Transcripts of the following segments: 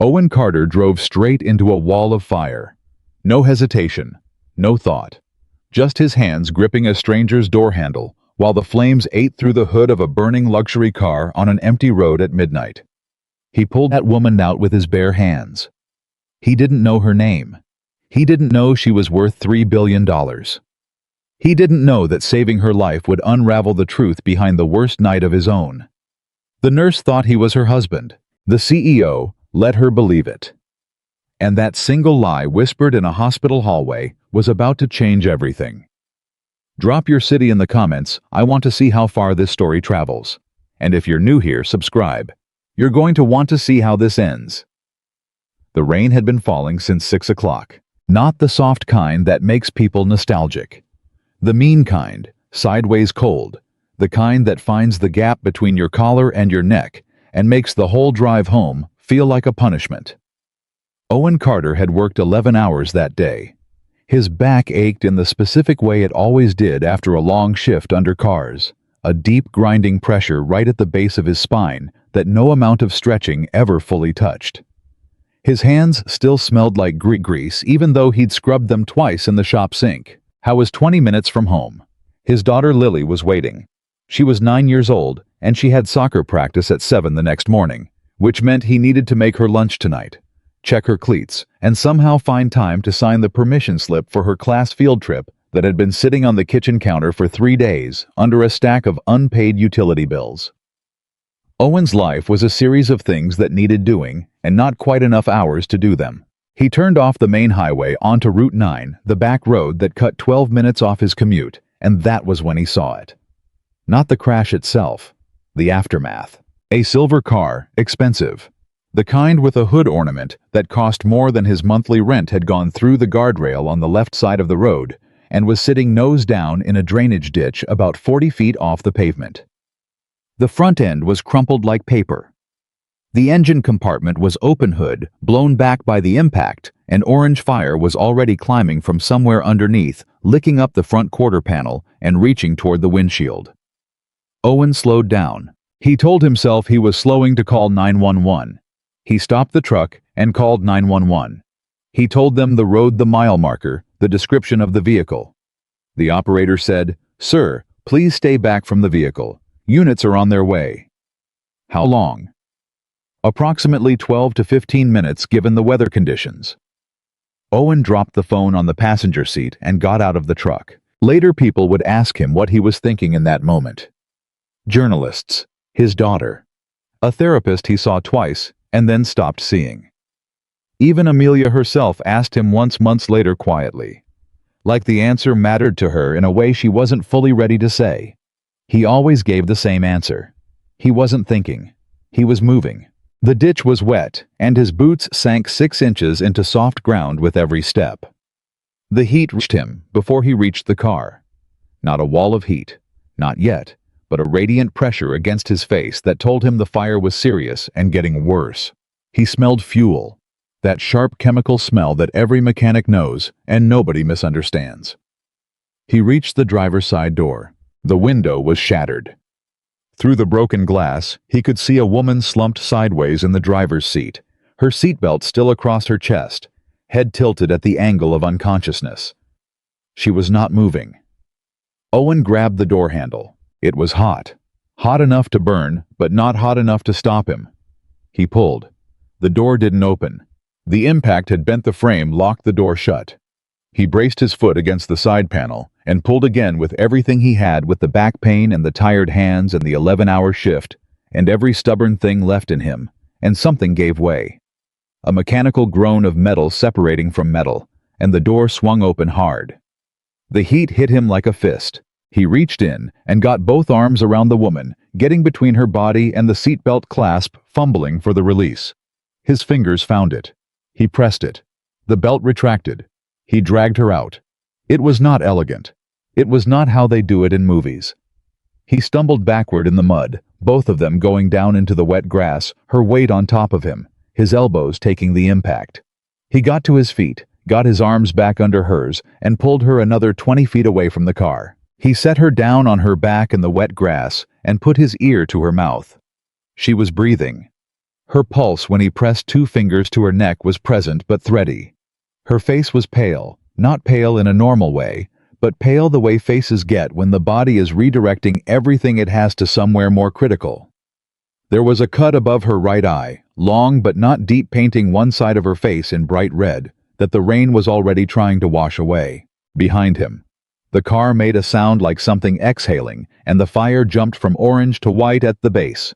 Owen Carter drove straight into a wall of fire. No hesitation, no thought. Just his hands gripping a stranger's door handle, while the flames ate through the hood of a burning luxury car on an empty road at midnight. He pulled that woman out with his bare hands. He didn't know her name. He didn't know she was worth $3 billion. He didn't know that saving her life would unravel the truth behind the worst night of his own. The nurse thought he was her husband. The CEO let her believe it. And that single lie whispered in a hospital hallway was about to change everything. Drop your city in the comments. I want to see how far this story travels. And if you're new here, subscribe. You're going to want to see how this ends. The rain had been falling since 6 o'clock. Not the soft kind that makes people nostalgic. The mean kind, sideways cold. The kind that finds the gap between your collar and your neck and makes the whole drive home feel like a punishment. Owen Carter had worked 11 hours that day. His back ached in the specific way it always did after a long shift under cars, a deep grinding pressure right at the base of his spine that no amount of stretching ever fully touched. His hands still smelled like grease even though he'd scrubbed them twice in the shop sink. How was 20 minutes from home? His daughter Lily was waiting. She was 9 years old, and she had soccer practice at 7 the next morning, which meant he needed to make her lunch tonight, check her cleats, and somehow find time to sign the permission slip for her class field trip that had been sitting on the kitchen counter for 3 days under a stack of unpaid utility bills. Owen's life was a series of things that needed doing and not quite enough hours to do them. He turned off the main highway onto Route 9, the back road that cut 12 minutes off his commute, and that was when he saw it. Not the crash itself, the aftermath. A silver car, expensive. The kind with a hood ornament that cost more than his monthly rent had gone through the guardrail on the left side of the road and was sitting nose down in a drainage ditch about 40 feet off the pavement. The front end was crumpled like paper. The engine compartment was open hood, blown back by the impact, and orange fire was already climbing from somewhere underneath, licking up the front quarter panel and reaching toward the windshield. Owen slowed down. He told himself he was slowing to call 911. He stopped the truck and called 911. He told them the road, the mile marker, the description of the vehicle. The operator said, "Sir, please stay back from the vehicle. Units are on their way." How long? Approximately 12 to 15 minutes given the weather conditions. Owen dropped the phone on the passenger seat and got out of the truck. Later people would ask him what he was thinking in that moment. Journalists, his daughter, a therapist he saw twice and then stopped seeing. Even Amelia herself asked him once months later quietly, like the answer mattered to her in a way she wasn't fully ready to say. He always gave the same answer. He wasn't thinking. He was moving. The ditch was wet, and his boots sank 6 inches into soft ground with every step. The heat reached him before he reached the car. Not a wall of heat, not yet, but a radiant pressure against his face that told him the fire was serious and getting worse. He smelled fuel, that sharp chemical smell that every mechanic knows and nobody misunderstands. He reached the driver's side door. The window was shattered. Through the broken glass, he could see a woman slumped sideways in the driver's seat, her seatbelt still across her chest, head tilted at the angle of unconsciousness. She was not moving. Owen grabbed the door handle. It was hot. Hot enough to burn, but not hot enough to stop him. He pulled. The door didn't open. The impact had bent the frame, locked the door shut. He braced his foot against the side panel and pulled again with everything he had, with the back pain and the tired hands and the 11-hour shift and every stubborn thing left in him, and something gave way. A mechanical groan of metal separating from metal, and the door swung open hard. The heat hit him like a fist. He reached in and got both arms around the woman, getting between her body and the seatbelt clasp, fumbling for the release. His fingers found it. He pressed it. The belt retracted. He dragged her out. It was not elegant. It was not how they do it in movies. He stumbled backward in the mud, both of them going down into the wet grass, her weight on top of him, his elbows taking the impact. He got to his feet, got his arms back under hers, and pulled her another 20 feet away from the car. He set her down on her back in the wet grass and put his ear to her mouth. She was breathing. Her pulse when he pressed 2 fingers to her neck was present but thready. Her face was pale, not pale in a normal way, but pale the way faces get when the body is redirecting everything it has to somewhere more critical. There was a cut above her right eye, long but not deep, painting one side of her face in bright red, that the rain was already trying to wash away. Behind him, the car made a sound like something exhaling, and the fire jumped from orange to white at the base.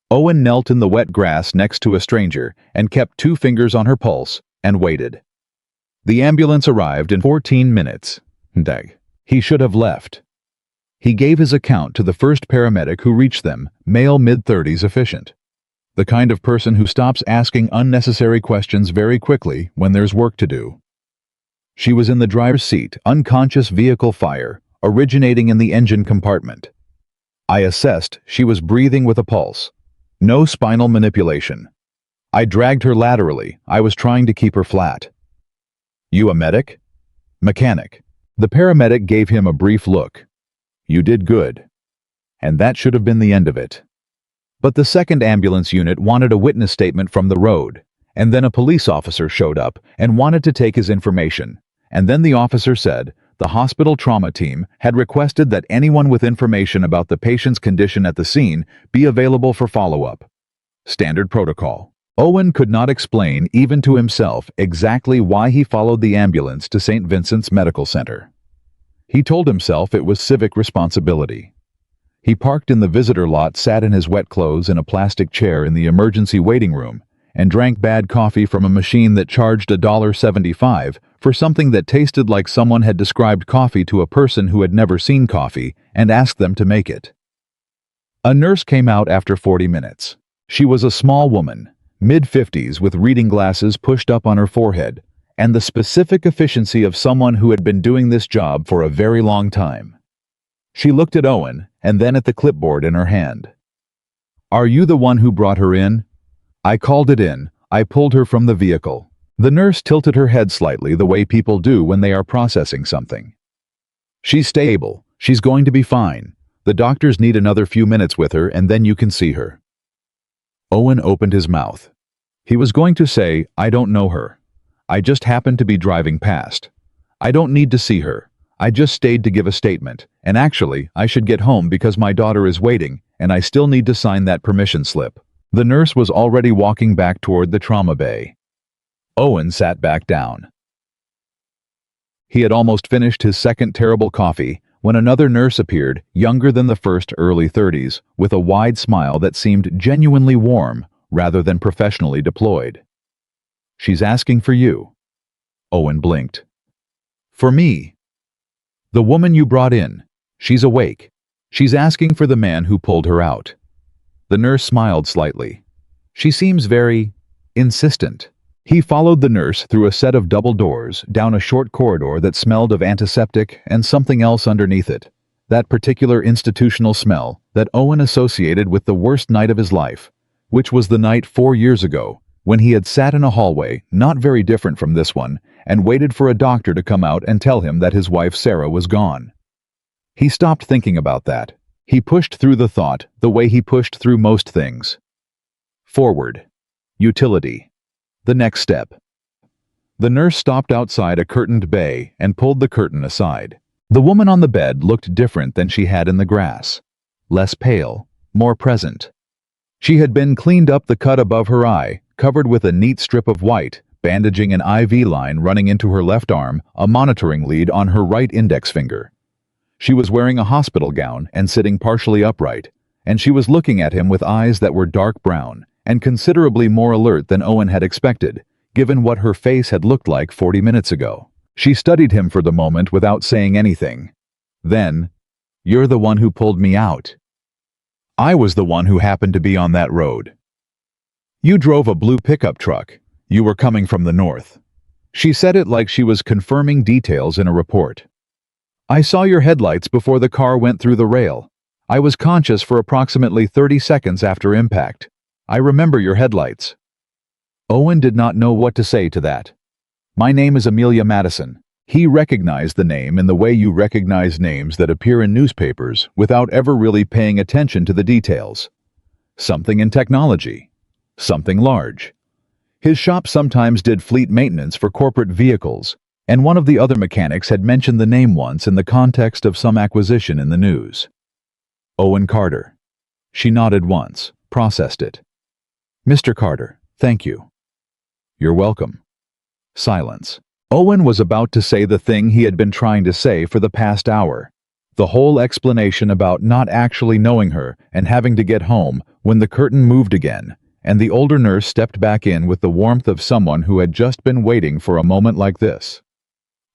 Owen knelt in the wet grass next to a stranger and kept 2 fingers on her pulse and waited. The ambulance arrived in 14 minutes. He should have left. He gave his account to the first paramedic who reached them, male mid-30s, efficient. The kind of person who stops asking unnecessary questions very quickly when there's work to do. She was in the driver's seat, unconscious, vehicle fire, originating in the engine compartment. I assessed she was breathing with a pulse. No spinal manipulation. I dragged her laterally. I was trying to keep her flat. You a medic? Mechanic. The paramedic gave him a brief look. You did good. And that should have been the end of it. But the second ambulance unit wanted a witness statement from the road, and then a police officer showed up and wanted to take his information, and then the officer said the hospital trauma team had requested that anyone with information about the patient's condition at the scene be available for follow-up. Standard protocol. Owen could not explain, even to himself, exactly why he followed the ambulance to St. Vincent's Medical Center. He told himself it was civic responsibility. He parked in the visitor lot, sat in his wet clothes in a plastic chair in the emergency waiting room, and drank bad coffee from a machine that charged $1.75 for something that tasted like someone had described coffee to a person who had never seen coffee and asked them to make it. A nurse came out after 40 minutes. She was a small woman, mid-50s, with reading glasses pushed up on her forehead, and the specific efficiency of someone who had been doing this job for a very long time. She looked at Owen and then at the clipboard in her hand. Are you the one who brought her in? I called it in. I pulled her from the vehicle. The nurse tilted her head slightly, the way people do when they are processing something. She's stable. She's going to be fine. The doctors need another few minutes with her and then you can see her. Owen opened his mouth. He was going to say, I don't know her. I just happened to be driving past. I don't need to see her. I just stayed to give a statement, and actually, I should get home because my daughter is waiting, and I still need to sign that permission slip. The nurse was already walking back toward the trauma bay. Owen sat back down. He had almost finished his second terrible coffee when another nurse appeared, younger than the first, early 30s, with a wide smile that seemed genuinely warm rather than professionally deployed. She's asking for you. Owen blinked. For me? The woman you brought in. She's awake. She's asking for the man who pulled her out. The nurse smiled slightly. She seems very insistent. He followed the nurse through a set of double doors, down a short corridor that smelled of antiseptic and something else underneath it. That particular institutional smell that Owen associated with the worst night of his life, which was the night 4 years ago, when he had sat in a hallway, not very different from this one, and waited for a doctor to come out and tell him that his wife Sarah was gone. He stopped thinking about that. He pushed through the thought the way he pushed through most things. Forward. Utility. The next step. The nurse stopped outside a curtained bay and pulled the curtain aside. The woman on the bed looked different than she had in the grass. Less pale, more present. She had been cleaned up, the cut above her eye, covered with a neat strip of white, bandaging an IV line running into her left arm, a monitoring lead on her right index finger. She was wearing a hospital gown and sitting partially upright, and she was looking at him with eyes that were dark brown and considerably more alert than Owen had expected, given what her face had looked like 40 minutes ago. She studied him for the moment without saying anything. Then, "You're the one who pulled me out." "I was the one who happened to be on that road." "You drove a blue pickup truck. You were coming from the north." She said it like she was confirming details in a report. "I saw your headlights before the car went through the rail. I was conscious for approximately 30 seconds after impact. I remember your headlights." Owen did not know what to say to that. "My name is Amelia Madison." He recognized the name in the way you recognize names that appear in newspapers without ever really paying attention to the details. Something in technology. something large. His shop sometimes did fleet maintenance for corporate vehicles, and one of the other mechanics had mentioned the name once in the context of some acquisition in the news. Owen Carter. She nodded once, processed it. Mr. Carter, thank you. You're welcome. Silence. Owen was about to say the thing he had been trying to say for the past hour. The whole explanation about not actually knowing her and having to get home when the curtain moved again, and the older nurse stepped back in with the warmth of someone who had just been waiting for a moment like this.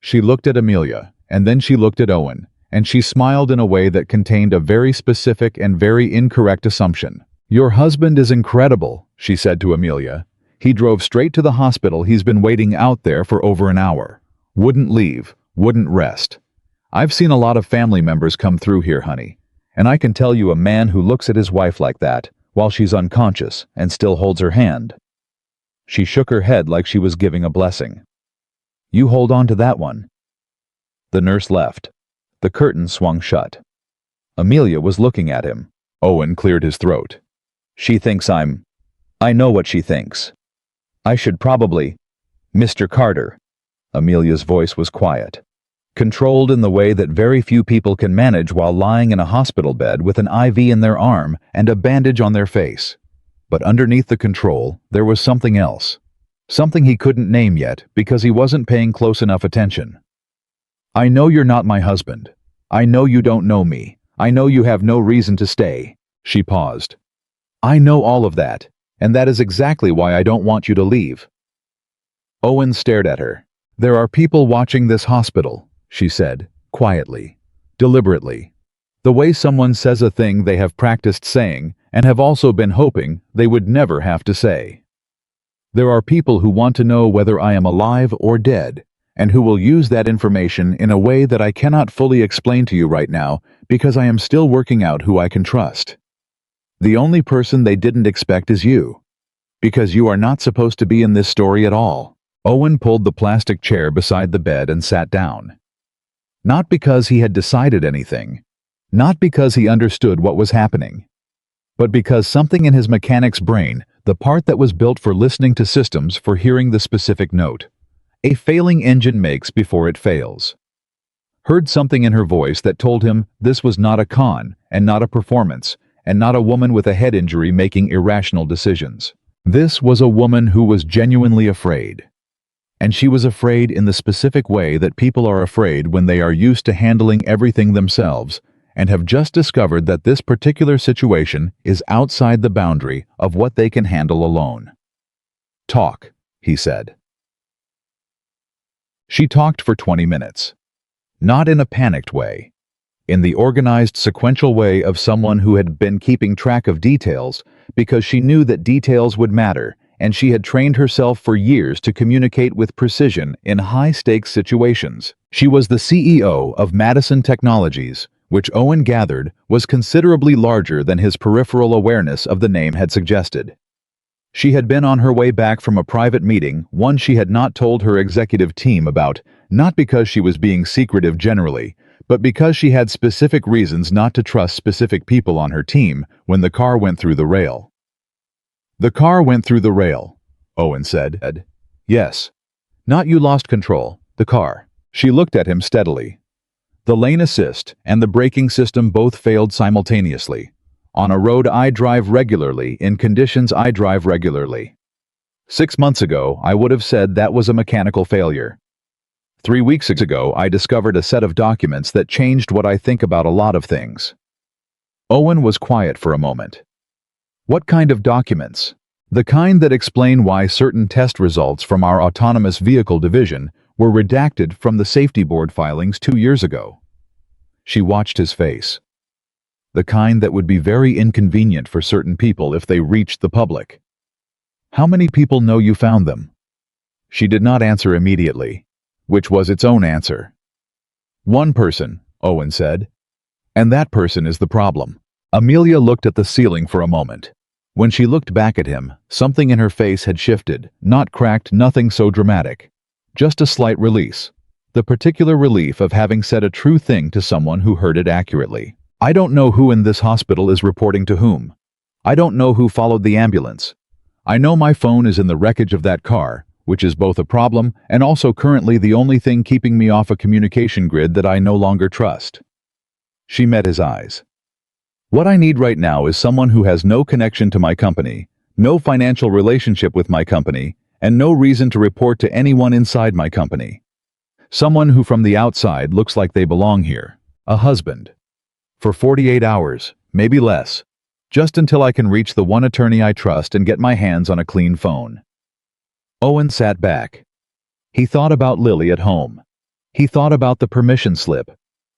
She looked at Amelia, and then she looked at Owen, and she smiled in a way that contained a very specific and very incorrect assumption. Your husband is incredible, she said to Amelia. He drove straight to the hospital. He's been waiting out there for over an hour. Wouldn't leave, wouldn't rest. I've seen a lot of family members come through here, honey, and I can tell you a man who looks at his wife like that while she's unconscious and still holds her hand. She shook her head like she was giving a blessing. You hold on to that one. The nurse left. The curtain swung shut. Amelia was looking at him. Owen cleared his throat. She thinks I know what she thinks. I should probably... Mr. Carter. Amelia's voice was quiet, controlled in the way that very few people can manage while lying in a hospital bed with an IV in their arm and a bandage on their face. But underneath the control, there was something else. Something he couldn't name yet because he wasn't paying close enough attention. I know you're not my husband. I know you don't know me. I know you have no reason to stay. She paused. I know all of that, and that is exactly why I don't want you to leave. Owen stared at her. There are people watching this hospital, she said, quietly, deliberately. The way someone says a thing they have practiced saying and have also been hoping they would never have to say. There are people who want to know whether I am alive or dead, and who will use that information in a way that I cannot fully explain to you right now because I am still working out who I can trust. The only person they didn't expect is you, because you are not supposed to be in this story at all. Owen pulled the plastic chair beside the bed and sat down. Not because he had decided anything, not because he understood what was happening, but because something in his mechanic's brain, the part that was built for listening to systems for hearing the specific note, a failing engine makes before it fails, heard something in her voice that told him this was not a con and not a performance, and not a woman with a head injury making irrational decisions. This was a woman who was genuinely afraid. And she was afraid in the specific way that people are afraid when they are used to handling everything themselves and have just discovered that this particular situation is outside the boundary of what they can handle alone. Talk, he said. She talked for 20 minutes. Not in a panicked way. In the organized, sequential way of someone who had been keeping track of details because she knew that details would matter, and she had trained herself for years to communicate with precision in high-stakes situations. She was the CEO of Madison Technologies, which Owen gathered was considerably larger than his peripheral awareness of the name had suggested. She had been on her way back from a private meeting, one she had not told her executive team about, not because she was being secretive generally, but because she had specific reasons not to trust specific people on her team when the car went through the rail. The car went through the rail, Owen said. Yes. Not you lost control, the car. She looked at him steadily. The lane assist and the braking system both failed simultaneously. On a road I drive regularly, in conditions I drive regularly. 6 months ago, I would have said that was a mechanical failure. 3 weeks ago, I discovered a set of documents that changed what I think about a lot of things. Owen was quiet for a moment. What kind of documents? The kind that explain why certain test results from our autonomous vehicle division were redacted from the safety board filings 2 years ago. She watched his face. The kind that would be very inconvenient for certain people if they reached the public. How many people know you found them? She did not answer immediately, which was its own answer. One person, Owen said. And that person is the problem. Amelia looked at the ceiling for a moment. When she looked back at him, something in her face had shifted, not cracked, nothing so dramatic. Just a slight release. The particular relief of having said a true thing to someone who heard it accurately. I don't know who in this hospital is reporting to whom. I don't know who followed the ambulance. I know my phone is in the wreckage of that car, which is both a problem and also currently the only thing keeping me off a communication grid that I no longer trust. She met his eyes. What I need right now is someone who has no connection to my company, no financial relationship with my company, and no reason to report to anyone inside my company. Someone who from the outside looks like they belong here. A husband. For 48 hours, maybe less. Just until I can reach the one attorney I trust and get my hands on a clean phone. Owen sat back. He thought about Lily at home. He thought about the permission slip.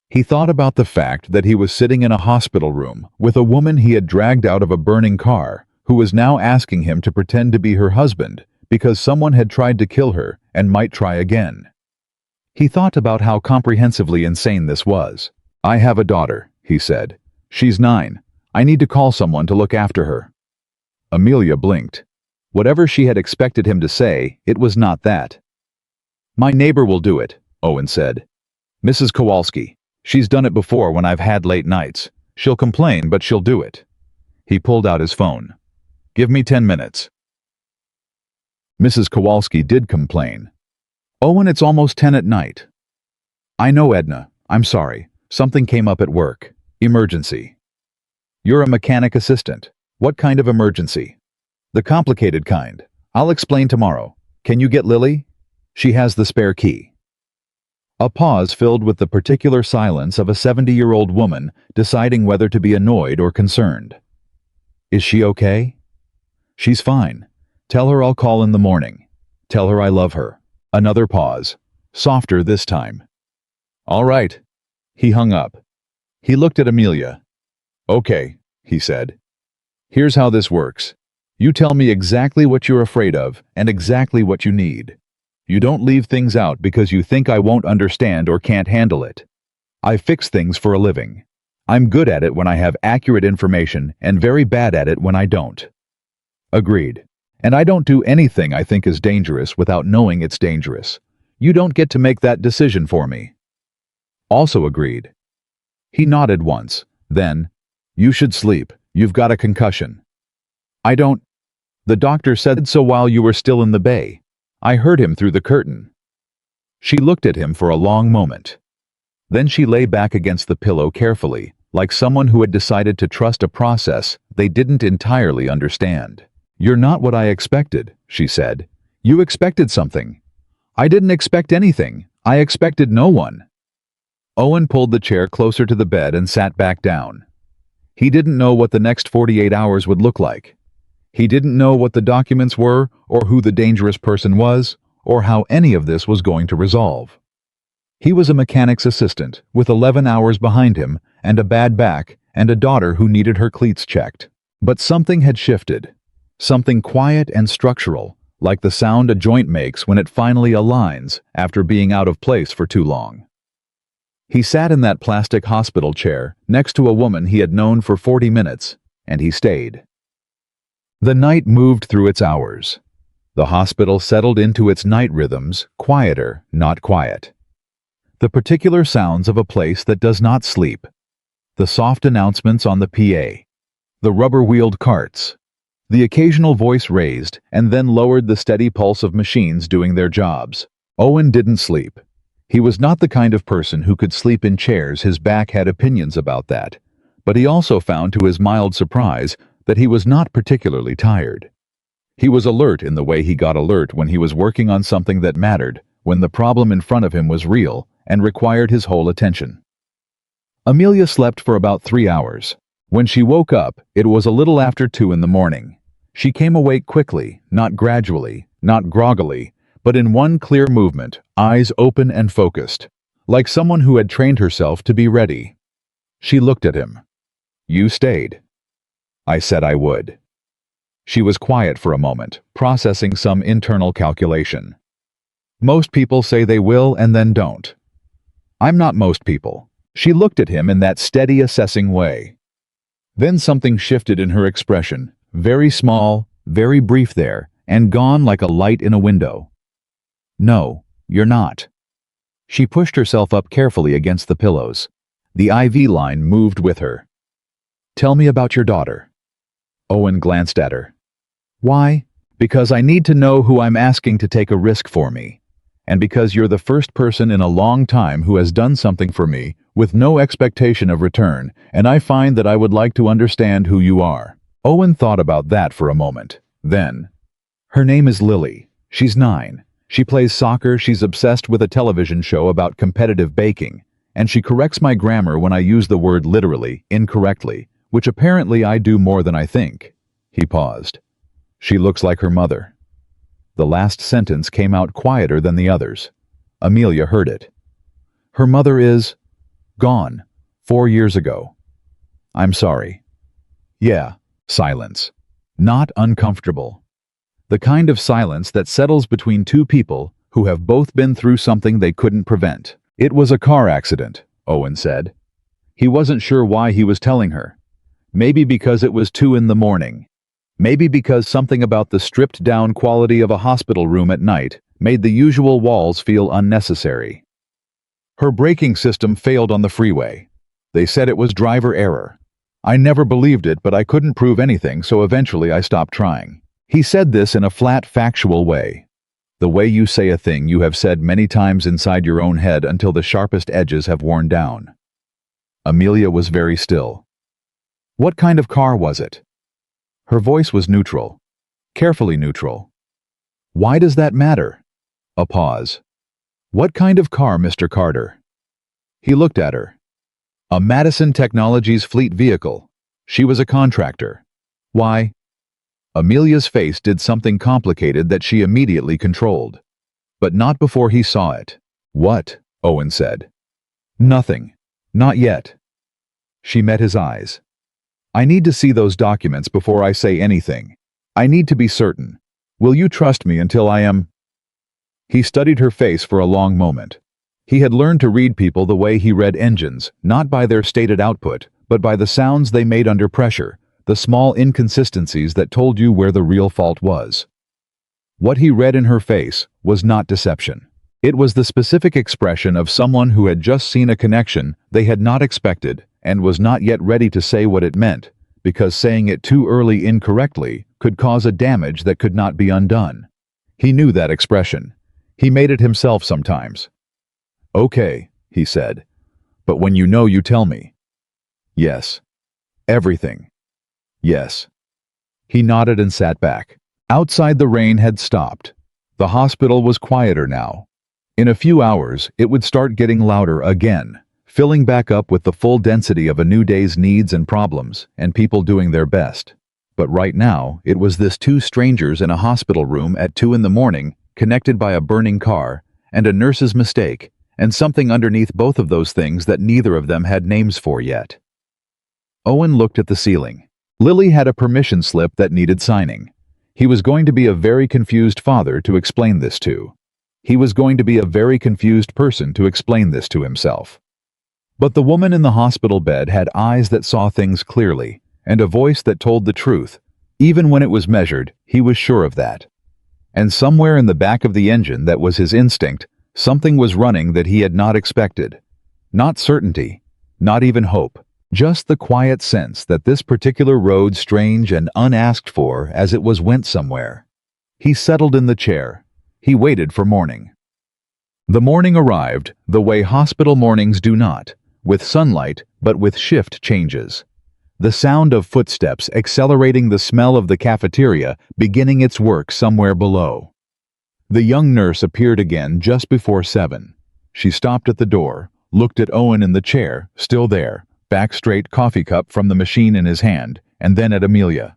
He thought about the fact that he was sitting in a hospital room with a woman he had dragged out of a burning car who was now asking him to pretend to be her husband because someone had tried to kill her and might try again. He thought about how comprehensively insane this was. I have a daughter, he said. She's 9. I need to call someone to look after her. Amelia blinked. Whatever she had expected him to say, it was not that. My neighbor will do it, Owen said. Mrs. Kowalski. She's done it before when I've had late nights. She'll complain, but she'll do it. He pulled out his phone. Give me 10 minutes. Mrs. Kowalski did complain. Owen, it's almost 10 at night. I know, Edna. I'm sorry. Something came up at work. Emergency. You're a mechanic assistant. What kind of emergency? The complicated kind. I'll explain tomorrow. Can you get Lily? She has the spare key. A pause filled with the particular silence of a 70-year-old woman deciding whether to be annoyed or concerned. Is she okay? She's fine. Tell her I'll call in the morning. Tell her I love her. Another pause. Softer this time. All right. He hung up. He looked at Amelia. Okay, he said. Here's how this works. You tell me exactly what you're afraid of and exactly what you need. You don't leave things out because you think I won't understand or can't handle it. I fix things for a living. I'm good at it when I have accurate information and very bad at it when I don't. Agreed. And I don't do anything I think is dangerous without knowing it's dangerous. You don't get to make that decision for me. Also agreed. He nodded once, then, you should sleep. You've got a concussion. I don't. The doctor said so while you were still in the bay. I heard him through the curtain. She looked at him for a long moment. Then she lay back against the pillow carefully, like someone who had decided to trust a process they didn't entirely understand. You're not what I expected, she said. You expected something. I didn't expect anything. I expected no one. Owen pulled the chair closer to the bed and sat back down. He didn't know what the next 48 hours would look like. He didn't know what the documents were, or who the dangerous person was, or how any of this was going to resolve. He was a mechanic's assistant, with 11 hours behind him, and a bad back, and a daughter who needed her cleats checked. But something had shifted. Something quiet and structural, like the sound a joint makes when it finally aligns after being out of place for too long. He sat in that plastic hospital chair next to a woman he had known for 40 minutes, and he stayed. The night moved through its hours. The hospital settled into its night rhythms, quieter, not quiet. The particular sounds of a place that does not sleep. The soft announcements on the PA. The rubber-wheeled carts. The occasional voice raised and then lowered the steady pulse of machines doing their jobs. Owen didn't sleep. He was not the kind of person who could sleep in chairs. His back had opinions about that. But he also found to his mild surprise that he was not particularly tired. He was alert in the way he got alert when he was working on something that mattered, when the problem in front of him was real and required his whole attention. Amelia slept for about 3 hours. When she woke up, it was a little after 2 in the morning. She came awake quickly, not gradually, not groggily, but in one clear movement, eyes open and focused, like someone who had trained herself to be ready. She looked at him. You stayed. I said I would. She was quiet for a moment, processing some internal calculation. Most people say they will and then don't. I'm not most people. She looked at him in that steady, assessing way. Then something shifted in her expression, very small, very brief there, and gone like a light in a window. No, you're not. She pushed herself up carefully against the pillows. The IV line moved with her. Tell me about your daughter. Owen glanced at her. Why? Because I need to know who I'm asking to take a risk for me. And because you're the first person in a long time who has done something for me with no expectation of return, and I find that I would like to understand who you are." Owen thought about that for a moment. Then, "Her name is Lily. She's 9. She plays soccer, she's obsessed with a television show about competitive baking, and she corrects my grammar when I use the word literally, incorrectly, which apparently I do more than I think." He paused. "She looks like her mother." The last sentence came out quieter than the others. Amelia heard it. "Her mother is gone 4 years ago. I'm sorry." "Yeah." Silence. Not uncomfortable. The kind of silence that settles between two people who have both been through something they couldn't prevent. "It was a car accident," Owen said. He wasn't sure why he was telling her. Maybe because it was 2 in the morning. Maybe because something about the stripped-down quality of a hospital room at night made the usual walls feel unnecessary. "Her braking system failed on the freeway. They said it was driver error. I never believed it, but I couldn't prove anything, so eventually I stopped trying." He said this in a flat, factual way. The way you say a thing you have said many times inside your own head until the sharpest edges have worn down. Amelia was very still. "What kind of car was it?" Her voice was neutral. Carefully neutral. "Why does that matter?" A pause. "What kind of car, Mr. Carter?" He looked at her. "A Madison Technologies fleet vehicle. She was a contractor." "Why?" Amelia's face did something complicated that she immediately controlled. But not before he saw it. "What?" Owen said. "Nothing. Not yet." She met his eyes. "I need to see those documents before I say anything. I need to be certain. Will you trust me until I am—" He studied her face for a long moment. He had learned to read people the way he read engines, not by their stated output, but by the sounds they made under pressure, the small inconsistencies that told you where the real fault was. What he read in her face was not deception. It was the specific expression of someone who had just seen a connection they had not expected and was not yet ready to say what it meant, because saying it too early incorrectly could cause a damage that could not be undone. He knew that expression. He made it himself sometimes. "Okay," he said. "But when you know, you tell me." "Yes." "Everything." "Yes." He nodded and sat back. Outside the rain had stopped. The hospital was quieter now. In a few hours, it would start getting louder again, filling back up with the full density of a new day's needs and problems, and people doing their best. But right now, it was this 2 strangers in a hospital room at 2 in the morning, connected by a burning car, and a nurse's mistake, and something underneath both of those things that neither of them had names for yet. Owen looked at the ceiling. Lily had a permission slip that needed signing. He was going to be a very confused father to explain this to. He was going to be a very confused person to explain this to himself. But the woman in the hospital bed had eyes that saw things clearly, and a voice that told the truth. Even when it was measured, he was sure of that. And somewhere in the back of the engine that was his instinct, something was running that he had not expected. Not certainty, not even hope, just the quiet sense that this particular road, strange and unasked for as it was, went somewhere. He settled in the chair. He waited for morning. The morning arrived the way hospital mornings do not, with sunlight but with shift changes. The sound of footsteps accelerating, the smell of the cafeteria beginning its work somewhere below. The young nurse appeared again just before 7. She stopped at the door, looked at Owen in the chair, still there, back straight, coffee cup from the machine in his hand, and then at Amelia.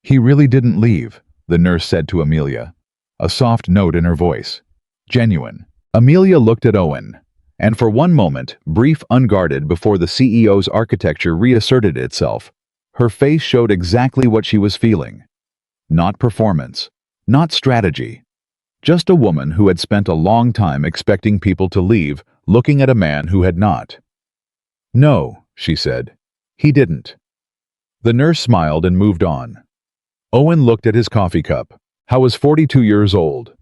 "He really didn't leave," the nurse said to Amelia, a soft note in her voice. Genuine. Amelia looked at Owen, and for one moment, brief, unguarded, before the CEO's architecture reasserted itself, her face showed exactly what she was feeling. Not performance, not strategy. Just a woman who had spent a long time expecting people to leave, looking at a man who had not. "No," she said. "He didn't." The nurse smiled and moved on. Owen looked at his coffee cup. How was 42 years old.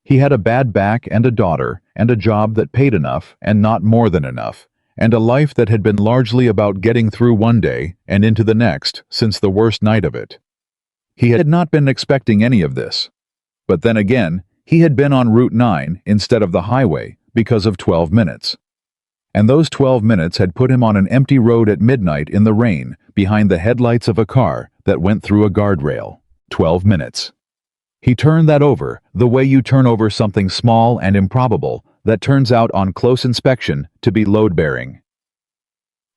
He had a bad back and a daughter and a job that paid enough and not more than enough, and a life that had been largely about getting through one day and into the next since the worst night of it. He had not been expecting any of this. But then again, he had been on Route 9 instead of the highway because of 12 minutes. And those 12 minutes had put him on an empty road at midnight in the rain behind the headlights of a car that went through a guardrail. 12 minutes. He turned that over the way you turn over something small and improbable that turns out on close inspection to be load-bearing.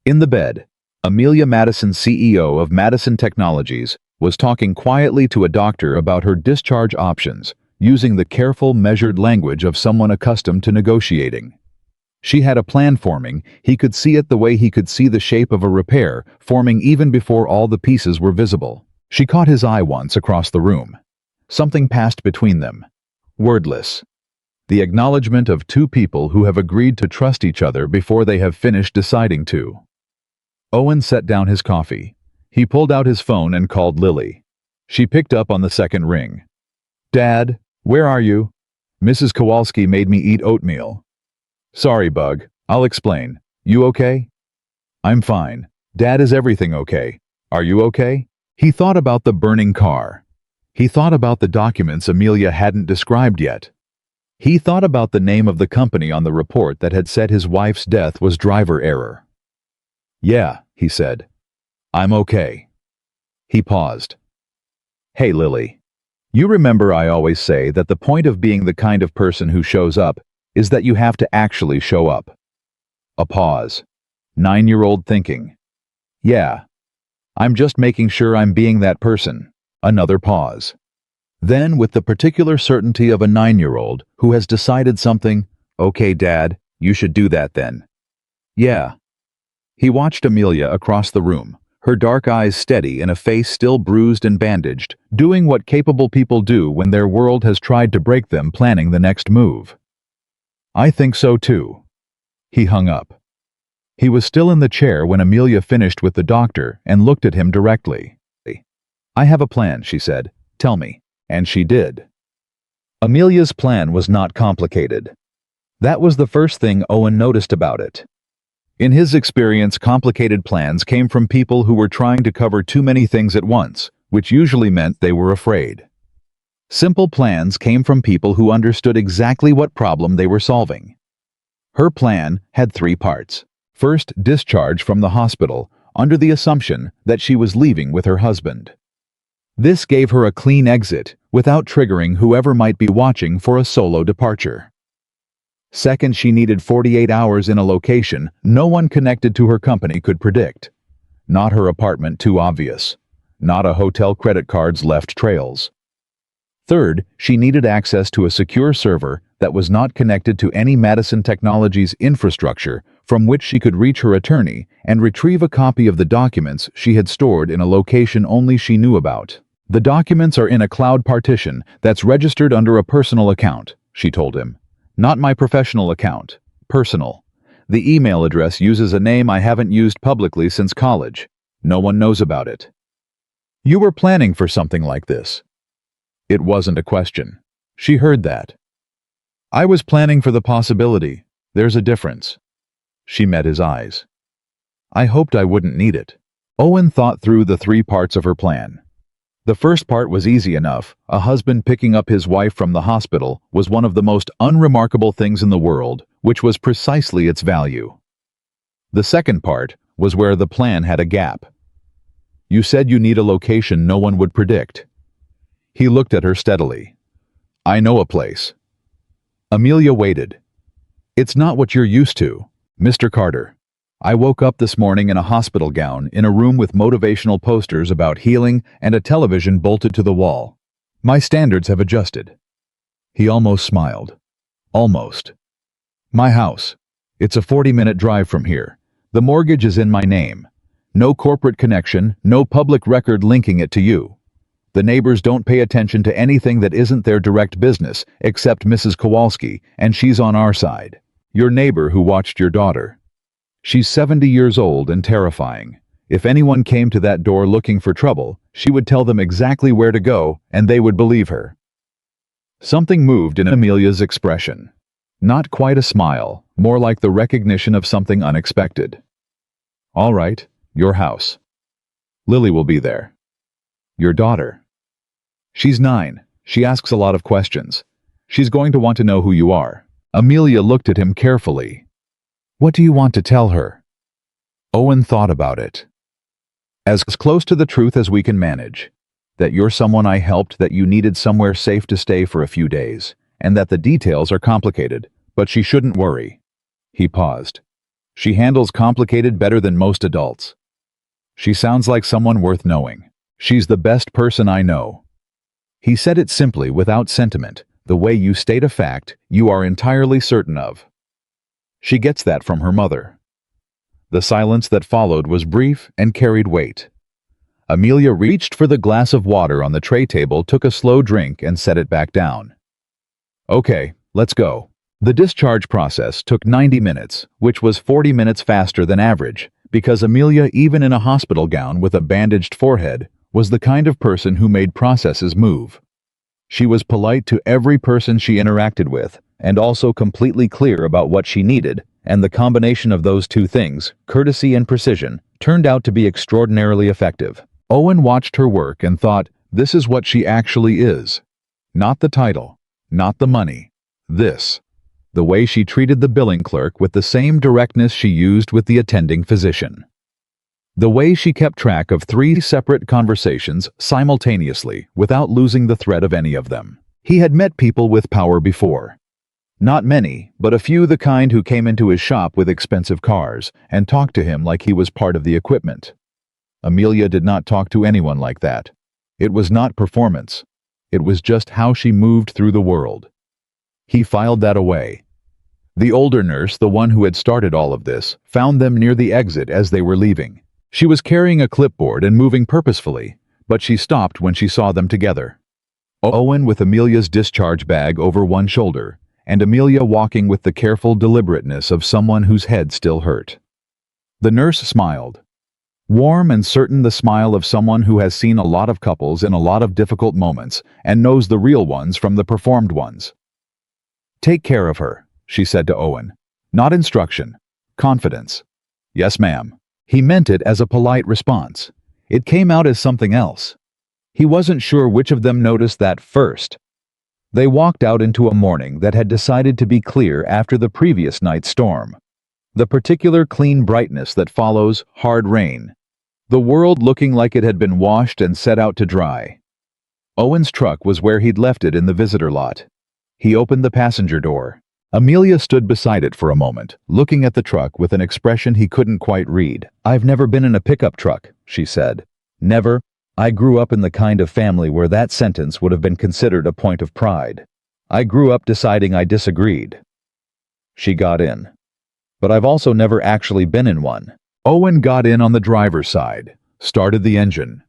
In the bed, Amelia Madison, CEO of Madison Technologies, was talking quietly to a doctor about her discharge options, using the careful, measured language of someone accustomed to negotiating. She had a plan forming. He could see it the way he could see the shape of a repair forming even before all the pieces were visible. She caught his eye once across the room. Something passed between them. Wordless. The acknowledgement of two people who have agreed to trust each other before they have finished deciding to. Owen set down his coffee. He pulled out his phone and called Lily. She picked up on the second ring. "Dad, where are you? Mrs. Kowalski made me eat oatmeal." "Sorry, Bug. I'll explain. You okay?" "I'm fine. Dad, is everything okay? Are you okay?" He thought about the burning car. He thought about the documents Amelia hadn't described yet. He thought about the name of the company on the report that had said his wife's death was driver error. "Yeah," he said. "I'm okay." He paused. "Hey, Lily. You remember I always say that the point of being the kind of person who shows up is that you have to actually show up." A pause. 9-year-old thinking. "Yeah. I'm just making sure I'm being that person." Another pause. Then, with the particular certainty of a 9-year-old who has decided something, "Okay, Dad, you should do that then." "Yeah." He watched Amelia across the room, her dark eyes steady in a face still bruised and bandaged, doing what capable people do when their world has tried to break them, planning the next move. "I think so too." He hung up. He was still in the chair when Amelia finished with the doctor and looked at him directly. "I have a plan," she said. "Tell me." And she did. Amelia's plan was not complicated. That was the first thing Owen noticed about it. In his experience, complicated plans came from people who were trying to cover too many things at once, which usually meant they were afraid. Simple plans came from people who understood exactly what problem they were solving. Her plan had 3 parts. First, discharge from the hospital, under the assumption that she was leaving with her husband. This gave her a clean exit, without triggering whoever might be watching for a solo departure. Second, she needed 48 hours in a location no one connected to her company could predict. Not her apartment, too obvious. Not a hotel credit card's left trails. Third, she needed access to a secure server that was not connected to any Madison Technologies infrastructure from which she could reach her attorney and retrieve a copy of the documents she had stored in a location only she knew about. "The documents are in a cloud partition that's registered under a personal account," she told him. "Not my professional account. Personal. The email address uses a name I haven't used publicly since college. No one knows about it." "You were planning for something like this." It wasn't a question. She heard that. "I was planning for the possibility. There's a difference." She met his eyes. "I hoped I wouldn't need it." Owen thought through the 3 parts of her plan. The first part was easy enough. A husband picking up his wife from the hospital was one of the most unremarkable things in the world, which was precisely its value. The second part was where the plan had a gap. "You said you need a location no one would predict." He looked at her steadily. "I know a place." Amelia waited. "It's not what you're used to, Mr. Carter. I woke up this morning in a hospital gown in a room with motivational posters about healing and a television bolted to the wall. My standards have adjusted." He almost smiled. Almost. "My house. It's a 40-minute drive from here. The mortgage is in my name. No corporate connection, no public record linking it to you. The neighbors don't pay attention to anything that isn't their direct business, except Mrs. Kowalski, and she's on our side. Your neighbor who watched your daughter. She's 70 years old and terrifying. If anyone came to that door looking for trouble, she would tell them exactly where to go, and they would believe her." Something moved in Amelia's expression. Not quite a smile, more like the recognition of something unexpected. "All right, your house. Lily will be there. Your daughter." She's 9. She asks a lot of questions. She's going to want to know who you are. Amelia looked at him carefully. What do you want to tell her? Owen thought about it. As close to the truth as we can manage. That you're someone I helped, that you needed somewhere safe to stay for a few days, and that the details are complicated, but she shouldn't worry. He paused. She handles complicated better than most adults. She sounds like someone worth knowing. She's the best person I know. He said it simply, without sentiment, the way you state a fact you are entirely certain of. She gets that from her mother. The silence that followed was brief and carried weight. Amelia reached for the glass of water on the tray table, took a slow drink, and set it back down. Okay, let's go. The discharge process took 90 minutes, which was 40 minutes faster than average, because Amelia, even in a hospital gown with a bandaged forehead, was the kind of person who made processes move. She was polite to every person she interacted with, and also completely clear about what she needed, and the combination of those two things, courtesy and precision, turned out to be extraordinarily effective. Owen watched her work and thought, this is what she actually is. Not the title, not the money. This. The way she treated the billing clerk with the same directness she used with the attending physician. The way she kept track of 3 separate conversations simultaneously without losing the thread of any of them. He had met people with power before. Not many, but a few, the kind who came into his shop with expensive cars and talked to him like he was part of the equipment. Amelia did not talk to anyone like that. It was not performance. It was just how she moved through the world. He filed that away. The older nurse, the one who had started all of this, found them near the exit as they were leaving. She was carrying a clipboard and moving purposefully, but she stopped when she saw them together. Owen with Amelia's discharge bag over one shoulder, and Amelia walking with the careful deliberateness of someone whose head still hurt. The nurse smiled. Warm and certain, the smile of someone who has seen a lot of couples in a lot of difficult moments and knows the real ones from the performed ones. Take care of her, she said to Owen. Not instruction. Confidence. Yes, ma'am. He meant it as a polite response. It came out as something else. He wasn't sure which of them noticed that first. They walked out into a morning that had decided to be clear after the previous night's storm. The particular clean brightness that follows hard rain. The world looking like it had been washed and set out to dry. Owen's truck was where he'd left it in the visitor lot. He opened the passenger door. Amelia stood beside it for a moment, looking at the truck with an expression he couldn't quite read. I've never been in a pickup truck, she said. Never. I grew up in the kind of family where that sentence would have been considered a point of pride. I grew up deciding I disagreed. She got in. But I've also never actually been in one. Owen got in on the driver's side, started the engine.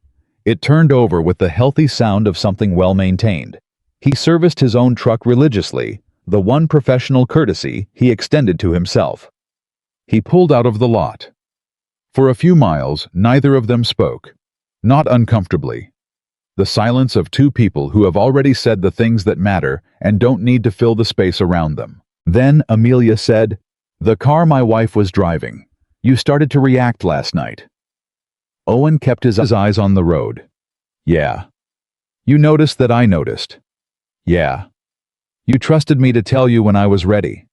It turned over with the healthy sound of something well maintained. He serviced his own truck religiously, the one professional courtesy he extended to himself. He pulled out of the lot. For a few miles, neither of them spoke. Not uncomfortably. The silence of two people who have already said the things that matter and don't need to fill the space around them. Then Amelia said, "The car my wife was driving. You started to react last night." Owen kept his eyes on the road. Yeah. You noticed that I noticed. Yeah. You trusted me to tell you when I was ready.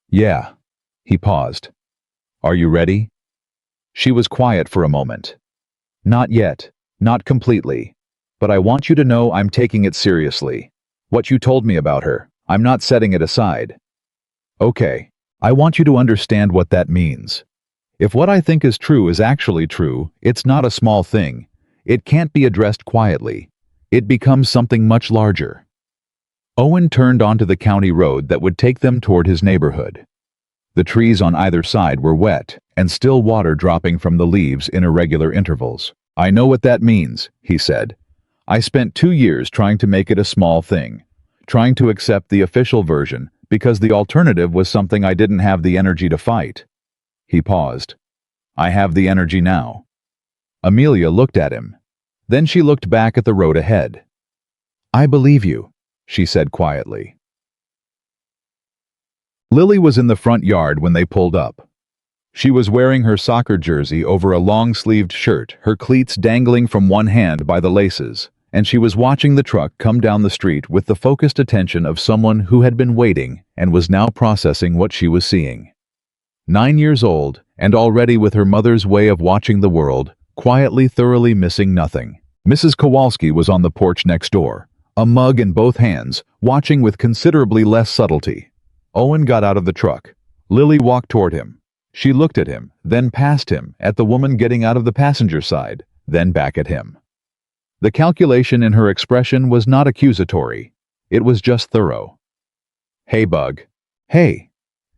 Yeah. He paused. Are you ready? She was quiet for a moment. Not yet. Not completely. But I want you to know I'm taking it seriously. What you told me about her, I'm not setting it aside. Okay. I want you to understand what that means. If what I think is true is actually true, it's not a small thing. It can't be addressed quietly. It becomes something much larger. Owen turned onto the county road that would take them toward his neighborhood. The trees on either side were wet, and still water dropping from the leaves in irregular intervals. I know what that means, he said. I spent 2 years trying to make it a small thing, trying to accept the official version, because the alternative was something I didn't have the energy to fight. He paused. I have the energy now. Amelia looked at him. Then she looked back at the road ahead. I believe you, she said quietly. Lily was in the front yard when they pulled up. She was wearing her soccer jersey over a long-sleeved shirt, her cleats dangling from one hand by the laces, and she was watching the truck come down the street with the focused attention of someone who had been waiting and was now processing what she was seeing. 9 years old, and already with her mother's way of watching the world, quietly, thoroughly missing nothing. Mrs. Kowalski was on the porch next door, a mug in both hands, watching with considerably less subtlety. Owen got out of the truck. Lily walked toward him. She looked at him, then past him, at the woman getting out of the passenger side, then back at him. The calculation in her expression was not accusatory. It was just thorough. "Hey, Bug." "Hey."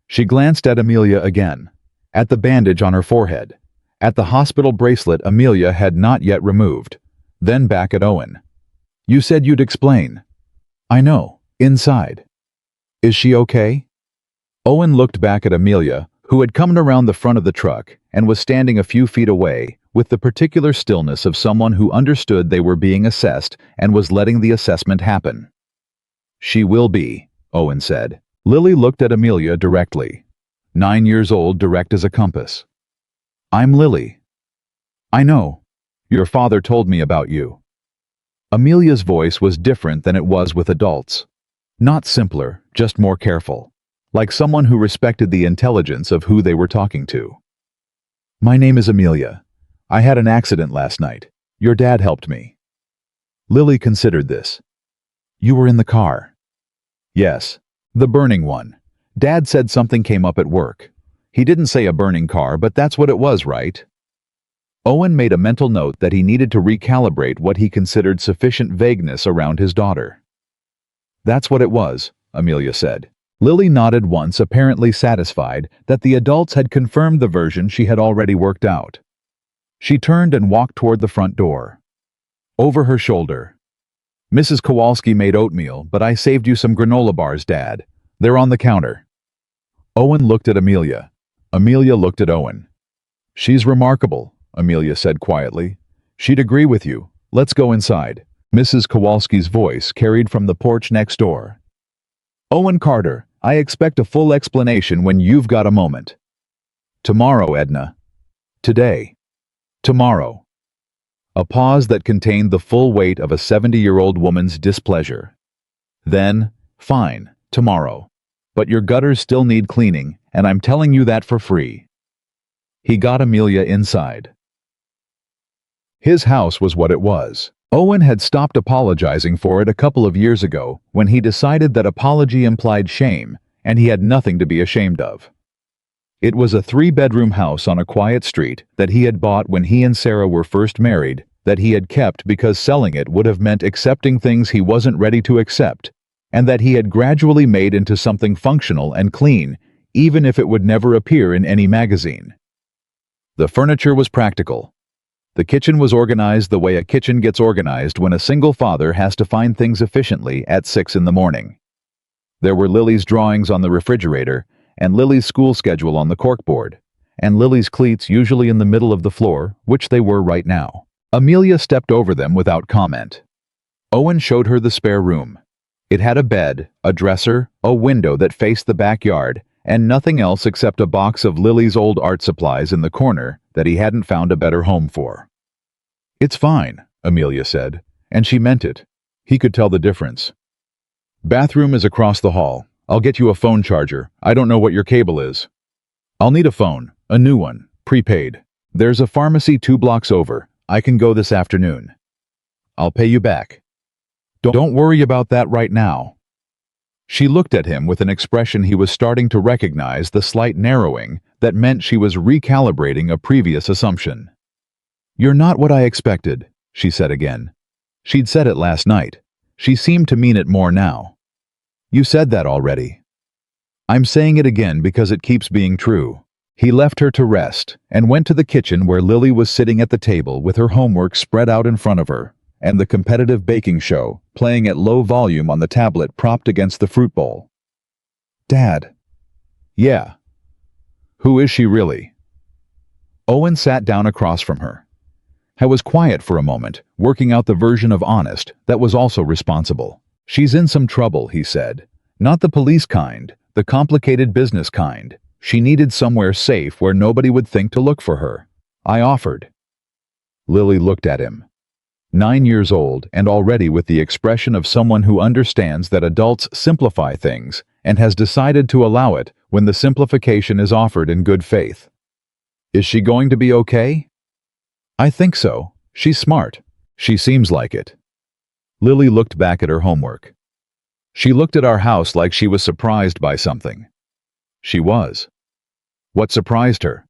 She glanced at Amelia again, at the bandage on her forehead, at the hospital bracelet Amelia had not yet removed, then back at Owen. "You said you'd explain." "I know, inside." "Is she okay?" Owen looked back at Amelia, who had come around the front of the truck and was standing a few feet away, with the particular stillness of someone who understood they were being assessed and was letting the assessment happen. "She will be," Owen said. Lily looked at Amelia directly. 9 years old, direct as a compass. "I'm Lily." "I know. Your father told me about you." Amelia's voice was different than it was with adults. Not simpler, just more careful, like someone who respected the intelligence of who they were talking to. "My name is Amelia. I had an accident last night. Your dad helped me." Lily considered this. "You were in the car?" "Yes. The burning one. Dad said something came up at work. He didn't say a burning car, but that's what it was, right?" Owen made a mental note that he needed to recalibrate what he considered sufficient vagueness around his daughter. "That's what it was," Amelia said. Lily nodded once, apparently satisfied that the adults had confirmed the version she had already worked out. She turned and walked toward the front door. Over her shoulder. "Mrs. Kowalski made oatmeal, but I saved you some granola bars, Dad. They're on the counter." Owen looked at Amelia. Amelia looked at Owen. "She's remarkable," Amelia said quietly. "She'd agree with you. Let's go inside." Mrs. Kowalski's voice carried from the porch next door. "Owen Carter, I expect a full explanation when you've got a moment." "Tomorrow, Edna." "Today." "Tomorrow." A pause that contained the full weight of a 70-year-old woman's displeasure. Then, "Fine, tomorrow. But your gutters still need cleaning, and I'm telling you that for free." He got Amelia inside. His house was what it was. Owen had stopped apologizing for it a couple of years ago when he decided that apology implied shame, and he had nothing to be ashamed of. It was a 3-bedroom house on a quiet street that he had bought when he and Sarah were first married, that he had kept because selling it would have meant accepting things he wasn't ready to accept, and that he had gradually made into something functional and clean, even if it would never appear in any magazine. The furniture was practical. The kitchen was organized the way a kitchen gets organized when a single father has to find things efficiently at 6 in the morning. There were Lily's drawings on the refrigerator, and Lily's school schedule on the corkboard, and Lily's cleats usually in the middle of the floor, which they were right now. Amelia stepped over them without comment. Owen showed her the spare room. It had a bed, a dresser, a window that faced the backyard, and nothing else except a box of Lily's old art supplies in the corner that he hadn't found a better home for. "It's fine," Amelia said, and she meant it. He could tell the difference. "Bathroom is across the hall. I'll get you a phone charger. I don't know what your cable is." "I'll need a phone, a new one, prepaid. There's a pharmacy 2 blocks over. I can go this afternoon. I'll pay you back." "Don't worry about that right now." She looked at him with an expression he was starting to recognize the slight narrowing that meant she was recalibrating a previous assumption. "You're not what I expected," she said again. She'd said it last night. She seemed to mean it more now. "You said that already." "I'm saying it again because it keeps being true." He left her to rest and went to the kitchen where Lily was sitting at the table with her homework spread out in front of her, and the competitive baking show playing at low volume on the tablet propped against the fruit bowl. "Dad." "Yeah." "Who is she really?" Owen sat down across from her. I was quiet for a moment, working out the version of honest that was also responsible. "She's in some trouble," he said. "Not the police kind, the complicated business kind. She needed somewhere safe where nobody would think to look for her. I offered." Lily looked at him. 9 years old and already with the expression of someone who understands that adults simplify things and has decided to allow it when the simplification is offered in good faith. Is she going to be okay? I think so. She's smart. She seems like it. Lily looked back at her homework. She looked at our house like she was surprised by something. She was. What surprised her?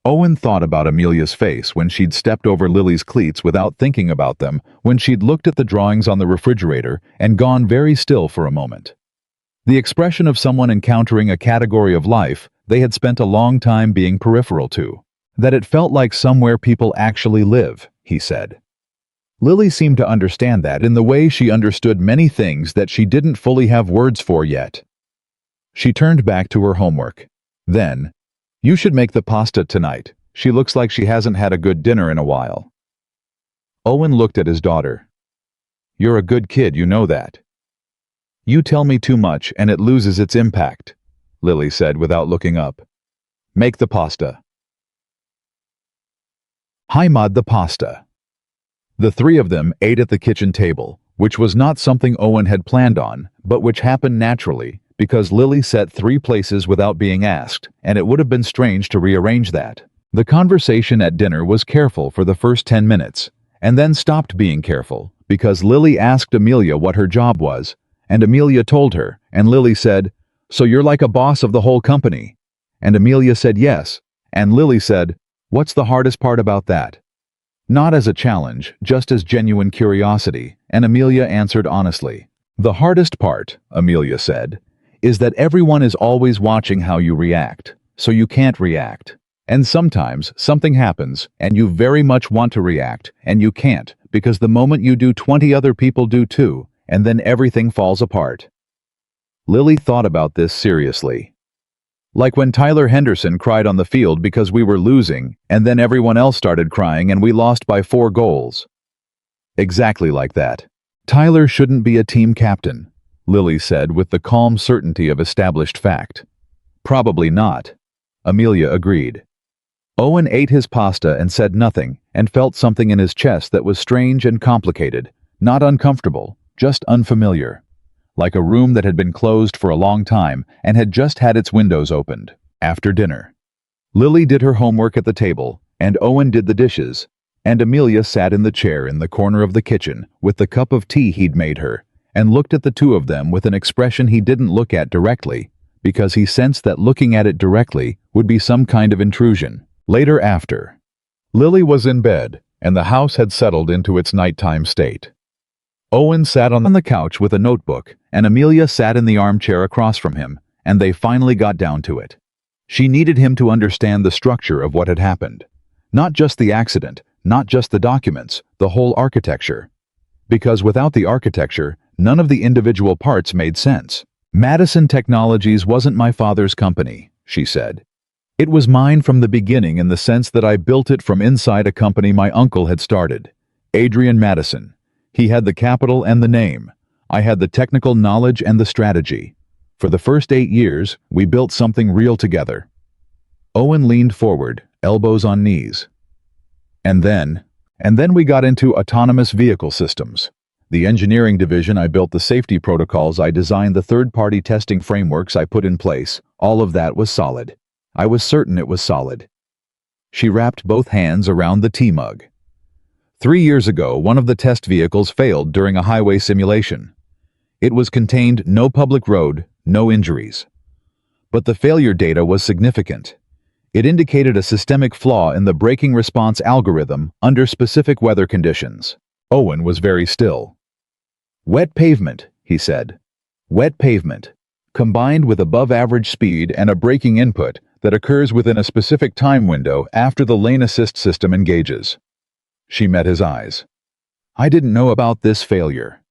Owen thought about Amelia's face when she'd stepped over Lily's cleats without thinking about them, when she'd looked at the drawings on the refrigerator and gone very still for a moment. The expression of someone encountering a category of life they had spent a long time being peripheral to. That it felt like somewhere people actually live, he said. Lily seemed to understand that in the way she understood many things that she didn't fully have words for yet. She turned back to her homework. Then, "You should make the pasta tonight. She looks like she hasn't had a good dinner in a while." Owen looked at his daughter. "You're a good kid, you know that." "You tell me too much and it loses its impact," Lily said without looking up. "Make the pasta." Haimad the pasta. The three of them ate at the kitchen table, which was not something Owen had planned on, but which happened naturally, because Lily set 3 places without being asked, and it would have been strange to rearrange that. The conversation at dinner was careful for the first 10 minutes, and then stopped being careful, because Lily asked Amelia what her job was, and Amelia told her, and Lily said, "So you're like a boss of the whole company?" And Amelia said yes, and Lily said, "What's the hardest part about that?" Not as a challenge, just as genuine curiosity, and Amelia answered honestly. "The hardest part," Amelia said, "is that everyone is always watching how you react, so you can't react. And sometimes something happens, and you very much want to react, and you can't, because the moment you do 20 other people do too, and then everything falls apart." Lily thought about this seriously. Like when Tyler Henderson cried on the field because we were losing, and then everyone else started crying and we lost by 4 goals. Exactly like that. Tyler shouldn't be a team captain, Lily said with the calm certainty of established fact. Probably not. Amelia agreed. Owen ate his pasta and said nothing, and felt something in his chest that was strange and complicated, not uncomfortable, just unfamiliar. Like a room that had been closed for a long time and had just had its windows opened. After dinner, Lily did her homework at the table, and Owen did the dishes, and Amelia sat in the chair in the corner of the kitchen with the cup of tea he'd made her, and looked at the two of them with an expression he didn't look at directly, because he sensed that looking at it directly would be some kind of intrusion. Later after, Lily was in bed, and the house had settled into its nighttime state. Owen sat on the couch with a notebook, and Amelia sat in the armchair across from him, and they finally got down to it. She needed him to understand the structure of what had happened. Not just the accident, not just the documents, the whole architecture. Because without the architecture, none of the individual parts made sense. "Madison Technologies wasn't my father's company," she said. "It was mine from the beginning in the sense that I built it from inside a company my uncle had started, Adrian Madison. He had the capital and the name. I had the technical knowledge and the strategy. For the first 8 years, we built something real together." Owen leaned forward, elbows on knees. And then we got into autonomous vehicle systems. The engineering division, I built the safety protocols, I designed the third-party testing frameworks I put in place. All of that was solid. I was certain it was solid. She wrapped both hands around the tea mug. 3 years ago, one of the test vehicles failed during a highway simulation. It was contained, no public road, no injuries. But the failure data was significant. It indicated a systemic flaw in the braking response algorithm under specific weather conditions. Owen was very still. "Wet pavement," he said. "Wet pavement, combined with above-average speed and a braking input that occurs within a specific time window after the lane assist system engages." She met his eyes. "I didn't know about this failure.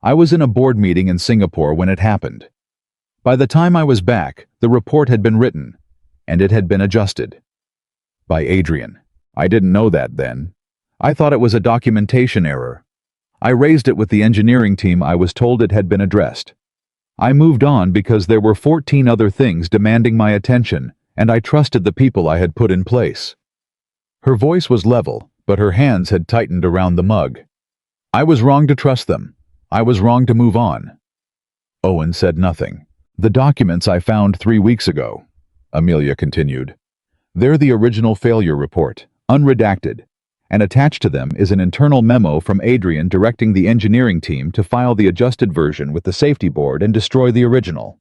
I was in a board meeting in Singapore when it happened. By the time I was back, the report had been written, and it had been adjusted. By Adrian. I didn't know that then. I thought it was a documentation error. I raised it with the engineering team. I was told it had been addressed. I moved on because there were 14 other things demanding my attention, and I trusted the people I had put in place." Her voice was level, but her hands had tightened around the mug. I was wrong to trust them. I was wrong to move on. Owen said nothing. The documents I found 3 weeks ago, Amelia continued. They're the original failure report, unredacted, and attached to them is an internal memo from Adrian directing the engineering team to file the adjusted version with the safety board and destroy the original.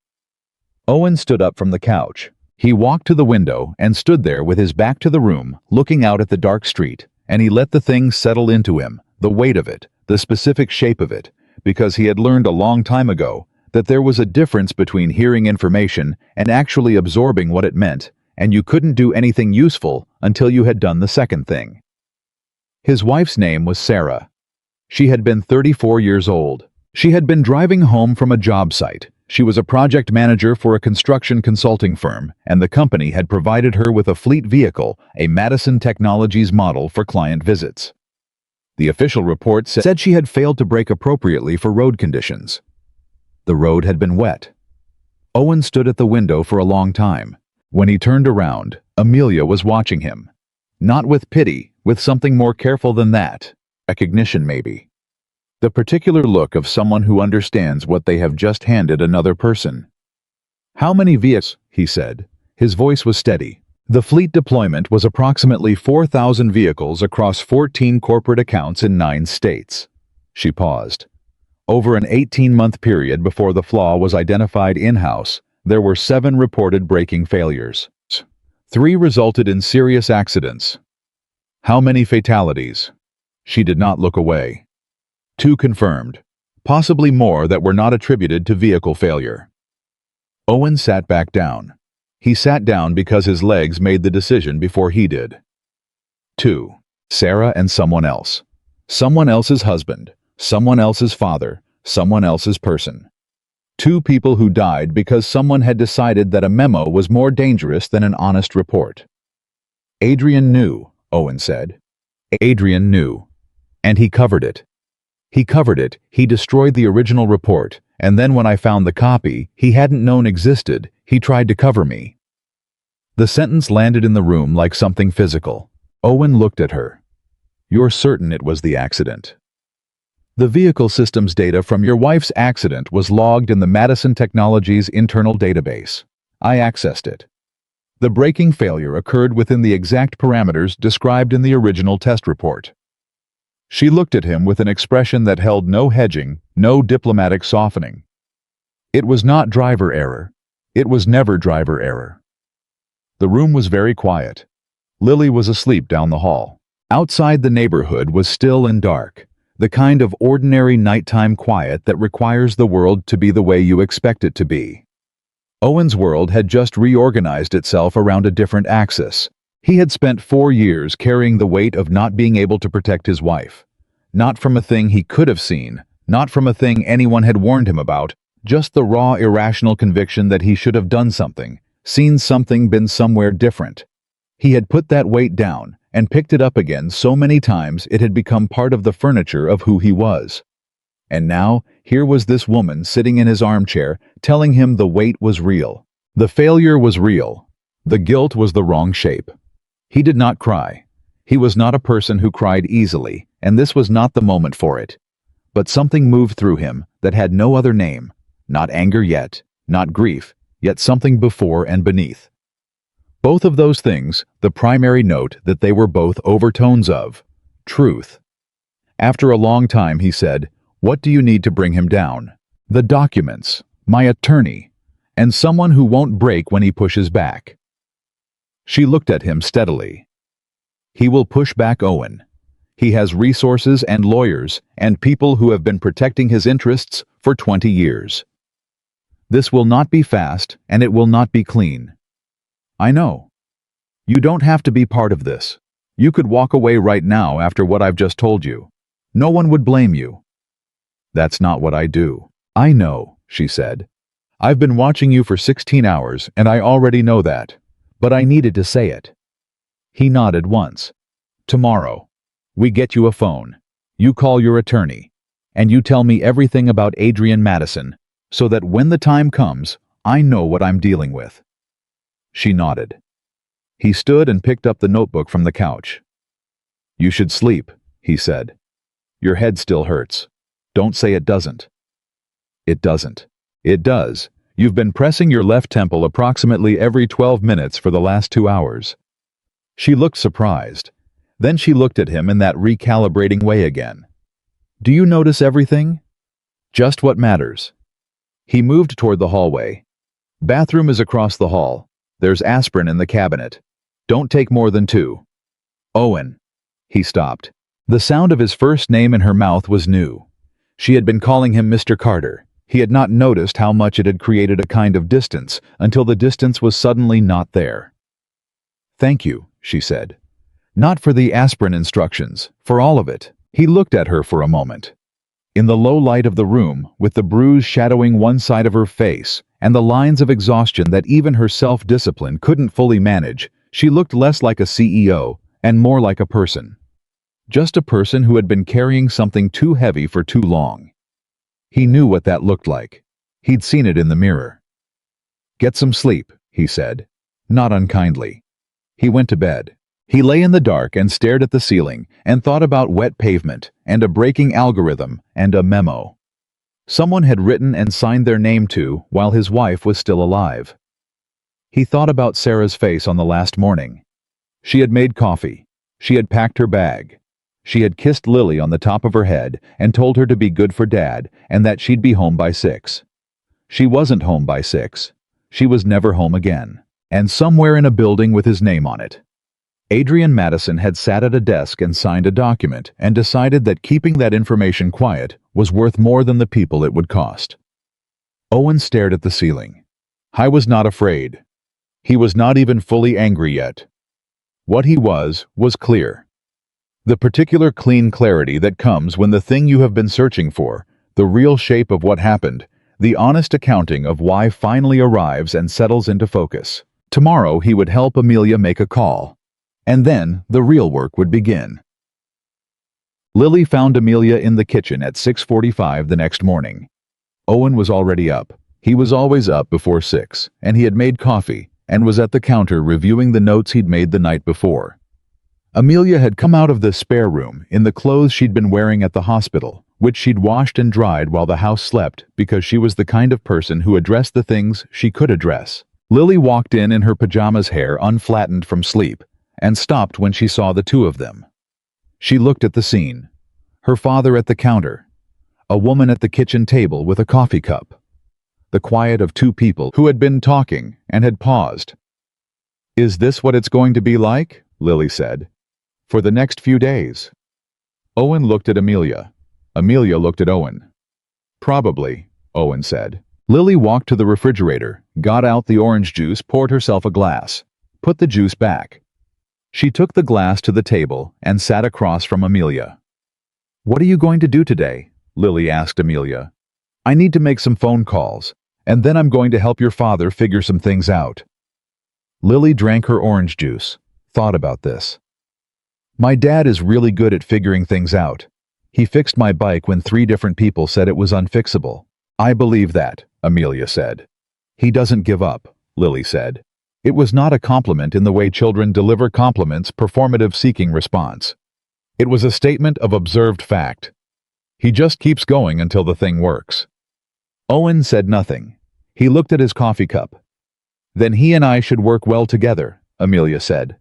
Owen stood up from the couch. He walked to the window and stood there with his back to the room, looking out at the dark street, and he let the thing settle into him, the weight of it, the specific shape of it, because he had learned a long time ago that there was a difference between hearing information and actually absorbing what it meant, and you couldn't do anything useful until you had done the second thing. His wife's name was Sarah. She had been 34 years old. She had been driving home from a job site. She was a project manager for a construction consulting firm, and the company had provided her with a fleet vehicle, a Madison Technologies model for client visits. The official report said she had failed to brake appropriately for road conditions. The road had been wet. Owen stood at the window for a long time. When he turned around, Amelia was watching him. Not with pity, with something more careful than that. Recognition, maybe. The particular look of someone who understands what they have just handed another person. How many vehicles? He said. His voice was steady. The fleet deployment was approximately 4,000 vehicles across 14 corporate accounts in 9 states. She paused. Over an 18-month period before the flaw was identified in-house, there were 7 reported braking failures. 3 resulted in serious accidents. How many fatalities? She did not look away. 2 confirmed, possibly more that were not attributed to vehicle failure. Owen sat back down. He sat down because his legs made the decision before he did. 2. Sarah and someone else. Someone else's husband, someone else's father, someone else's person. 2 people who died because someone had decided that a memo was more dangerous than an honest report. Adrian knew, Owen said. Adrian knew. And he covered it. He covered it, he destroyed the original report, and then when I found the copy he hadn't known existed, he tried to cover me. The sentence landed in the room like something physical. Owen looked at her. You're certain it was the accident? The vehicle systems data from your wife's accident was logged in the Madison Technologies internal database. I accessed it. The braking failure occurred within the exact parameters described in the original test report. She looked at him with an expression that held no hedging, no diplomatic softening. It was not driver error. It was never driver error. The room was very quiet. Lily was asleep down the hall. Outside the neighborhood was still and dark, the kind of ordinary nighttime quiet that requires the world to be the way you expect it to be. Owen's world had just reorganized itself around a different axis. He had spent 4 years carrying the weight of not being able to protect his wife. Not from a thing he could have seen, not from a thing anyone had warned him about, just the raw irrational conviction that he should have done something, seen something, been somewhere different. He had put that weight down and picked it up again so many times it had become part of the furniture of who he was. And now, here was this woman sitting in his armchair telling him the weight was real. The failure was real. The guilt was the wrong shape. He did not cry. He was not a person who cried easily, and this was not the moment for it. But something moved through him that had no other name, not anger yet, not grief, yet something before and beneath. Both of those things, the primary note that they were both overtones of truth. After a long time he said, "What do you need to bring him down?" "The documents, my attorney, and someone who won't break when he pushes back." She looked at him steadily. He will push back, Owen. He has resources and lawyers and people who have been protecting his interests for 20 years. This will not be fast, and it will not be clean. I know. You don't have to be part of this. You could walk away right now after what I've just told you. No one would blame you. That's not what I do. I know, she said. I've been watching you for 16 hours, and I already know that. But I needed to say it. He nodded once. Tomorrow, we get you a phone. You call your attorney, and you tell me everything about Adrian Madison, so that when the time comes, I know what I'm dealing with. She nodded. He stood and picked up the notebook from the couch. "You should sleep," he said. "Your head still hurts. Don't say it doesn't." "It doesn't." "It does. You've been pressing your left temple approximately every 12 minutes for the last 2 hours." She looked surprised. Then she looked at him in that recalibrating way again. "Do you notice everything?" "Just what matters." He moved toward the hallway. "Bathroom is across the hall. There's aspirin in the cabinet. Don't take more than 2. "Owen." He stopped. The sound of his first name in her mouth was new. She had been calling him Mr. Carter. He had not noticed how much it had created a kind of distance until the distance was suddenly not there. "Thank you," she said. "Not for the aspirin instructions, for all of it." He looked at her for a moment. In the low light of the room, with the bruise shadowing one side of her face and the lines of exhaustion that even her self-discipline couldn't fully manage, she looked less like a CEO and more like a person. Just a person who had been carrying something too heavy for too long. He knew what that looked like. He'd seen it in the mirror. "Get some sleep," he said, not unkindly. He went to bed. He lay in the dark and stared at the ceiling and thought about wet pavement and a breaking algorithm and a memo. Someone had written and signed their name to while his wife was still alive. He thought about Sarah's face on the last morning. She had made coffee. She had packed her bag. She had kissed Lily on the top of her head and told her to be good for Dad and that she'd be home by 6. She wasn't home by 6. She was never home again. And somewhere in a building with his name on it. Adrian Madison had sat at a desk and signed a document and decided that keeping that information quiet was worth more than the people it would cost. Owen stared at the ceiling. I was not afraid. He was not even fully angry yet. What he was clear. The particular clean clarity that comes when the thing you have been searching for, the real shape of what happened, the honest accounting of why finally arrives and settles into focus. Tomorrow he would help Amelia make a call. And then the real work would begin. Lily found Amelia in the kitchen at 6:45 the next morning. Owen was already up. He was always up before 6, and he had made coffee and was at the counter reviewing the notes he'd made the night before. Amelia had come out of the spare room in the clothes she'd been wearing at the hospital, which she'd washed and dried while the house slept because she was the kind of person who addressed the things she could address. Lily walked in her pajamas, hair unflattened from sleep, and stopped when she saw the two of them. She looked at the scene. Her father at the counter. A woman at the kitchen table with a coffee cup. The quiet of two people who had been talking and had paused. "Is this what it's going to be like?" Lily said. "For the next few days." Owen looked at Amelia. Amelia looked at Owen. "Probably," Owen said. Lily walked to the refrigerator, got out the orange juice, poured herself a glass, put the juice back. She took the glass to the table and sat across from Amelia. "What are you going to do today?" Lily asked Amelia. "I need to make some phone calls, and then I'm going to help your father figure some things out." Lily drank her orange juice, thought about this. "My dad is really good at figuring things out. He fixed my bike when 3 different people said it was unfixable." "I believe that," Amelia said. "He doesn't give up," Lily said. It was not a compliment in the way children deliver compliments, performative-seeking response. It was a statement of observed fact. He just keeps going until the thing works. Owen said nothing. He looked at his coffee cup. "Then he and I should work well together," Amelia said.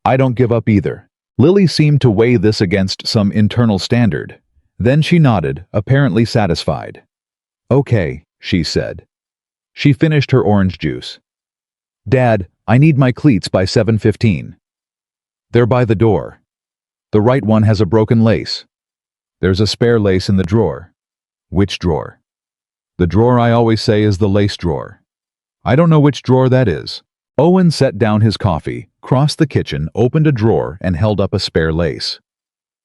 "I don't give up either." Lily seemed to weigh this against some internal standard. Then she nodded, apparently satisfied. "Okay," she said. She finished her orange juice. "Dad, I need my cleats by 7:15. "They're by the door. The right one has a broken lace. There's a spare lace in the drawer." "Which drawer?" "The drawer I always say is the lace drawer." "I don't know which drawer that is." Owen set down his coffee, crossed the kitchen, opened a drawer, and held up a spare lace.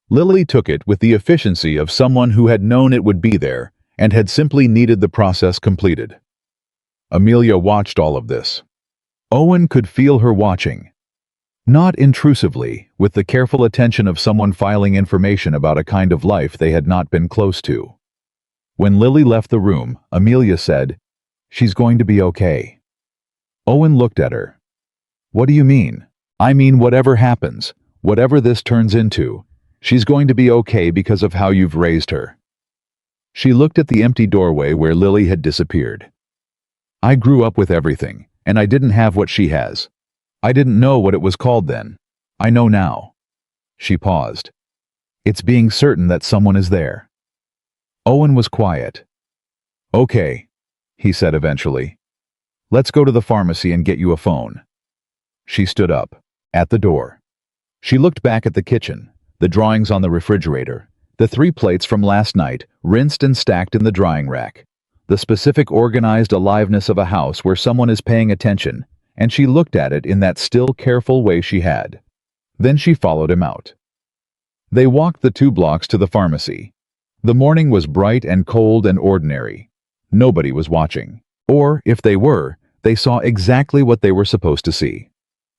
Lily took it with the efficiency of someone who had known it would be there and had simply needed the process completed. Amelia watched all of this. Owen could feel her watching. Not intrusively, with the careful attention of someone filing information about a kind of life they had not been close to. When Lily left the room, Amelia said, "She's going to be okay." Owen looked at her. "What do you mean?" "I mean whatever happens, Whatever this turns into, she's going to be okay because of how you've raised her." She looked at the empty doorway where Lily had disappeared. "I grew up with everything, and I didn't have what she has. I didn't know what it was called then. I know now." She paused. "It's being certain that someone is there." Owen was quiet. "Okay," he said eventually. "Let's go to the pharmacy and get you a phone." She stood up, at the door. She looked back at the kitchen, the drawings on the refrigerator, the 3 plates from last night, rinsed and stacked in the drying rack, the specific organized aliveness of a house where someone is paying attention, and she looked at it in that still careful way she had. Then she followed him out. They walked the 2 blocks to the pharmacy. The morning was bright and cold and ordinary. Nobody was watching. Or, if they were, they saw exactly what they were supposed to see.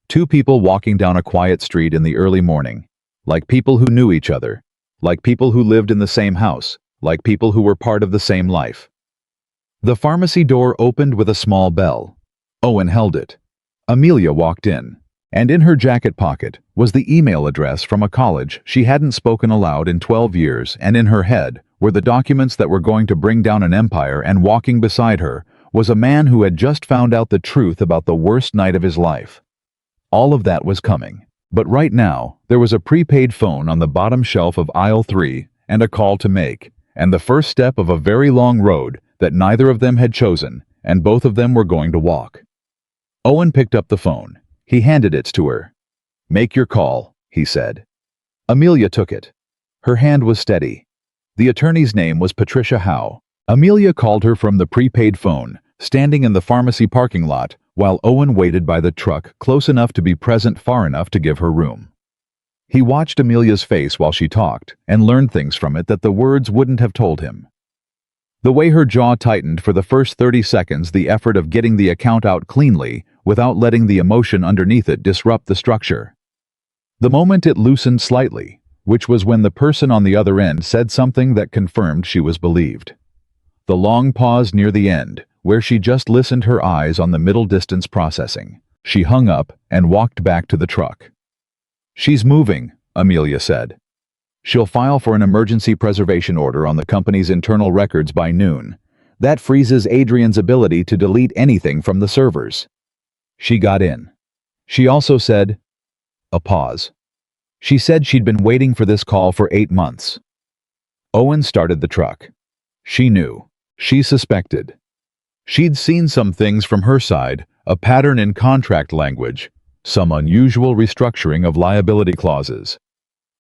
2 people walking down a quiet street in the early morning, like people who knew each other, like people who lived in the same house, like people who were part of the same life. The pharmacy door opened with a small bell. Owen held it. Amelia walked in, and in her jacket pocket was the email address from a college she hadn't spoken aloud in 12 years, and in her head were the documents that were going to bring down an empire, and walking beside her was a man who had just found out the truth about the worst night of his life. All of that was coming. But right now, there was a prepaid phone on the bottom shelf of aisle 3 and a call to make, and the first step of a very long road that neither of them had chosen, and both of them were going to walk. Owen picked up the phone. He handed it to her. "Make your call," he said. Amelia took it. Her hand was steady. The attorney's name was Patricia Howe. Amelia called her from the prepaid phone, standing in the pharmacy parking lot, while Owen waited by the truck close enough to be present far enough to give her room. He watched Amelia's face while she talked, and learned things from it that the words wouldn't have told him. The way her jaw tightened for the first 30 seconds, the effort of getting the account out cleanly, without letting the emotion underneath it disrupt the structure. The moment it loosened slightly, which was when the person on the other end said something that confirmed she was believed. The long pause near the end, where she just listened, her eyes on the middle distance processing. She hung up and walked back to the truck. "She's moving," Amelia said. "She'll file for an emergency preservation order on the company's internal records by noon. That freezes Adrian's ability to delete anything from the servers." She got in. She also said, a pause. She said she'd been waiting for this call for 8 months. Owen started the truck. She knew. She suspected. She'd seen some things from her side, a pattern in contract language, some unusual restructuring of liability clauses.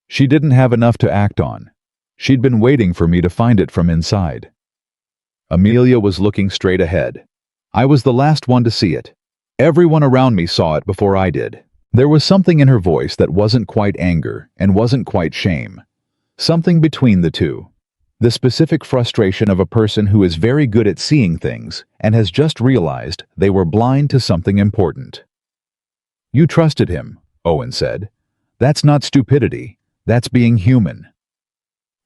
She didn't have enough to act on. She'd been waiting for me to find it from inside. Amelia was looking straight ahead. I was the last one to see it. Everyone around me saw it before I did. There was something in her voice that wasn't quite anger and wasn't quite shame. Something between the two. The specific frustration of a person who is very good at seeing things and has just realized they were blind to something important. "You trusted him," Owen said. "That's not stupidity. That's being human.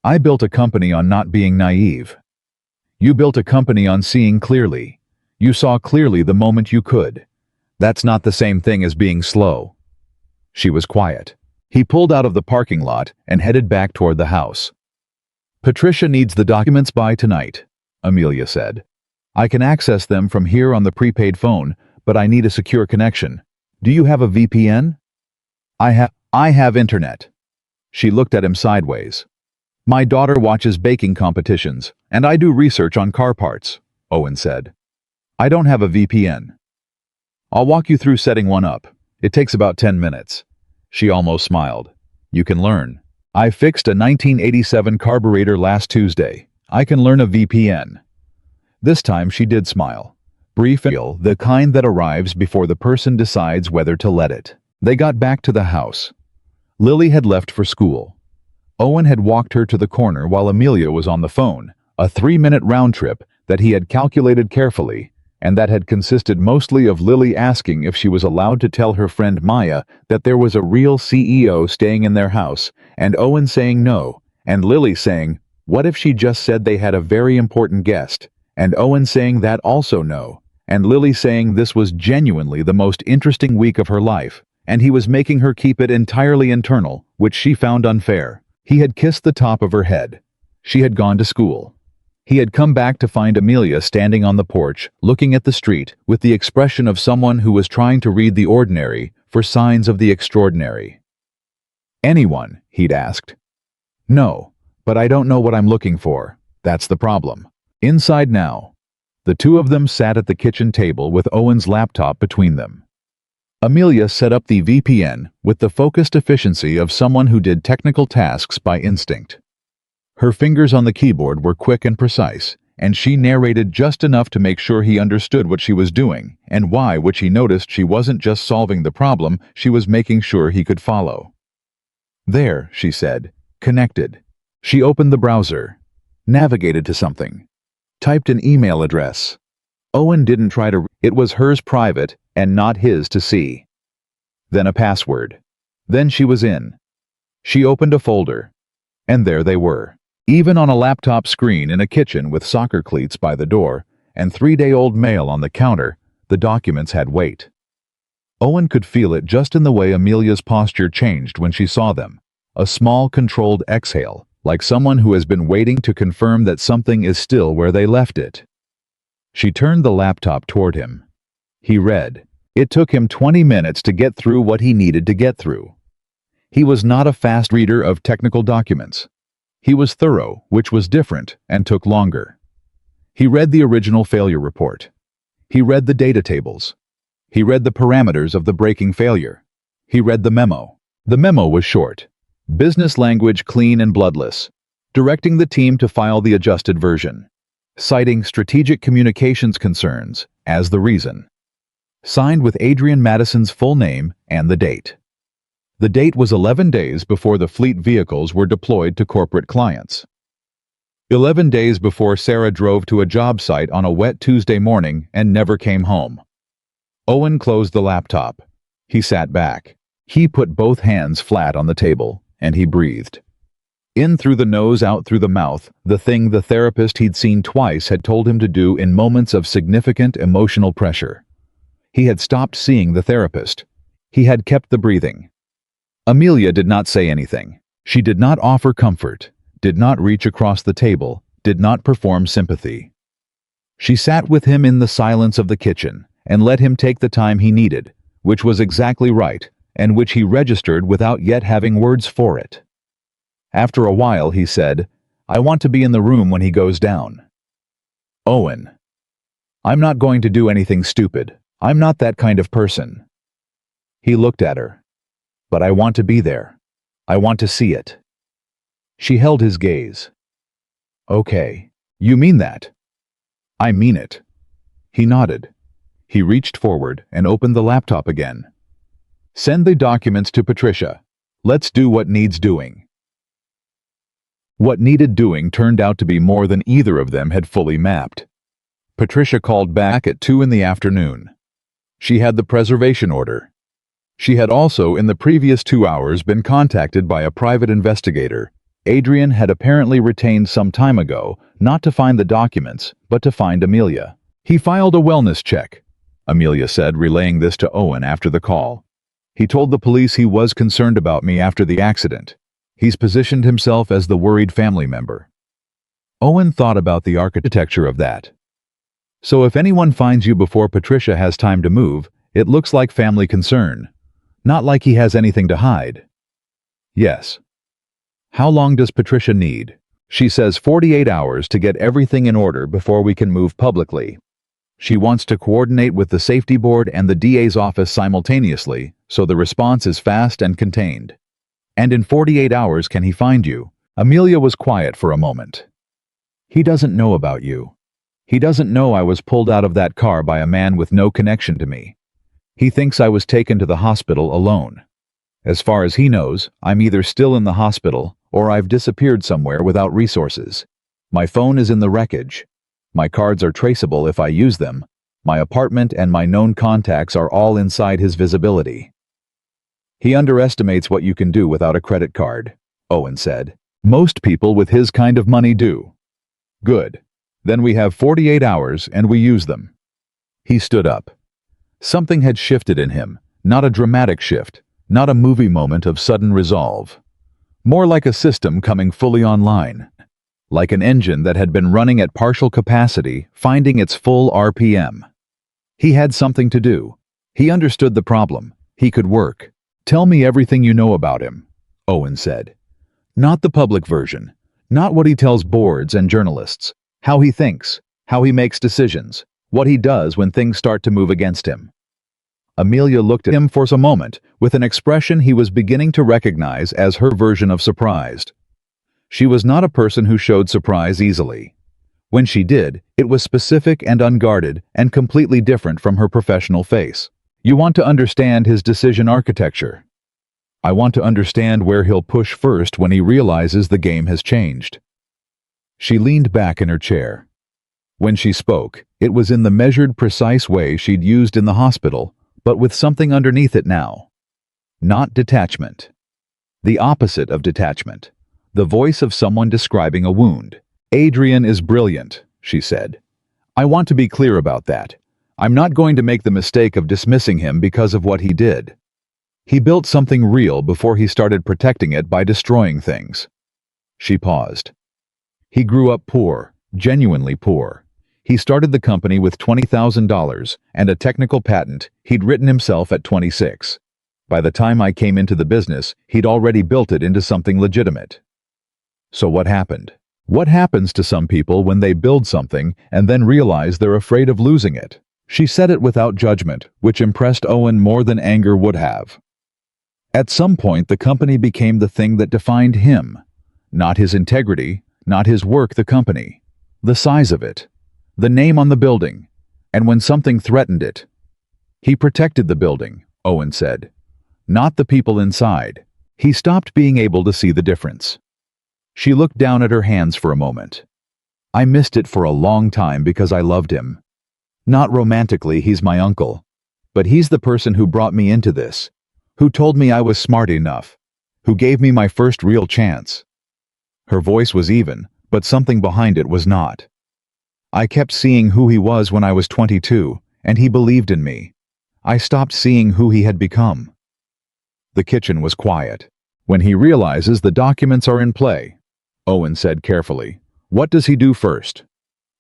I built a company on not being naive. You built a company on seeing clearly. You saw clearly the moment you could. That's not the same thing as being slow." She was quiet. He pulled out of the parking lot and headed back toward the house. "Patricia needs the documents by tonight," Amelia said. "I can access them from here on the prepaid phone, but I need a secure connection. Do you have a VPN?" I have internet." She looked at him sideways. "My daughter watches baking competitions, and I do research on car parts," Owen said. "I don't have a VPN. I'll walk you through setting one up. It takes about 10 minutes. She almost smiled. "You can learn. I fixed a 1987 carburetor last Tuesday. I can learn a VPN." This time she did smile. Brief and real, the kind that arrives before the person decides whether to let it. They got back to the house. Lily had left for school. Owen had walked her to the corner while Amelia was on the phone, a 3-minute round trip that he had calculated carefully, and that had consisted mostly of Lily asking if she was allowed to tell her friend Maya that there was a real CEO staying in their house, and Owen saying no, and Lily saying, what if she just said they had a very important guest, and Owen saying that also no, and Lily saying this was genuinely the most interesting week of her life, and he was making her keep it entirely internal, which she found unfair. He had kissed the top of her head. She had gone to school. He had come back to find Amelia standing on the porch, looking at the street, with the expression of someone who was trying to read the ordinary for signs of the extraordinary. "Anyone?" he'd asked. "No, but I don't know what I'm looking for. That's the problem." Inside now. The two of them sat at the kitchen table with Owen's laptop between them. Amelia set up the VPN with the focused efficiency of someone who did technical tasks by instinct. Her fingers on the keyboard were quick and precise, and she narrated just enough to make sure he understood what she was doing and why, which he noticed she wasn't just solving the problem, she was making sure he could follow. "There," she said, "connected." She opened the browser, navigated to something, typed an email address. Owen didn't try to. It was hers private and not his to see. Then a password. Then she was in. She opened a folder, and there they were. Even on a laptop screen in a kitchen with soccer cleats by the door and 3-day-old mail on the counter, the documents had weight. Owen could feel it just in the way Amelia's posture changed when she saw them. A small, controlled exhale, like someone who has been waiting to confirm that something is still where they left it. She turned the laptop toward him. He read. It took him 20 minutes to get through what he needed to get through. He was not a fast reader of technical documents. He was thorough, which was different, and took longer. He read the original failure report. He read the data tables. He read the parameters of the breaking failure. He read the memo. The memo was short. Business language clean and bloodless. Directing the team to file the adjusted version. Citing strategic communications concerns as the reason. Signed with Adrian Madison's full name and the date. The date was 11 days before the fleet vehicles were deployed to corporate clients. 11 days before Sarah drove to a job site on a wet Tuesday morning and never came home. Owen closed the laptop. He sat back. He put both hands flat on the table, and he breathed. In through the nose, out through the mouth, the thing the therapist he'd seen twice had told him to do in moments of significant emotional pressure. He had stopped seeing the therapist. He had kept the breathing. Amelia did not say anything. She did not offer comfort, did not reach across the table, did not perform sympathy. She sat with him in the silence of the kitchen and let him take the time he needed, which was exactly right, and which he registered without yet having words for it. After a while he said, "I want to be in the room when he goes down." "Owen, I'm not going to do anything stupid. I'm not that kind of person." He looked at her. "But I want to be there. I want to see it." She held his gaze. "Okay, you mean that?" "I mean it." He nodded. He reached forward and opened the laptop again. "Send the documents to Patricia. Let's do what needs doing." What needed doing turned out to be more than either of them had fully mapped. Patricia called back at 2 in the afternoon. She had the preservation order. She had also, in the previous 2 hours, been contacted by a private investigator. Adrian had apparently retained some time ago, not to find the documents, but to find Amelia. "He filed a wellness check," Amelia said, relaying this to Owen after the call. "He told the police he was concerned about me after the accident. He's positioned himself as the worried family member." Owen thought about the architecture of that. So if anyone finds you before Patricia has time to move, it looks like family concern. Not like he has anything to hide. Yes. How long does Patricia need? She says 48 hours to get everything in order before we can move publicly. She wants to coordinate with the safety board and the DA's office simultaneously, so the response is fast and contained. And in 48 hours can he find you? Amelia was quiet for a moment. He doesn't know about you. He doesn't know I was pulled out of that car by a man with no connection to me. He thinks I was taken to the hospital alone. As far as he knows, I'm either still in the hospital or I've disappeared somewhere without resources. My phone is in the wreckage. My cards are traceable if I use them. My apartment and my known contacts are all inside his visibility. He underestimates what you can do without a credit card, Owen said. Most people with his kind of money do. Good. Then we have 48 hours and we use them. He stood up. Something had shifted in him, not a dramatic shift, not a movie moment of sudden resolve. More like a system coming fully online. Like an engine that had been running at partial capacity, finding its full RPM. He had something to do. He understood the problem. He could work. "Tell me everything you know about him," Owen said. "Not the public version. Not what he tells boards and journalists. How he thinks. How he makes decisions. What he does when things start to move against him." Amelia looked at him for a moment, with an expression he was beginning to recognize as her version of surprised. She was not a person who showed surprise easily. When she did, it was specific and unguarded and completely different from her professional face. "You want to understand his decision architecture. I want to understand where he'll push first when he realizes the game has changed." She leaned back in her chair. When she spoke, it was in the measured, precise way she'd used in the hospital, but with something underneath it now. Not detachment. The opposite of detachment. The voice of someone describing a wound. "Adrian is brilliant," she said. "I want to be clear about that. I'm not going to make the mistake of dismissing him because of what he did. He built something real before he started protecting it by destroying things." She paused. "He grew up poor, genuinely poor. He started the company with $20,000 and a technical patent he'd written himself at 26. By the time I came into the business, he'd already built it into something legitimate." So what happened? What happens to some people when they build something and then realize they're afraid of losing it? She said it without judgment, which impressed Owen more than anger would have. At some point, the company became the thing that defined him. Not his integrity, not his work, the company. The size of it. The name on the building. And when something threatened it. He protected the building, Owen said. Not the people inside. He stopped being able to see the difference. She looked down at her hands for a moment. "I missed it for a long time because I loved him. Not romantically, he's my uncle. But he's the person who brought me into this. Who told me I was smart enough. Who gave me my first real chance." Her voice was even, but something behind it was not. "I kept seeing who he was when I was 22, and he believed in me. I stopped seeing who he had become." The kitchen was quiet. "When he realizes the documents are in play," Owen said carefully, "what does he do first?"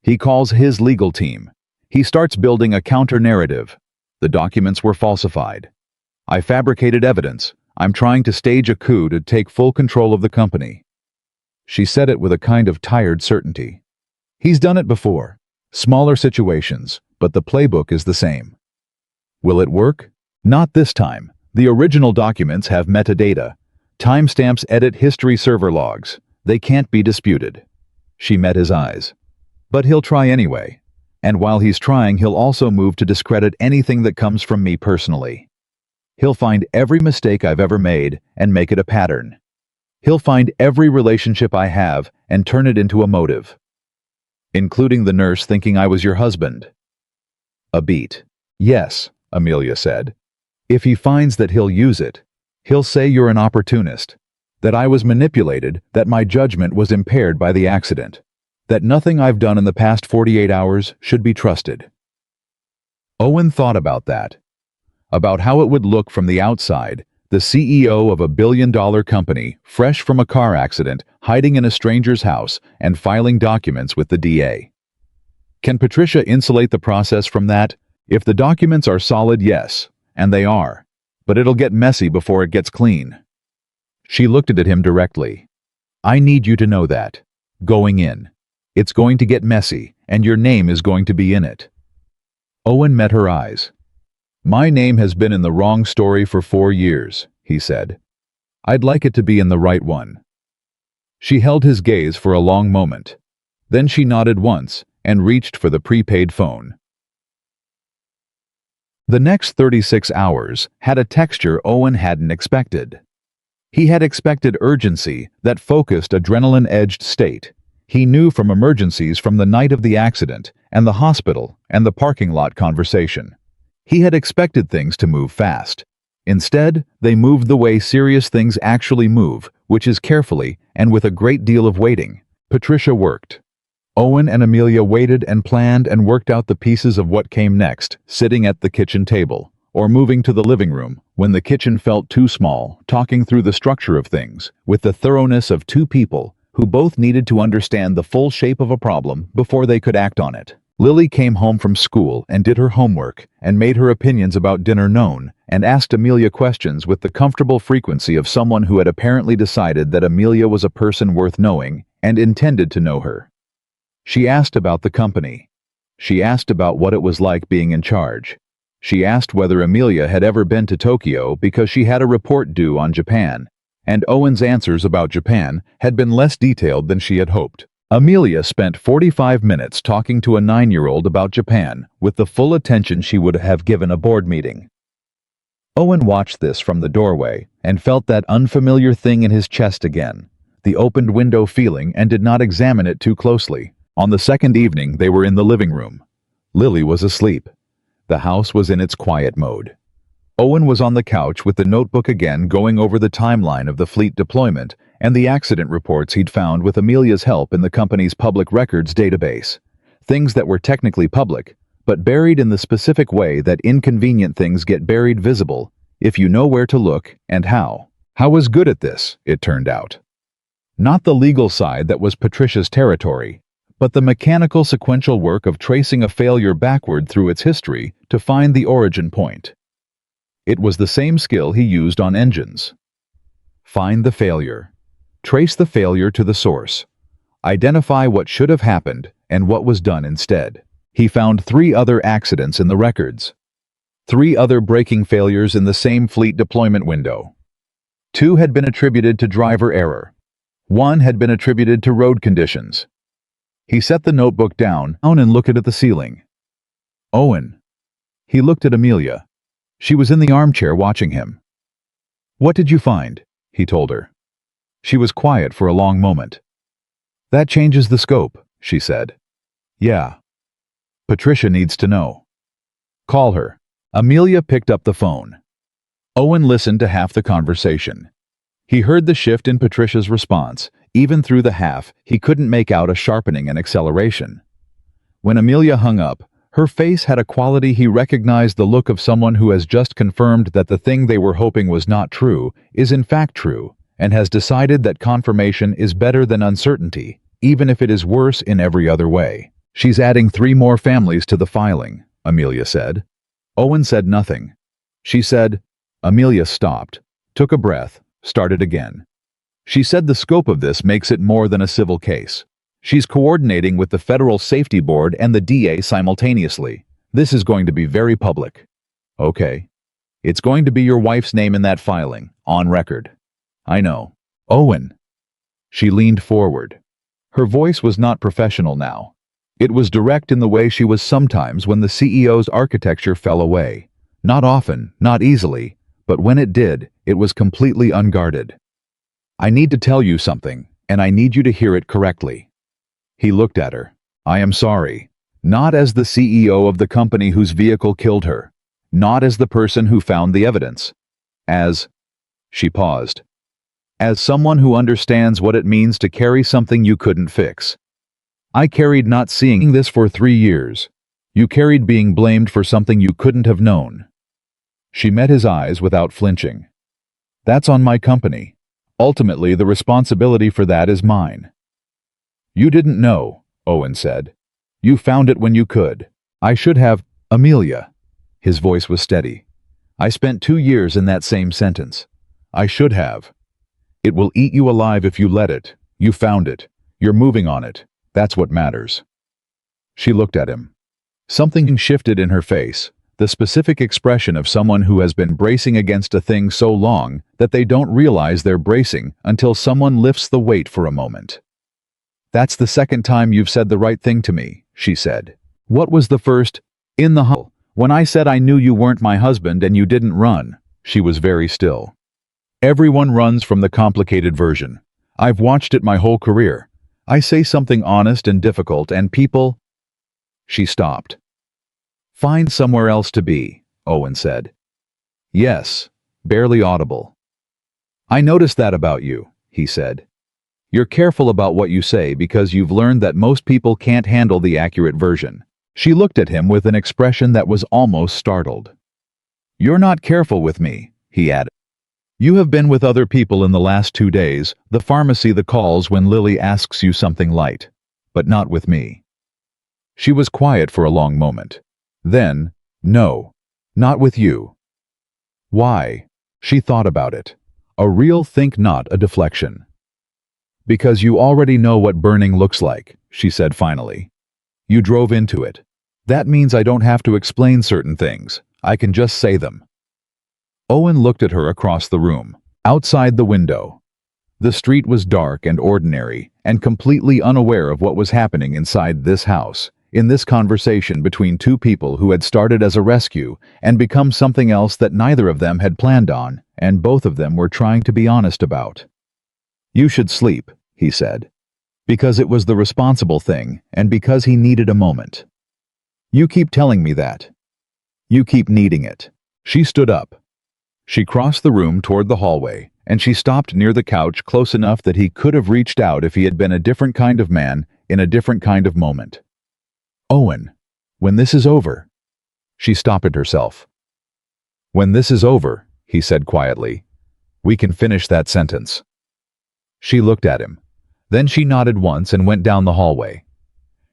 "He calls his legal team. He starts building a counter-narrative. The documents were falsified. I fabricated evidence. I'm trying to stage a coup to take full control of the company." She said it with a kind of tired certainty. "He's done it before. Smaller situations, but the playbook is the same." Will it work? Not this time. The original documents have metadata. Timestamps edit history server logs. They can't be disputed. She met his eyes. "But he'll try anyway. And while he's trying, he'll also move to discredit anything that comes from me personally. He'll find every mistake I've ever made and make it a pattern. He'll find every relationship I have and turn it into a motive. Including the nurse thinking I was your husband." A beat. "Yes," Amelia said. "If he finds that he'll use it, he'll say you're an opportunist, that I was manipulated, that my judgment was impaired by the accident, that nothing I've done in the past 48 hours should be trusted." Owen thought about that. About how it would look from the outside, the CEO of a billion-dollar company, fresh from a car accident, hiding in a stranger's house and filing documents with the DA. Can Patricia insulate the process from that? If the documents are solid, yes, and they are. But it'll get messy before it gets clean. She looked at him directly. "I need you to know that. Going in. It's going to get messy, and your name is going to be in it." Owen met her eyes. "My name has been in the wrong story for 4 years, he said. "I'd like it to be in the right one." She held his gaze for a long moment. Then she nodded once and reached for the prepaid phone. The next 36 hours had a texture Owen hadn't expected. He had expected urgency, that focused, adrenaline-edged state. He knew from emergencies from the night of the accident and the hospital and the parking lot conversation. He had expected things to move fast. Instead, they moved the way serious things actually move, which is carefully and with a great deal of waiting. Patricia worked. Owen and Amelia waited and planned and worked out the pieces of what came next, sitting at the kitchen table, or moving to the living room when the kitchen felt too small, talking through the structure of things with the thoroughness of two people who both needed to understand the full shape of a problem before they could act on it. Lily came home from school and did her homework and made her opinions about dinner known and asked Amelia questions with the comfortable frequency of someone who had apparently decided that Amelia was a person worth knowing and intended to know her. She asked about the company. She asked about what it was like being in charge. She asked whether Amelia had ever been to Tokyo because she had a report due on Japan, and Owen's answers about Japan had been less detailed than she had hoped. Amelia spent 45 minutes talking to a 9-year-old about Japan with the full attention she would have given a board meeting. Owen watched this from the doorway and felt that unfamiliar thing in his chest again, the opened window feeling, and did not examine it too closely. On the second evening, they were in the living room. Lily was asleep. The house was in its quiet mode. Owen was on the couch with the notebook again, going over the timeline of the fleet deployment and the accident reports he'd found with Amelia's help in the company's public records database. Things that were technically public, but buried in the specific way that inconvenient things get buried visible if you know where to look and how. Howe was good at this, it turned out. Not the legal side that was Patricia's territory, but the mechanical sequential work of tracing a failure backward through its history to find the origin point. It was the same skill he used on engines. Find the failure. Trace the failure to the source. Identify what should have happened and what was done instead. He found 3 other accidents in the records. 3 other braking failures in the same fleet deployment window. 2 had been attributed to driver error. 1 had been attributed to road conditions. He set the notebook down and looked at the ceiling. Owen. He looked at Amelia. She was in the armchair watching him. What did you find? He told her. She was quiet for a long moment. That changes the scope, she said. Yeah. Patricia needs to know. Call her. Amelia picked up the phone. Owen listened to half the conversation. He heard the shift in Patricia's response. Even through the half, he couldn't make out a sharpening and acceleration. When Amelia hung up, her face had a quality he recognized, the look of someone who has just confirmed that the thing they were hoping was not true is in fact true, and has decided that confirmation is better than uncertainty, even if it is worse in every other way. She's adding 3 more families to the filing, Amelia said. Owen said nothing. She said, Amelia stopped, took a breath, started again. She said the scope of this makes it more than a civil case. She's coordinating with the Federal Safety Board and the DA simultaneously. This is going to be very public. Okay. It's going to be your wife's name in that filing, on record. I know. Owen. She leaned forward. Her voice was not professional now. It was direct in the way she was sometimes when the CEO's architecture fell away. Not often, not easily, but when it did, it was completely unguarded. I need to tell you something, and I need you to hear it correctly. He looked at her. I am sorry. Not as the CEO of the company whose vehicle killed her. Not as the person who found the evidence. As... She paused. As someone who understands what it means to carry something you couldn't fix. I carried not seeing this for 3 years. You carried being blamed for something you couldn't have known. She met his eyes without flinching. That's on my company. Ultimately, the responsibility for that is mine. You didn't know, Owen said. You found it when you could. I should have, Amelia. His voice was steady. I spent 2 years in that same sentence. I should have. It will eat you alive if you let it. You found it. You're moving on it. That's what matters. She looked at him. Something shifted in her face, the specific expression of someone who has been bracing against a thing so long that they don't realize they're bracing until someone lifts the weight for a moment. That's the second time you've said the right thing to me, she said. What was the first? In the hall. When I said I knew you weren't my husband and you didn't run. She was very still. Everyone runs from the complicated version. I've watched it my whole career. I say something honest and difficult and people... She stopped. Find somewhere else to be, Owen said. Yes, barely audible. I noticed that about you, he said. You're careful about what you say because you've learned that most people can't handle the accurate version. She looked at him with an expression that was almost startled. "You're not careful with me," he added. "You have been with other people in the last 2 days, the pharmacy, the calls when Lily asks you something light. But not with me." She was quiet for a long moment. Then, "No, not with you." "Why?" She thought about it. A real think, not a deflection. "Because you already know what burning looks like," she said finally. "You drove into it. That means I don't have to explain certain things. I can just say them." Owen looked at her across the room, outside the window. The street was dark and ordinary, and completely unaware of what was happening inside this house, in this conversation between two people who had started as a rescue and become something else that neither of them had planned on, and both of them were trying to be honest about. "You should sleep," he said. Because it was the responsible thing, and because he needed a moment. "You keep telling me that. You keep needing it." She stood up. She crossed the room toward the hallway, and she stopped near the couch close enough that he could have reached out if he had been a different kind of man in a different kind of moment. "Owen, when this is over." She stopped herself. "When this is over," he said quietly, "we can finish that sentence." She looked at him. Then she nodded once and went down the hallway.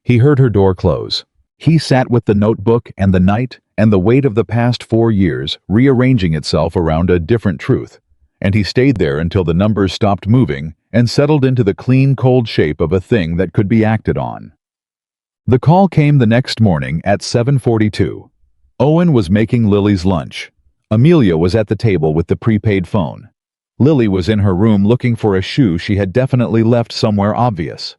He heard her door close. He sat with the notebook and the night and the weight of the past 4 years rearranging itself around a different truth, and he stayed there until the numbers stopped moving and settled into the clean, cold shape of a thing that could be acted on. The call came the next morning at 7:42. Owen was making Lily's lunch. Amelia was at the table with the prepaid phone. Lily was in her room looking for a shoe she had definitely left somewhere obvious.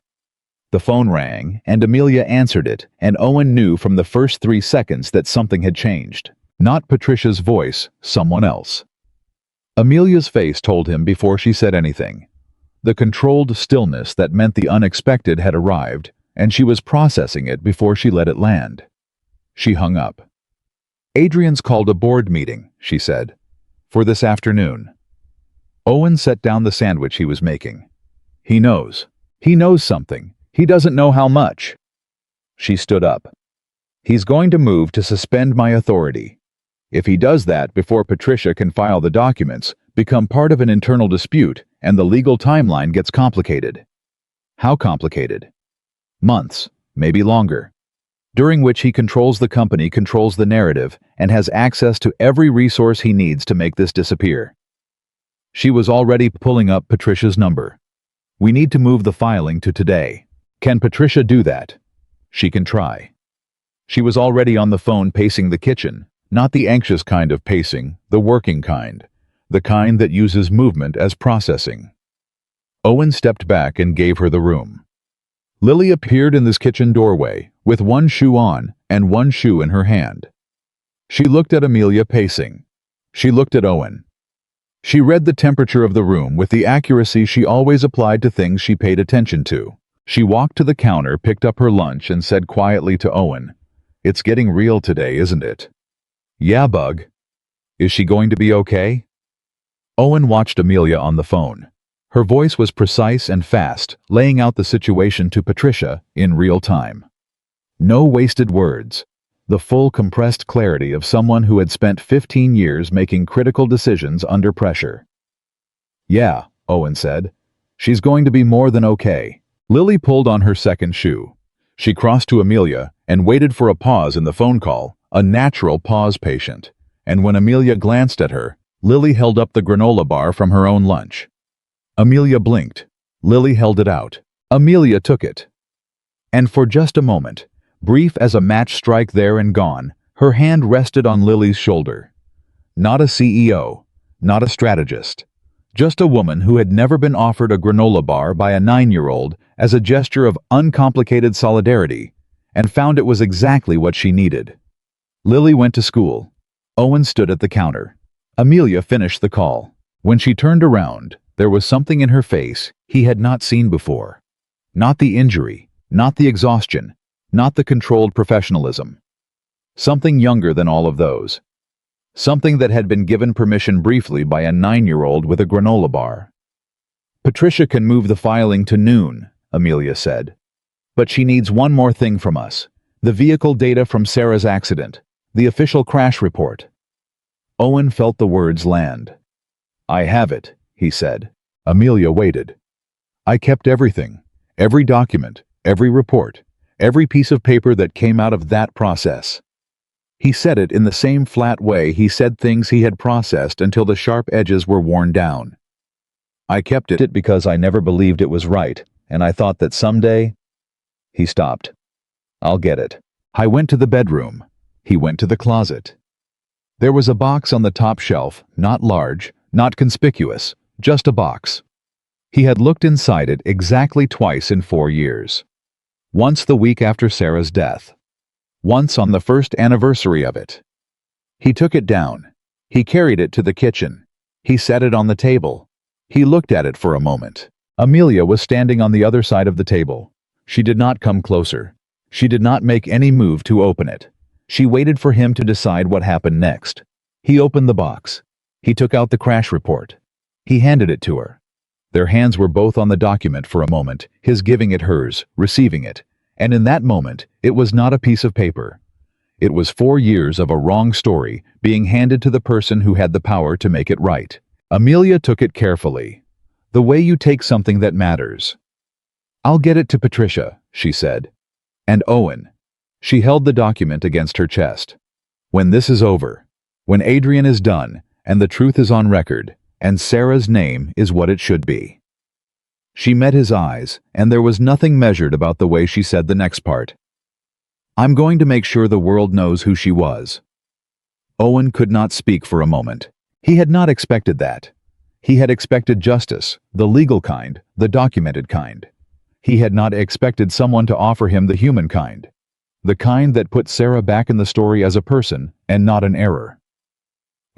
The phone rang, and Amelia answered it, and Owen knew from the first 3 seconds that something had changed. Not Patricia's voice, someone else. Amelia's face told him before she said anything. The controlled stillness that meant the unexpected had arrived, and she was processing it before she let it land. She hung up. "Adrian's called a board meeting," she said, "for this afternoon." Owen set down the sandwich he was making. "He knows. He knows something. He doesn't know how much." She stood up. "He's going to move to suspend my authority. If he does that before Patricia can file the documents, become part of an internal dispute, and the legal timeline gets complicated." How complicated? Months, maybe longer. During which he controls the company, controls the narrative, and has access to every resource he needs to make this disappear. She was already pulling up Patricia's number. "We need to move the filing to today. Can Patricia do that?" "She can try." She was already on the phone pacing the kitchen, not the anxious kind of pacing, the working kind, the kind that uses movement as processing. Owen stepped back and gave her the room. Lily appeared in this kitchen doorway, with one shoe on and one shoe in her hand. She looked at Amelia pacing. She looked at Owen. She read the temperature of the room with the accuracy she always applied to things she paid attention to. She walked to the counter, picked up her lunch, and said quietly to Owen, "It's getting real today, isn't it?" "Yeah, Bug." "Is she going to be okay?" Owen watched Amelia on the phone. Her voice was precise and fast, laying out the situation to Patricia in real time. No wasted words. The full compressed clarity of someone who had spent 15 years making critical decisions under pressure. "Yeah," Owen said. "She's going to be more than okay." Lily pulled on her second shoe. She crossed to Amelia and waited for a pause in the phone call, a natural pause patient. And when Amelia glanced at her, Lily held up the granola bar from her own lunch. Amelia blinked. Lily held it out. Amelia took it. And for just a moment, brief as a match strike there and gone, her hand rested on Lily's shoulder. Not a CEO, not a strategist. Just a woman who had never been offered a granola bar by a 9-year-old as a gesture of uncomplicated solidarity, and found it was exactly what she needed. Lily went to school. Owen stood at the counter. Amelia finished the call. When she turned around, there was something in her face he had not seen before. Not the injury, not the exhaustion, not the controlled professionalism. Something younger than all of those. Something that had been given permission briefly by a 9-year-old with a granola bar. "Patricia can move the filing to noon," Amelia said. "But she needs one more thing from us. The vehicle data from Sarah's accident. The official crash report." Owen felt the words land. "I have it," he said. Amelia waited. "I kept everything. Every document, every report, every piece of paper that came out of that process." He said it in the same flat way he said things he had processed until the sharp edges were worn down. "I kept it because I never believed it was right, and I thought that someday—" He stopped. "I'll get it." I went to the bedroom. He went to the closet. There was a box on the top shelf, not large, not conspicuous, just a box. He had looked inside it exactly twice in 4 years. Once the week after Sarah's death. Once on the first anniversary of it. He took it down. He carried it to the kitchen. He set it on the table. He looked at it for a moment. Amelia was standing on the other side of the table. She did not come closer. She did not make any move to open it. She waited for him to decide what happened next. He opened the box. He took out the crash report. He handed it to her. Their hands were both on the document for a moment, his giving it hers, receiving it. And in that moment, it was not a piece of paper. It was 4 years of a wrong story being handed to the person who had the power to make it right. Amelia took it carefully. The way you take something that matters. "I'll get it to Patricia," she said. "And Owen." She held the document against her chest. "When this is over, when Adrian is done, and the truth is on record, and Sarah's name is what it should be." She met his eyes, and there was nothing measured about the way she said the next part. "I'm going to make sure the world knows who she was." Owen could not speak for a moment. He had not expected that. He had expected justice, the legal kind, the documented kind. He had not expected someone to offer him the human kind. The kind that put Sarah back in the story as a person, and not an error.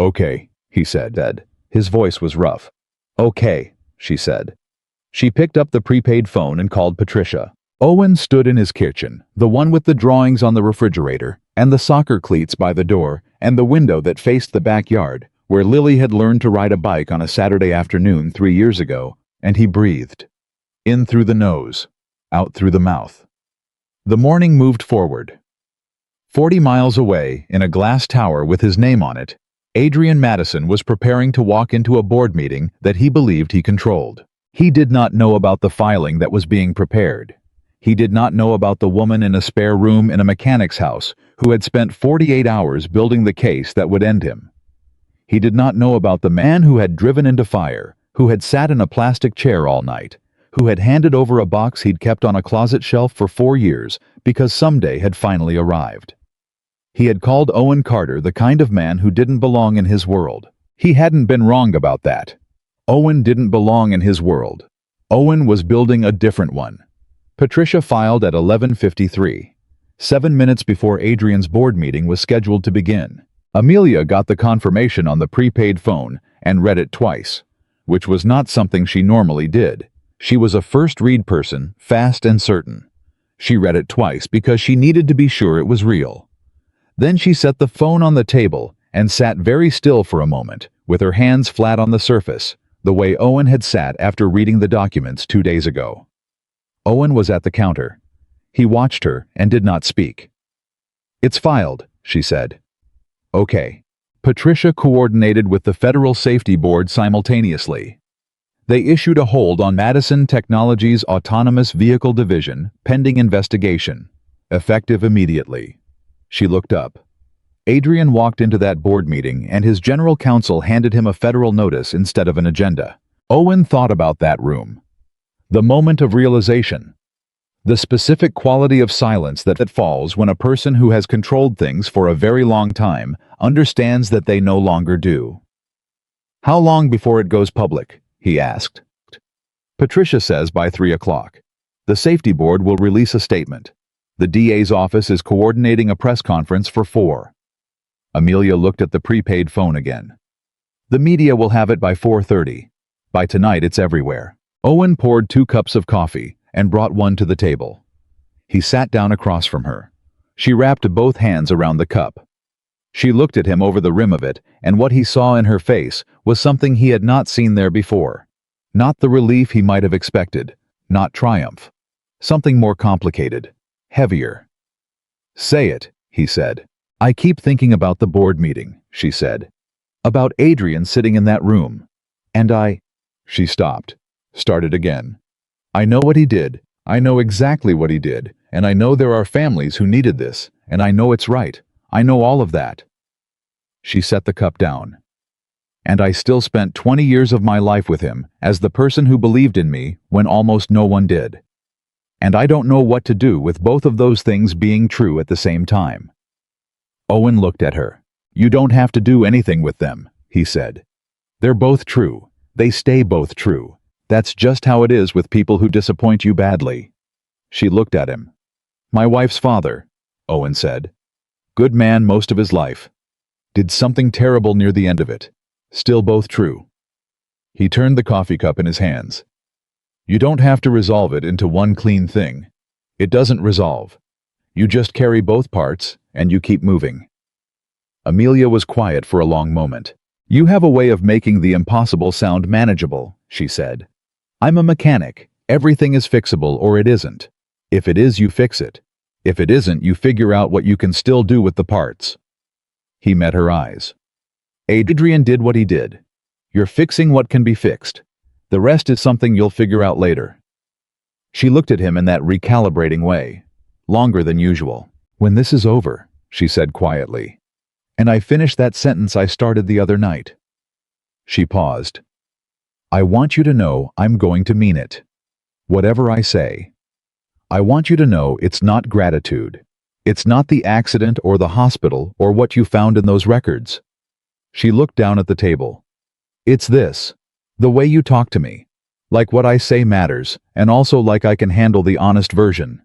"Okay," he said. His voice was rough. "Okay," she said. She picked up the prepaid phone and called Patricia. Owen stood in his kitchen, the one with the drawings on the refrigerator, and the soccer cleats by the door, and the window that faced the backyard, where Lily had learned to ride a bike on a Saturday afternoon 3 years ago, and he breathed. In through the nose, out through the mouth. The morning moved forward. 40 miles away, in a glass tower with his name on it, Adrian Madison was preparing to walk into a board meeting that he believed he controlled. He did not know about the filing that was being prepared. He did not know about the woman in a spare room in a mechanic's house who had spent 48 hours building the case that would end him. He did not know about the man who had driven into fire, who had sat in a plastic chair all night, who had handed over a box he'd kept on a closet shelf for 4 years because someday had finally arrived. He had called Owen Carter the kind of man who didn't belong in his world. He hadn't been wrong about that. Owen didn't belong in his world. Owen was building a different one. Patricia filed at 11:53, 7 minutes before Adrian's board meeting was scheduled to begin. Amelia got the confirmation on the prepaid phone and read it twice, which was not something she normally did. She was a first-read person, fast and certain. She read it twice because she needed to be sure it was real. Then she set the phone on the table and sat very still for a moment, with her hands flat on the surface, the way Owen had sat after reading the documents 2 days ago. Owen was at the counter. He watched her and did not speak. "It's filed," she said. "Okay." Patricia coordinated with the Federal Safety Board simultaneously. They issued a hold on Madison Technologies' Autonomous Vehicle Division, pending investigation, effective immediately. She looked up. Adrian walked into that board meeting and his general counsel handed him a federal notice instead of an agenda. Owen thought about that room. The moment of realization. The specific quality of silence that falls when a person who has controlled things for a very long time understands that they no longer do. "How long before it goes public?" he asked. "Patricia says by 3 o'clock. The safety board will release a statement. The DA's office is coordinating a press conference for 4. Amelia looked at the prepaid phone again. "The media will have it by 4:30. By tonight it's everywhere." Owen poured 2 cups of coffee and brought one to the table. He sat down across from her. She wrapped both hands around the cup. She looked at him over the rim of it, and what he saw in her face was something he had not seen there before. Not the relief he might have expected, not triumph. Something more complicated, heavier. "Say it," he said. "I keep thinking about the board meeting," she said. About Adrian sitting in that room. And She stopped. Started again. I know what he did. I know exactly what he did. And I know there are families who needed this. And I know it's right. I know all of that. She set the cup down. And I still spent 20 years of my life with him as the person who believed in me when almost no one did. And I don't know what to do with both of those things being true at the same time. Owen looked at her. You don't have to do anything with them, he said. They're both true. They stay both true. That's just how it is with people who disappoint you badly. She looked at him. My wife's father, Owen said. Good man most of his life. Did something terrible near the end of it. Still both true. He turned the coffee cup in his hands. You don't have to resolve it into one clean thing. It doesn't resolve. You just carry both parts, and you keep moving. Amelia was quiet for a long moment. You have a way of making the impossible sound manageable, she said. I'm a mechanic. Everything is fixable or it isn't. If it is, you fix it. If it isn't, you figure out what you can still do with the parts. He met her eyes. Adrian did what he did. You're fixing what can be fixed. The rest is something you'll figure out later. She looked at him in that recalibrating way, longer than usual. When this is over, she said quietly. And I finish that sentence I started the other night. She paused. I want you to know I'm going to mean it. Whatever I say. I want you to know it's not gratitude. It's not the accident or the hospital or what you found in those records. She looked down at the table. It's this. The way you talk to me. Like what I say matters, and also like I can handle the honest version.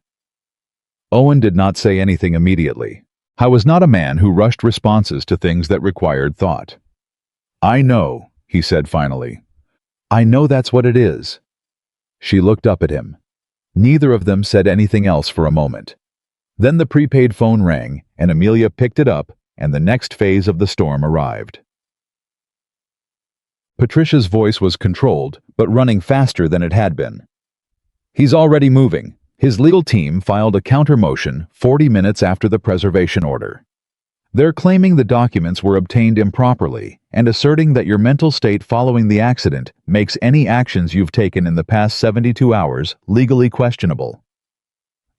Owen did not say anything immediately. I was not a man who rushed responses to things that required thought. I know, he said finally. I know that's what it is. She looked up at him. Neither of them said anything else for a moment. Then the prepaid phone rang, and Amelia picked it up, and the next phase of the storm arrived. Patricia's voice was controlled, but running faster than it had been. He's already moving. His legal team filed a counter-motion 40 minutes after the preservation order. They're claiming the documents were obtained improperly and asserting that your mental state following the accident makes any actions you've taken in the past 72 hours legally questionable.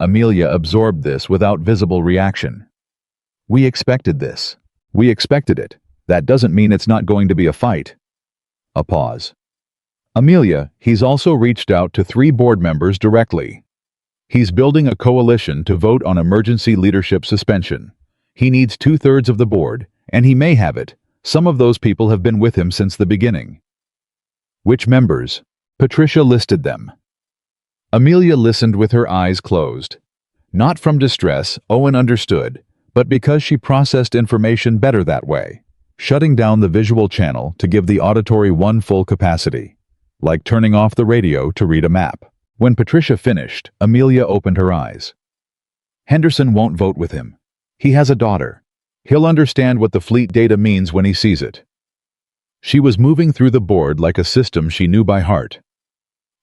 Amelia absorbed this without visible reaction. We expected this. We expected it. That doesn't mean it's not going to be a fight. A pause. Amelia, he's also reached out to 3 board members directly. He's building a coalition to vote on emergency leadership suspension. He needs 2/3 of the board, and he may have it. Some of those people have been with him since the beginning. Which members? Patricia listed them. Amelia listened with her eyes closed. Not from distress, Owen understood, but because she processed information better that way, shutting down the visual channel to give the auditory one full capacity, like turning off the radio to read a map. When Patricia finished, Amelia opened her eyes. Henderson won't vote with him. He has a daughter. He'll understand what the fleet data means when he sees it. She was moving through the board like a system she knew by heart.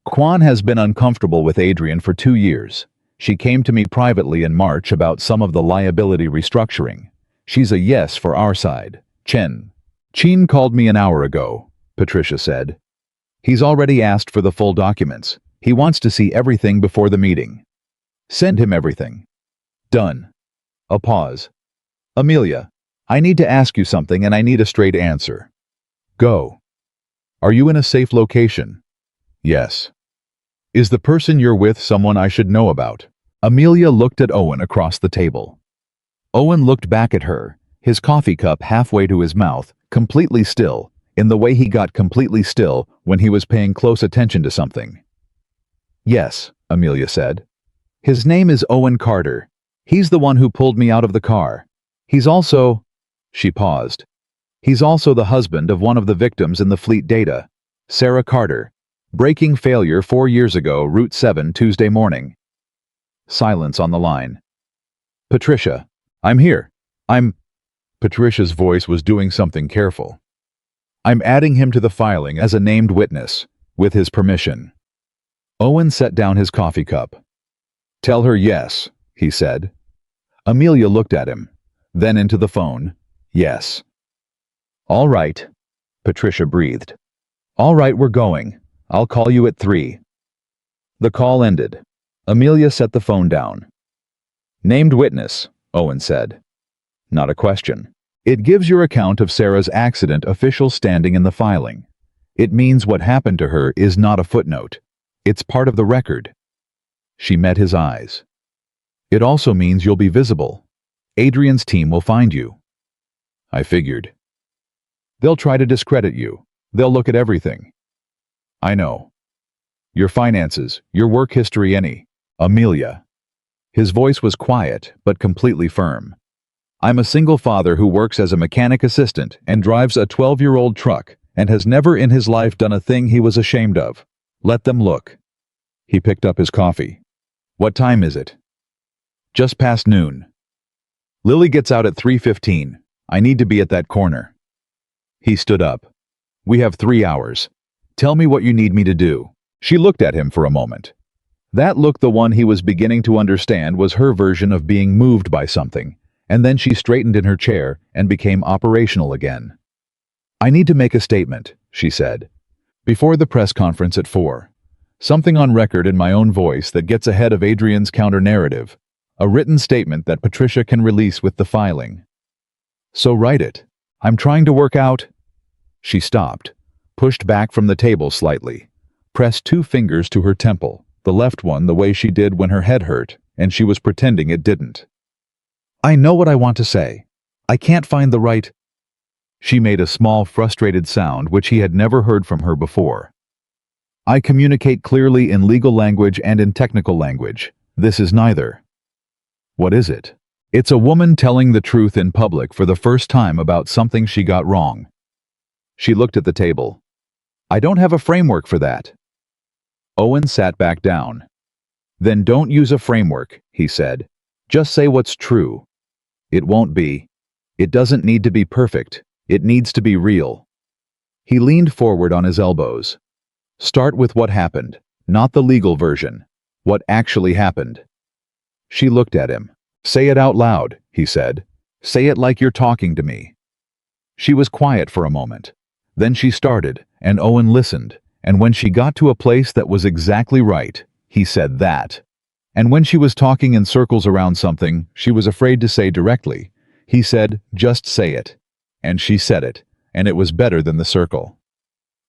Kwan has been uncomfortable with Adrian for 2 years. She came to me privately in March about some of the liability restructuring. She's a yes for our side. Chen called me an hour ago, Patricia said. He's already asked for the full documents. He wants to see everything before the meeting. Send him everything. Done. A pause. Amelia, I need to ask you something and I need a straight answer. Go. Are you in a safe location? Yes. Is the person you're with someone I should know about? Amelia looked at Owen across the table. Owen looked back at her, his coffee cup halfway to his mouth, completely still, in the way he got completely still when he was paying close attention to something. Yes, Amelia said. His name is Owen Carter. He's the one who pulled me out of the car. He's also... She paused. He's also the husband of one of the victims in the fleet data, Sarah Carter. Braking failure 4 years ago, Route 7, Tuesday morning. Silence on the line. Patricia, I'm here. Patricia's voice was doing something careful. I'm adding him to the filing as a named witness, with his permission. Owen set down his coffee cup. Tell her yes, he said. Amelia looked at him, then into the phone. Yes. All right, Patricia breathed. All right, we're going. I'll call you at 3. The call ended. Amelia set the phone down. Named witness, Owen said. Not a question. It gives your account of Sarah's accident official standing in the filing. It means what happened to her is not a footnote. It's part of the record. She met his eyes. It also means you'll be visible. Adrian's team will find you. I figured. They'll try to discredit you. They'll look at everything. I know. Your finances, your work history, Amelia. His voice was quiet, but completely firm. I'm a single father who works as a mechanic assistant and drives a 12-year-old truck and has never in his life done a thing he was ashamed of. Let them look. He picked up his coffee. What time is it? Just past noon. Lily gets out at 3:15. I need to be at that corner. He stood up. We have 3 hours. Tell me what you need me to do. She looked at him for a moment. That look, the one he was beginning to understand, was her version of being moved by something, and then she straightened in her chair and became operational again. I need to make a statement, she said. Before the press conference at 4. Something on record in my own voice that gets ahead of Adrian's counter-narrative. A written statement that Patricia can release with the filing. So write it. I'm trying to work out. She stopped, pushed back from the table slightly, pressed 2 fingers to her temple, the left one the way she did when her head hurt, and she was pretending it didn't. I know what I want to say. I can't find the right... She made a small, frustrated sound which he had never heard from her before. I communicate clearly in legal language and in technical language. This is neither. What is it? It's a woman telling the truth in public for the first time about something she got wrong. She looked at the table. I don't have a framework for that. Owen sat back down. Then don't use a framework, he said. Just say what's true. It won't be. It doesn't need to be perfect. It needs to be real. He leaned forward on his elbows. Start with what happened, not the legal version. What actually happened. She looked at him. Say it out loud, he said. Say it like you're talking to me. She was quiet for a moment. Then she started, and Owen listened, and when she got to a place that was exactly right, he said that. And when she was talking in circles around something she was afraid to say directly, he said, just say it. And she said it, and it was better than the circle.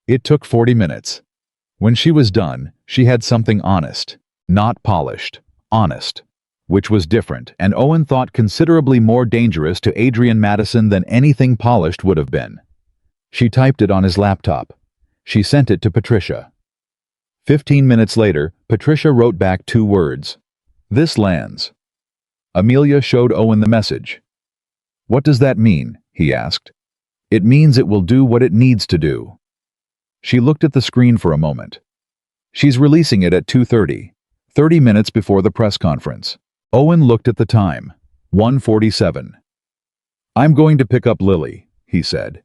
It took 40 minutes. When she was done, she had something honest, not polished, honest, which was different, and Owen thought considerably more dangerous to Adrian Madison than anything polished would have been. She typed it on his laptop. She sent it to Patricia. 15 minutes later, Patricia wrote back 2 words. This lands. Amelia showed Owen the message. What does that mean? He asked. It means it will do what it needs to do. She looked at the screen for a moment. She's releasing it at 2:30, 30 minutes before the press conference. Owen looked at the time. 1:47. I'm going to pick up Lily, he said.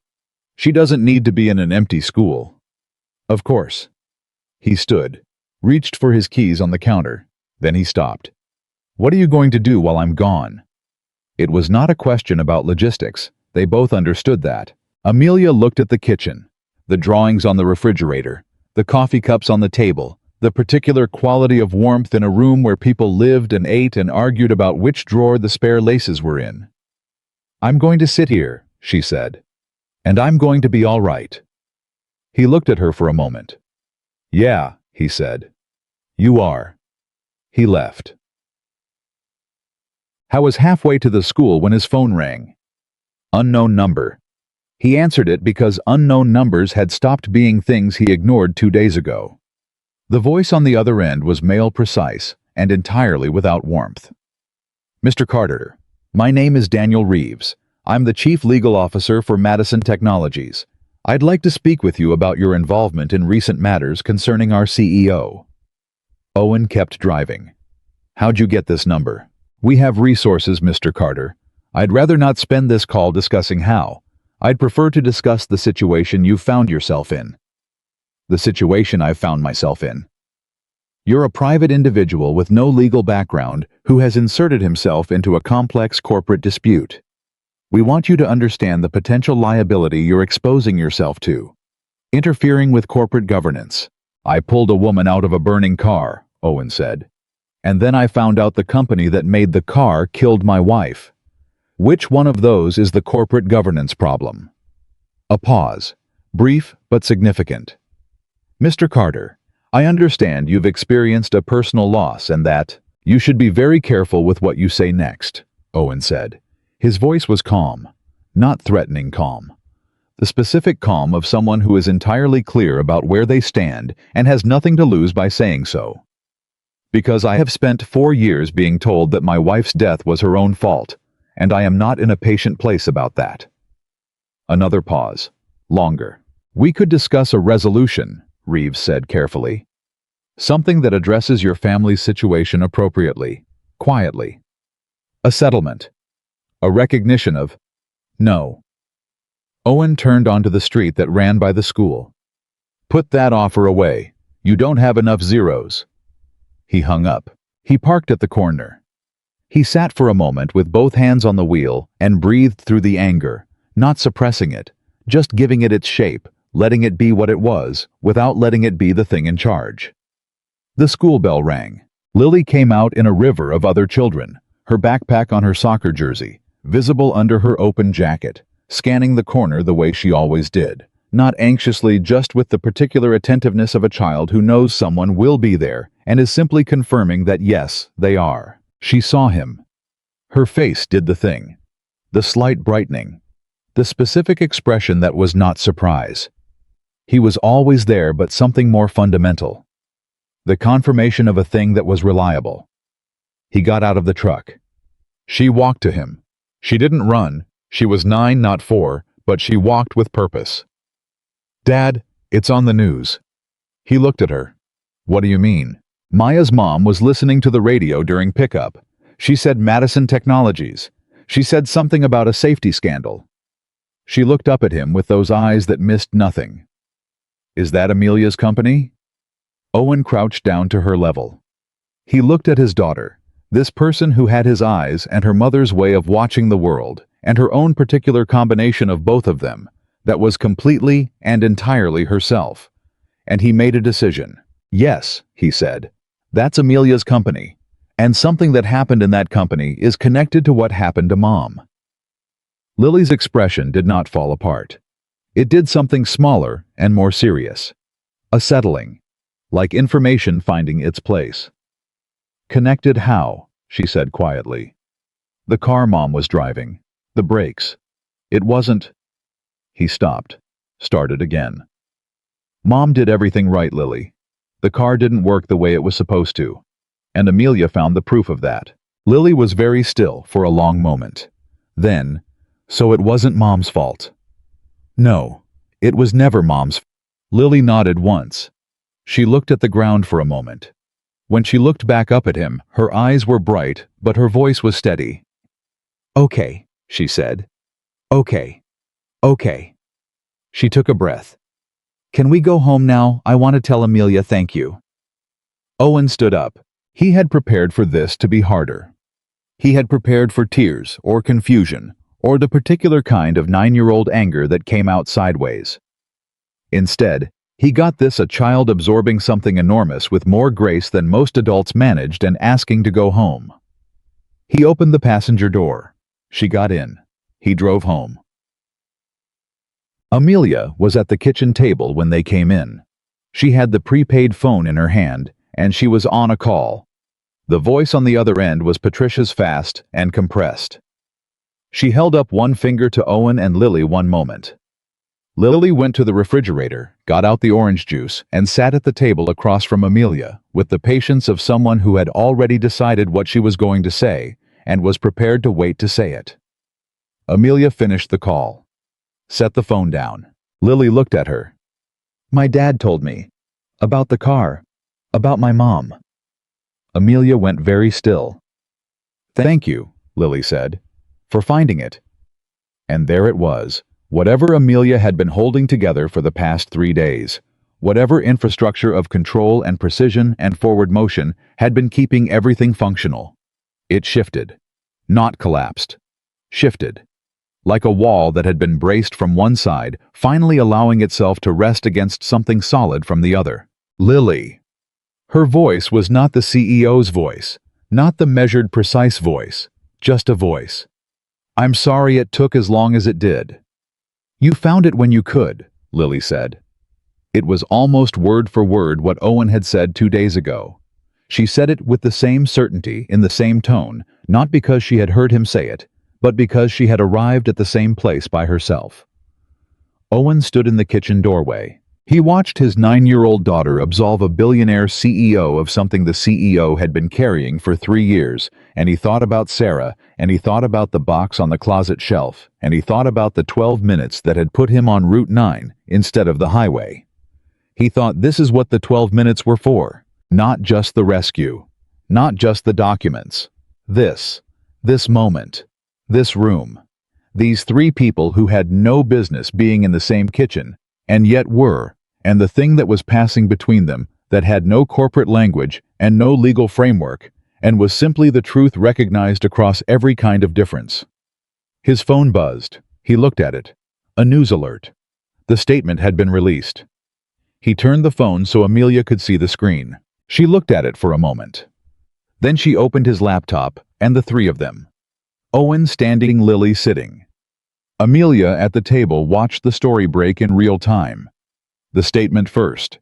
She doesn't need to be in an empty school. Of course. He stood, reached for his keys on the counter. Then he stopped. What are you going to do while I'm gone? It was not a question about logistics. They both understood that. Amelia looked at the kitchen, the drawings on the refrigerator, the coffee cups on the table, the particular quality of warmth in a room where people lived and ate and argued about which drawer the spare laces were in. I'm going to sit here, she said. And I'm going to be all right. He looked at her for a moment. Yeah, he said. You are. He left. Howe was halfway to the school when his phone rang. Unknown number. He answered it because unknown numbers had stopped being things he ignored 2 days ago. The voice on the other end was male precise and entirely without warmth. Mr. Carter, my name is Daniel Reeves. I'm the Chief Legal Officer for Madison Technologies. I'd like to speak with you about your involvement in recent matters concerning our CEO. Owen kept driving. How'd you get this number? We have resources, Mr. Carter. I'd rather not spend this call discussing how. I'd prefer to discuss the situation you've found yourself in. The situation I've found myself in. You're a private individual with no legal background who has inserted himself into a complex corporate dispute. We want you to understand the potential liability you're exposing yourself to. Interfering with corporate governance. I pulled a woman out of a burning car, Owen said. And then I found out the company that made the car killed my wife. Which one of those is the corporate governance problem? A pause. Brief but significant. Mr. Carter, I understand you've experienced a personal loss and that you should be very careful with what you say next, Owen said. His voice was calm, not threatening calm. The specific calm of someone who is entirely clear about where they stand and has nothing to lose by saying so. Because I have spent 4 years being told that my wife's death was her own fault, and I am not in a patient place about that. Another pause. Longer. We could discuss a resolution, Reeves said carefully. Something that addresses your family's situation appropriately, quietly. A settlement. A recognition of no. Owen turned onto the street that ran by the school. Put that offer away. You don't have enough zeros. He hung up. He parked at the corner. He sat for a moment with both hands on the wheel and breathed through the anger, not suppressing it, just giving it its shape, letting it be what it was, without letting it be the thing in charge. The school bell rang. Lily came out in a river of other children, her backpack on her soccer jersey, visible under her open jacket, scanning the corner the way she always did, not anxiously, just with the particular attentiveness of a child who knows someone will be there and is simply confirming that yes, they are. She saw him. Her face did the thing. The slight brightening. The specific expression that was not surprise. He was always there, but something more fundamental. The confirmation of a thing that was reliable. He got out of the truck. She walked to him. She didn't run. She was 9, not 4, but she walked with purpose. Dad, it's on the news. He looked at her. What do you mean? Maya's mom was listening to the radio during pickup. She said Madison Technologies. She said something about a safety scandal. She looked up at him with those eyes that missed nothing. Is that Amelia's company? Owen crouched down to her level. He looked at his daughter, this person who had his eyes and her mother's way of watching the world, and her own particular combination of both of them, that was completely and entirely herself. And he made a decision. Yes, he said. That's Amelia's company. And something that happened in that company is connected to what happened to Mom. Lily's expression did not fall apart. It did something smaller and more serious. A settling. Like information finding its place. Connected how? She said quietly. The car Mom was driving. The brakes. It wasn't... He stopped. Started again. Mom did everything right, Lily. The car didn't work the way it was supposed to. And Amelia found the proof of that. Lily was very still for a long moment. Then, so it wasn't Mom's fault. No, it was never Mom's. Lily nodded once. She looked at the ground for a moment. When she looked back up at him, her eyes were bright, but her voice was steady. Okay, she said. Okay. Okay. She took a breath. Can we go home now? I want to tell Amelia thank you. Owen stood up. He had prepared for this to be harder. He had prepared for tears or confusion or the particular kind of 9-year-old anger that came out sideways. Instead, he got this, a child absorbing something enormous with more grace than most adults managed and asking to go home. He opened the passenger door. She got in. He drove home. Amelia was at the kitchen table when they came in. She had the prepaid phone in her hand, and she was on a call. The voice on the other end was Patricia's, fast and compressed. She held up one finger to Owen and Lily one moment. Lily went to the refrigerator, got out the orange juice, and sat at the table across from Amelia, with the patience of someone who had already decided what she was going to say, and was prepared to wait to say it. Amelia finished the call. Set the phone down. Lily looked at her. My dad told me. About the car. About my mom. Amelia went very still. Thank you, Lily said, for finding it. And there it was. Whatever Amelia had been holding together for the past 3 days, whatever infrastructure of control and precision and forward motion had been keeping everything functional. It shifted. Not collapsed. Shifted. like a wall that had been braced from one side, finally allowing itself to rest against something solid from the other. Lily. Her voice was not the CEO's voice, not the measured, precise voice, just a voice. "I'm sorry it took as long as it did." "You found it when you could," Lily said. It was almost word for word what Owen had said 2 days ago. She said it with the same certainty, in the same tone, not because she had heard him say it, but because she had arrived at the same place by herself. Owen stood in the kitchen doorway. He watched his 9-year-old daughter absolve a billionaire CEO of something the CEO had been carrying for 3 years, and he thought about Sarah, and he thought about the box on the closet shelf, and he thought about the 12 minutes that had put him on Route 9 instead of the highway. He thought this is what the 12 minutes were for, not just the rescue, not just the documents. This moment, this room, these 3 people who had no business being in the same kitchen, and yet were, and the thing that was passing between them that had no corporate language and no legal framework, and was simply the truth recognized across every kind of difference. His phone buzzed. He looked at it. A news alert. The statement had been released. He turned the phone so Amelia could see the screen. She looked at it for a moment. Then she opened his laptop, and the 3 of them. Owen standing, Lily sitting. Amelia at the table watched the story break in real time. The statement first.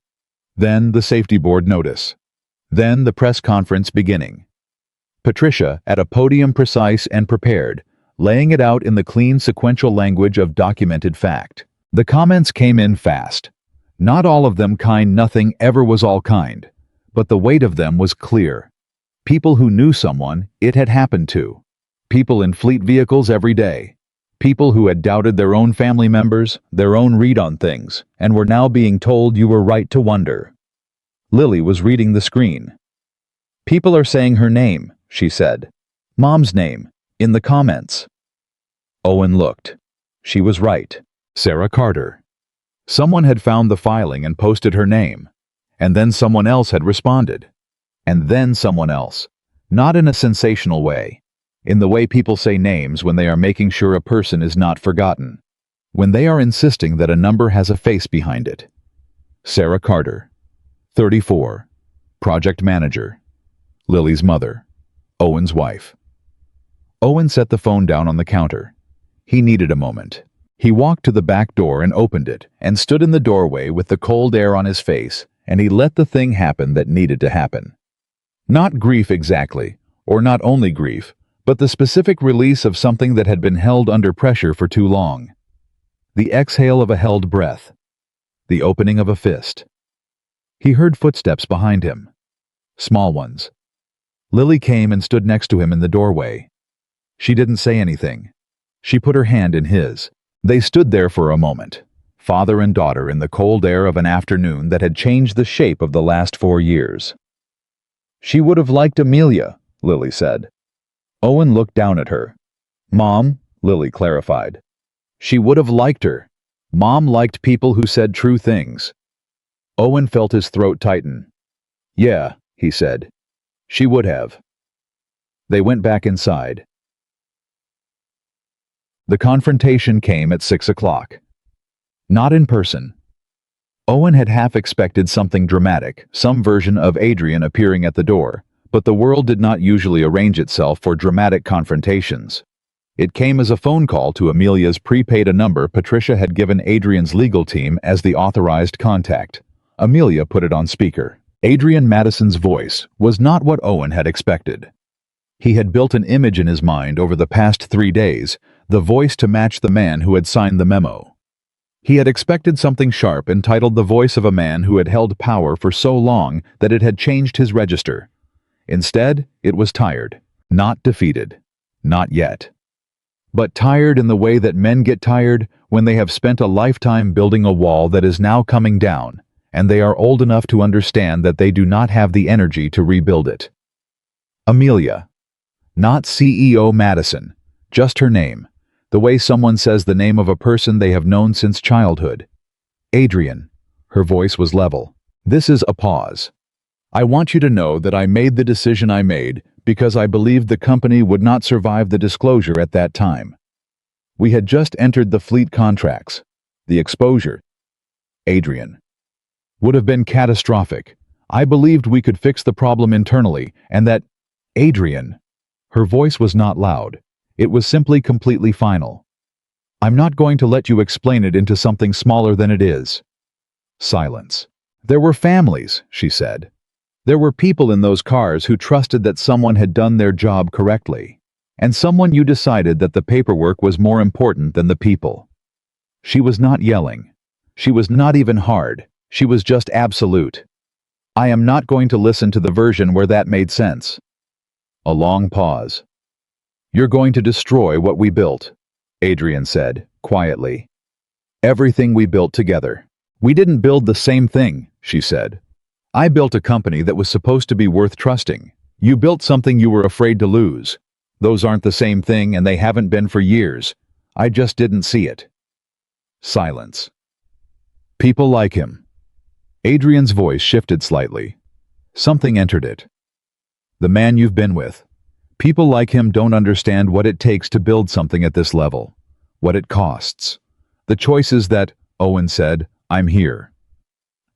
Then the safety board notice. Then the press conference beginning. Patricia at a podium, precise and prepared, laying it out in the clean sequential language of documented fact. The comments came in fast. Not all of them kind, nothing ever was all kind. But the weight of them was clear. People who knew someone it had happened to. People in fleet vehicles every day. People who had doubted their own family members, their own read on things, and were now being told you were right to wonder. Lily was reading the screen. "People are saying her name," she said. "Mom's name, in the comments." Owen looked. She was right. Sarah Carter. Someone had found the filing and posted her name. And then someone else had responded. And then someone else. Not in a sensational way. In the way people say names when they are making sure a person is not forgotten. When they are insisting that a number has a face behind it. Sarah Carter. 34. Project manager. Lily's mother. Owen's wife. Owen set the phone down on the counter. He needed a moment. He walked to the back door and opened it, and stood in the doorway with the cold air on his face, and he let the thing happen that needed to happen. Not grief exactly, or not only grief, but the specific release of something that had been held under pressure for too long. The exhale of a held breath. The opening of a fist. He heard footsteps behind him. Small ones. Lily came and stood next to him in the doorway. She didn't say anything. She put her hand in his. They stood there for a moment, father and daughter, in the cold air of an afternoon that had changed the shape of the last 4 years. "She would have liked Amelia," Lily said. Owen looked down at her. "Mom," Lily clarified. "She would have liked her. Mom liked people who said true things." Owen felt his throat tighten. "Yeah," he said. "She would have." They went back inside. The confrontation came at 6 o'clock. Not in person. Owen had half expected something dramatic, some version of Adrian appearing at the door, but the world did not usually arrange itself for dramatic confrontations. It came as a phone call to Amelia's prepaid, a number Patricia had given Adrian's legal team as the authorized contact. Amelia put it on speaker. Adrian Madison's voice was not what Owen had expected. He had built an image in his mind over the past 3 days, the voice to match the man who had signed the memo. He had expected something sharp, entitled the voice of a man who had held power for so long that it had changed his register. Instead, it was tired, not defeated, not yet. But tired in the way that men get tired when they have spent a lifetime building a wall that is now coming down, and they are old enough to understand that they do not have the energy to rebuild it. Amelia. Not CEO Madison, just her name, the way someone says the name of a person they have known since childhood. Adrian. Her voice was level. "This is a pause. I want you to know that I made the decision I made because I believed the company would not survive the disclosure at that time. We had just entered the fleet contracts. The exposure, Adrian, would have been catastrophic. I believed we could fix the problem internally, and that, Adrian, her voice was not loud. It was simply completely final. I'm not going to let you explain it into something smaller than it is. Silence. There were families, she said. There were people in those cars who trusted that someone had done their job correctly. And someone you decided that the paperwork was more important than the people. She was not yelling. She was not even hard. She was just absolute. I am not going to listen to the version where that made sense. A long pause. You're going to destroy what we built, Adrian said, quietly. Everything we built together. We didn't build the same thing, she said. I built a company that was supposed to be worth trusting. You built something you were afraid to lose. Those aren't the same thing, and they haven't been for years. I just didn't see it. Silence. People like him. Adrian's voice shifted slightly. Something entered it. The man you've been with. People like him don't understand what it takes to build something at this level. What it costs. The choices that, Owen said, I'm here.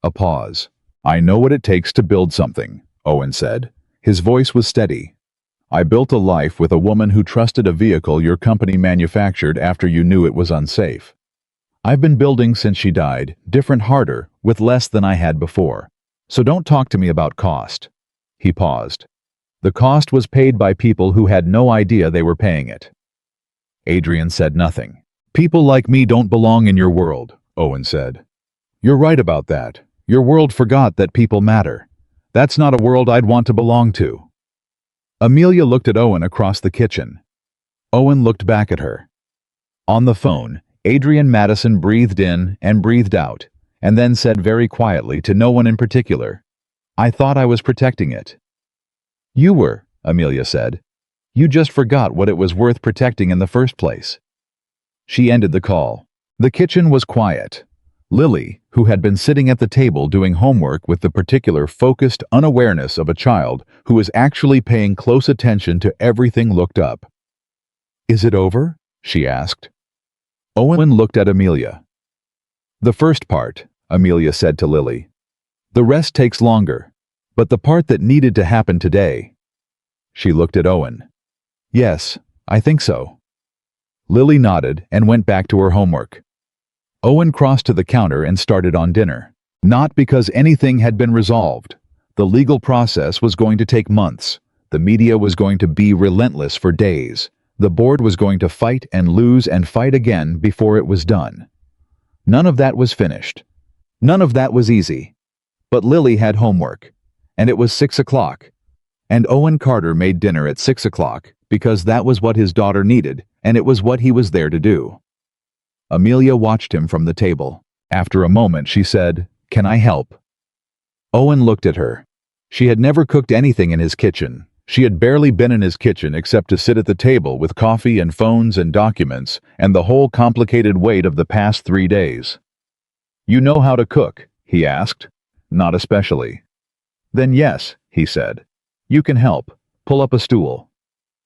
A pause. I know what it takes to build something, Owen said. His voice was steady. I built a life with a woman who trusted a vehicle your company manufactured after you knew it was unsafe. I've been building since she died, different, harder, with less than I had before. So don't talk to me about cost. He paused. The cost was paid by people who had no idea they were paying it. Adrian said nothing. People like me don't belong in your world, Owen said. You're right about that. Your world forgot that people matter. That's not a world I'd want to belong to. Amelia looked at Owen across the kitchen. Owen looked back at her. On the phone, Adrian Madison breathed in and breathed out, and then said very quietly to no one in particular, I thought I was protecting it. You were, Amelia said. You just forgot what it was worth protecting in the first place. She ended the call. The kitchen was quiet. Lily, who had been sitting at the table doing homework with the particular focused unawareness of a child who was actually paying close attention to everything, looked up. Is it over? She asked. Owen looked at Amelia. The first part, Amelia said to Lily. The rest takes longer, but the part that needed to happen today. She looked at Owen. Yes, I think so. Lily nodded and went back to her homework. Owen crossed to the counter and started on dinner. Not because anything had been resolved. The legal process was going to take months. The media was going to be relentless for days. The board was going to fight and lose and fight again before it was done. None of that was finished. None of that was easy. But Lily had homework. And it was 6 o'clock. And Owen Carter made dinner at 6 o'clock because that was what his daughter needed, and it was what he was there to do. Amelia watched him from the table. After a moment, she said, Can I help? Owen looked at her. She had never cooked anything in his kitchen. She had barely been in his kitchen except to sit at the table with coffee and phones and documents and the whole complicated weight of the past 3 days. You know how to cook? He asked. Not especially. Then yes, he said. You can help. Pull up a stool.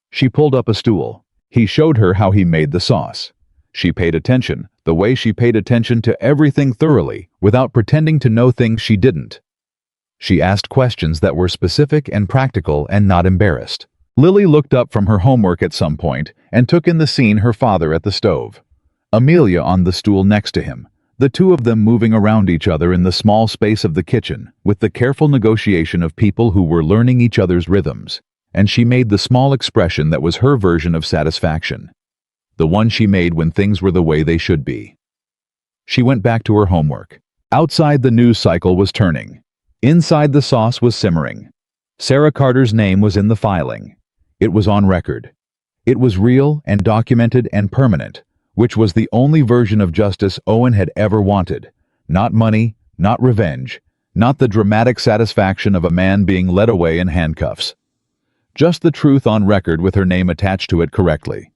She pulled up a stool. He showed her how he made the sauce. She paid attention, the way she paid attention to everything thoroughly, without pretending to know things she didn't. She asked questions that were specific and practical and not embarrassed. Lily looked up from her homework at some point and took in the scene: her father at the stove, Amelia on the stool next to him, the two of them moving around each other in the small space of the kitchen, with the careful negotiation of people who were learning each other's rhythms, and she made the small expression that was her version of satisfaction. The one she made when things were the way they should be. She went back to her homework. Outside, the news cycle was turning. Inside, the sauce was simmering. Sarah Carter's name was in the filing. It was on record. It was real and documented and permanent, which was the only version of justice Owen had ever wanted. Not money, not revenge, not the dramatic satisfaction of a man being led away in handcuffs. Just the truth on record with her name attached to it correctly.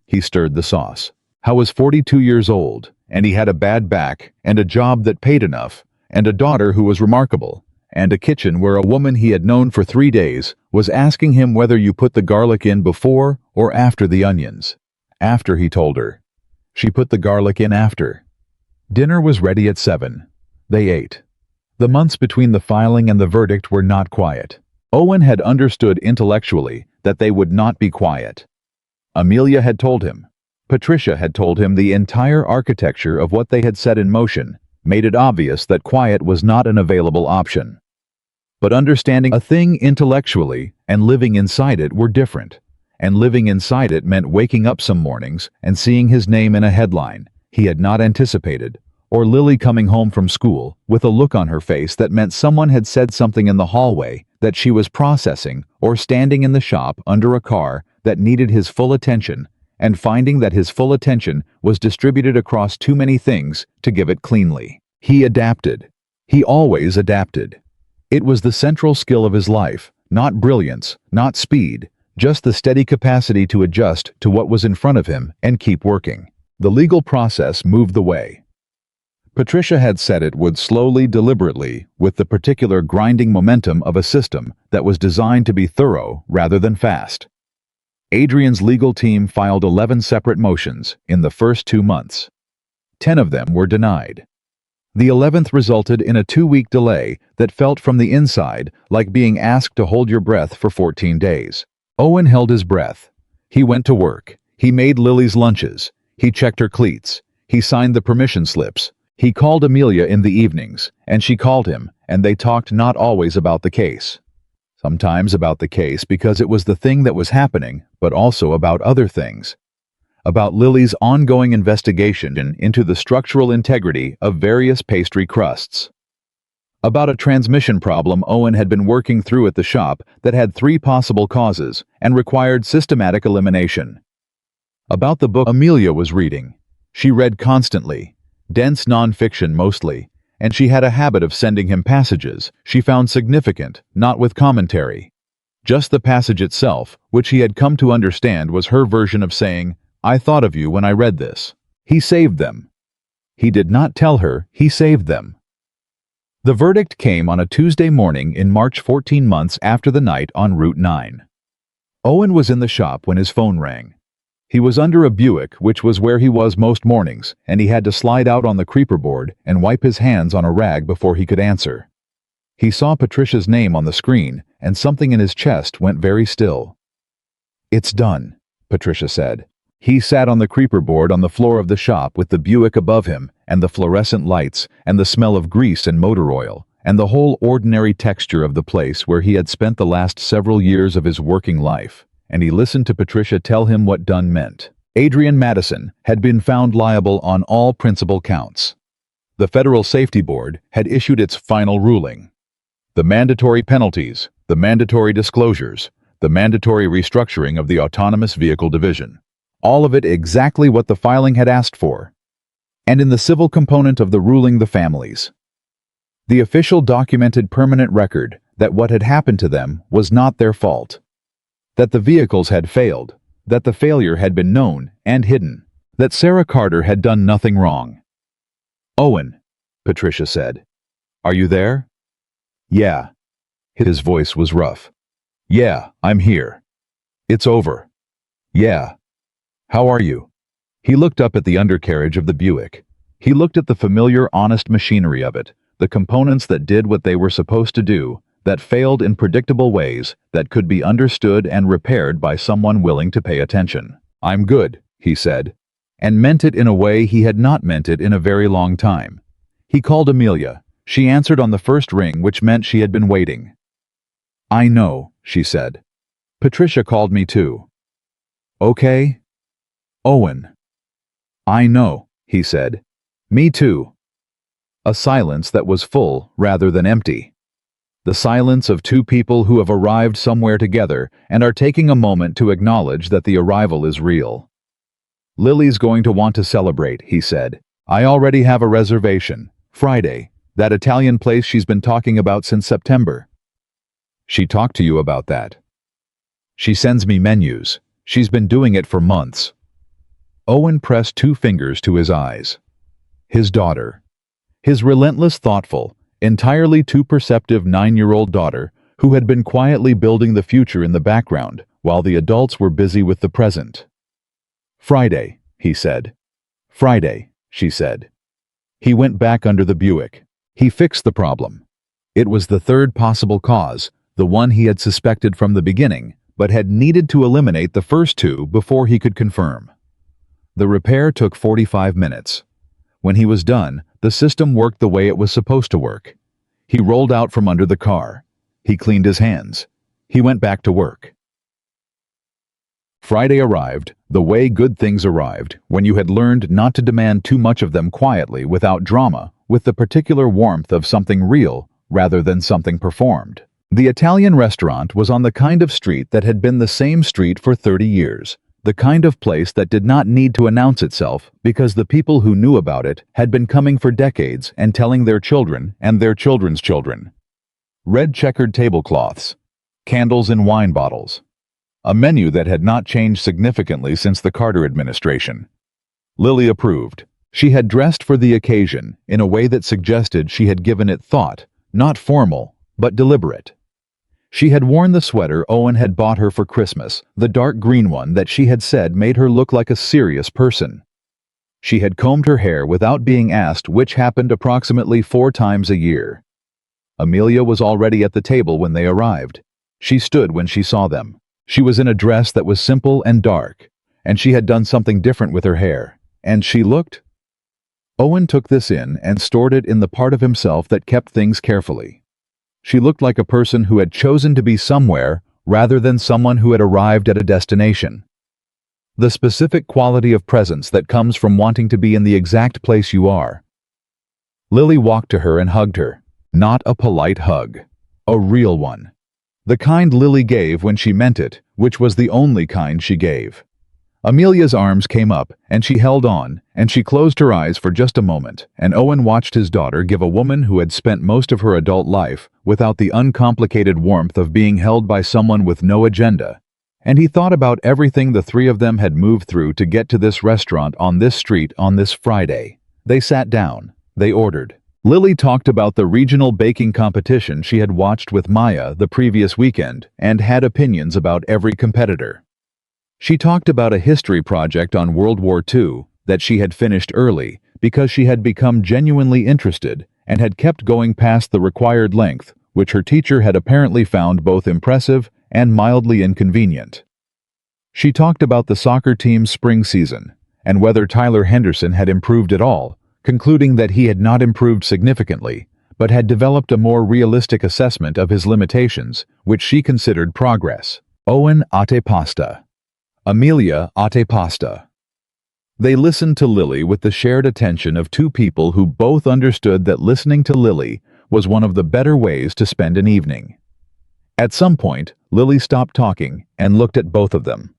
He stirred the sauce. Howe was 42 years old, and he had a bad back, and a job that paid enough, and a daughter who was remarkable, and a kitchen where a woman he had known for 3 days was asking him whether you put the garlic in before or after the onions. After, he told her. She put the garlic in after. Dinner was ready at 7. They ate. The months between the filing and the verdict were not quiet. Owen had understood intellectually that they would not be quiet. Amelia had told him. Patricia had told him the entire architecture of what they had set in motion made it obvious that quiet was not an available option. But understanding a thing intellectually and living inside it were different. And living inside it meant waking up some mornings and seeing his name in a headline he had not anticipated, or Lily coming home from school with a look on her face that meant someone had said something in the hallway that she was processing, or standing in the shop under a car that needed his full attention and finding that his full attention was distributed across too many things to give it cleanly. He adapted. He always adapted. It was the central skill of his life, not brilliance, not speed, just the steady capacity to adjust to what was in front of him and keep working. The legal process moved the way. Patricia had said it would slowly, deliberately, with the particular grinding momentum of a system that was designed to be thorough rather than fast. Adrian's legal team filed 11 separate motions in the first 2 months. 10 of them were denied. The 11th resulted in a 2-week delay that felt from the inside like being asked to hold your breath for 14 days. Owen held his breath. He went to work. He made Lily's lunches. He checked her cleats. He signed the permission slips. He called Amelia in the evenings, and she called him, and they talked not always about the case. Sometimes about the case because it was the thing that was happening, but also about other things. About Lily's ongoing investigation into the structural integrity of various pastry crusts. About a transmission problem Owen had been working through at the shop that had 3 possible causes and required systematic elimination. About the book Amelia was reading. She read constantly, dense nonfiction mostly, and she had a habit of sending him passages she found significant, not with commentary. Just the passage itself, which he had come to understand was her version of saying, "I thought of you when I read this." He saved them. He did not tell her he saved them. The verdict came on a Tuesday morning in March 14 months after the night on Route 9. Owen was in the shop when his phone rang. He was under a Buick, which was where he was most mornings, and he had to slide out on the creeper board and wipe his hands on a rag before he could answer. He saw Patricia's name on the screen, and something in his chest went very still. "It's done," Patricia said. He sat on the creeper board on the floor of the shop with the Buick above him, and the fluorescent lights, and the smell of grease and motor oil, and the whole ordinary texture of the place where he had spent the last several years of his working life, and he listened to Patricia tell him what done meant. Adrian Madison had been found liable on all principal counts. The Federal Safety Board had issued its final ruling. The mandatory penalties, the mandatory disclosures, the mandatory restructuring of the Autonomous Vehicle Division. All of it exactly what the filing had asked for. And in the civil component of the ruling, the families. The official documented permanent record that what had happened to them was not their fault. That the vehicles had failed, that the failure had been known and hidden, that Sarah Carter had done nothing wrong. "Owen," Patricia said. "Are you there?" "Yeah." His voice was rough. "Yeah, I'm here. It's over." "Yeah. How are you?" He looked up at the undercarriage of the Buick. He looked at the familiar, honest machinery of it, the components that did what they were supposed to do, that failed in predictable ways, that could be understood and repaired by someone willing to pay attention. "I'm good," he said, and meant it in a way he had not meant it in a very long time. He called Amelia. She answered on the first ring, which meant she had been waiting. "I know," she said. "Patricia called me too." "Okay?" "Owen." "I know," he said. "Me too." A silence that was full rather than empty. The silence of two people who have arrived somewhere together and are taking a moment to acknowledge that the arrival is real. "Lily's going to want to celebrate," he said. "I already have a reservation. Friday, that Italian place she's been talking about since September." "She talked to you about that?" "She sends me menus. She's been doing it for months." Owen pressed 2 fingers to his eyes. His daughter. His relentless, thoughtful, entirely too perceptive 9-year-old daughter, who had been quietly building the future in the background while the adults were busy with the present. "Friday," he said. "Friday," she said. He went back under the Buick. He fixed the problem. It was the third possible cause, the one he had suspected from the beginning, but had needed to eliminate the first two before he could confirm. The repair took 45 minutes. When he was done, the system worked the way it was supposed to work. He rolled out from under the car. He cleaned his hands. He went back to work. Friday arrived, the way good things arrived, when you had learned not to demand too much of them quietly without drama, with the particular warmth of something real rather than something performed. The Italian restaurant was on the kind of street that had been the same street for 30 years, the kind of place that did not need to announce itself because the people who knew about it had been coming for decades and telling their children and their children's children. Red checkered tablecloths, candles in wine bottles, a menu that had not changed significantly since the Carter administration. Lily approved. She had dressed for the occasion in a way that suggested she had given it thought, not formal, but deliberate. She had worn the sweater Owen had bought her for Christmas, the dark green one that she had said made her look like a serious person. She had combed her hair without being asked, which happened approximately 4 times a year. Amelia was already at the table when they arrived. She stood when she saw them. She was in a dress that was simple and dark, and she had done something different with her hair, and she looked. Owen took this in and stored it in the part of himself that kept things carefully. She looked like a person who had chosen to be somewhere rather than someone who had arrived at a destination. The specific quality of presence that comes from wanting to be in the exact place you are. Lily walked to her and hugged her. Not a polite hug. A real one. The kind Lily gave when she meant it, which was the only kind she gave. Amelia's arms came up, and she held on, and she closed her eyes for just a moment, and Owen watched his daughter give a woman who had spent most of her adult life without the uncomplicated warmth of being held by someone with no agenda. And he thought about everything the three of them had moved through to get to this restaurant on this street on this Friday. They sat down. They ordered. Lily talked about the regional baking competition she had watched with Maya the previous weekend and had opinions about every competitor. She talked about a history project on World War II that she had finished early because she had become genuinely interested and had kept going past the required length, which her teacher had apparently found both impressive and mildly inconvenient. She talked about the soccer team's spring season and whether Tyler Henderson had improved at all, concluding that he had not improved significantly, but had developed a more realistic assessment of his limitations, which she considered progress. Owen ate pasta. Amelia ate pasta. They listened to Lily with the shared attention of two people who both understood that listening to Lily was one of the better ways to spend an evening. At some point, Lily stopped talking and looked at both of them.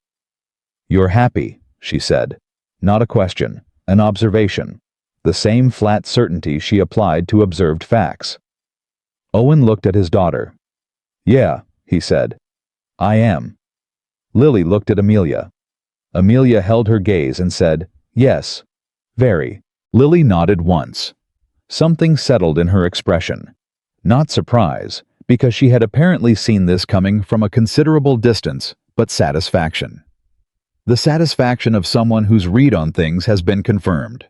"You're happy," she said. Not a question, an observation. The same flat certainty she applied to observed facts. Owen looked at his daughter. "Yeah," he said. "I am." Lily looked at Amelia. Amelia held her gaze and said, "Yes, very." Lily nodded once. Something settled in her expression. Not surprise, because she had apparently seen this coming from a considerable distance, but satisfaction. The satisfaction of someone whose read on things has been confirmed.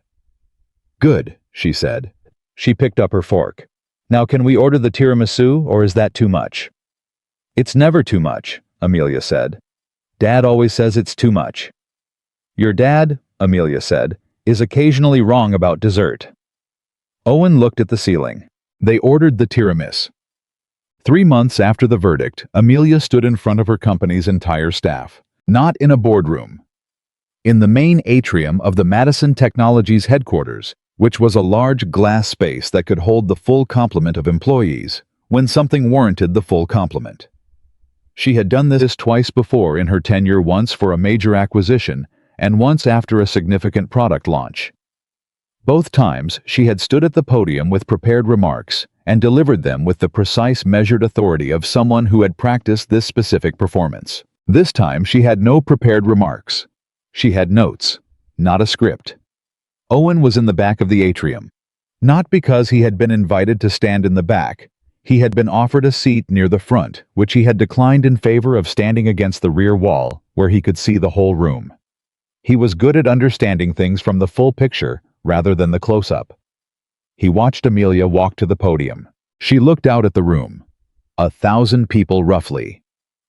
"Good," she said. She picked up her fork. "Now can we order the tiramisu, or is that too much?" "It's never too much," Amelia said. "Dad always says it's too much." "Your dad," Amelia said, "is occasionally wrong about dessert." Owen looked at the ceiling. They ordered the tiramisu. 3 months after the verdict, Amelia stood in front of her company's entire staff. Not in a boardroom. In the main atrium of the Madison Technologies headquarters, which was a large glass space that could hold the full complement of employees, when something warranted the full complement. She had done this twice before in her tenure, once for a major acquisition and once after a significant product launch. Both times, she had stood at the podium with prepared remarks and delivered them with the precise measured authority of someone who had practiced this specific performance. This time, she had no prepared remarks. She had notes, not a script. Owen was in the back of the atrium. Not because he had been invited to stand in the back. He had been offered a seat near the front, which he had declined in favor of standing against the rear wall, where he could see the whole room. He was good at understanding things from the full picture rather than the close-up. He watched Amelia walk to the podium. She looked out at the room. 1,000 people roughly.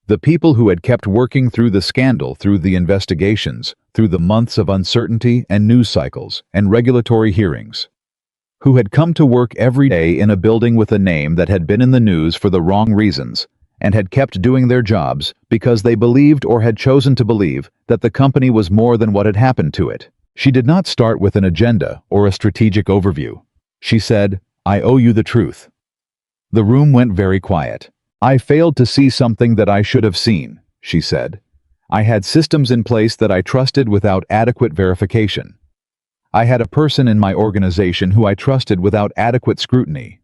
The people who had kept working through the scandal, through the investigations, through the months of uncertainty and news cycles and regulatory hearings. Who had come to work every day in a building with a name that had been in the news for the wrong reasons, and had kept doing their jobs because they believed or had chosen to believe that the company was more than what had happened to it. She did not start with an agenda or a strategic overview. She said, "I owe you the truth." The room went very quiet. "I failed to see something that I should have seen," she said. "I had systems in place that I trusted without adequate verification. I had a person in my organization who I trusted without adequate scrutiny.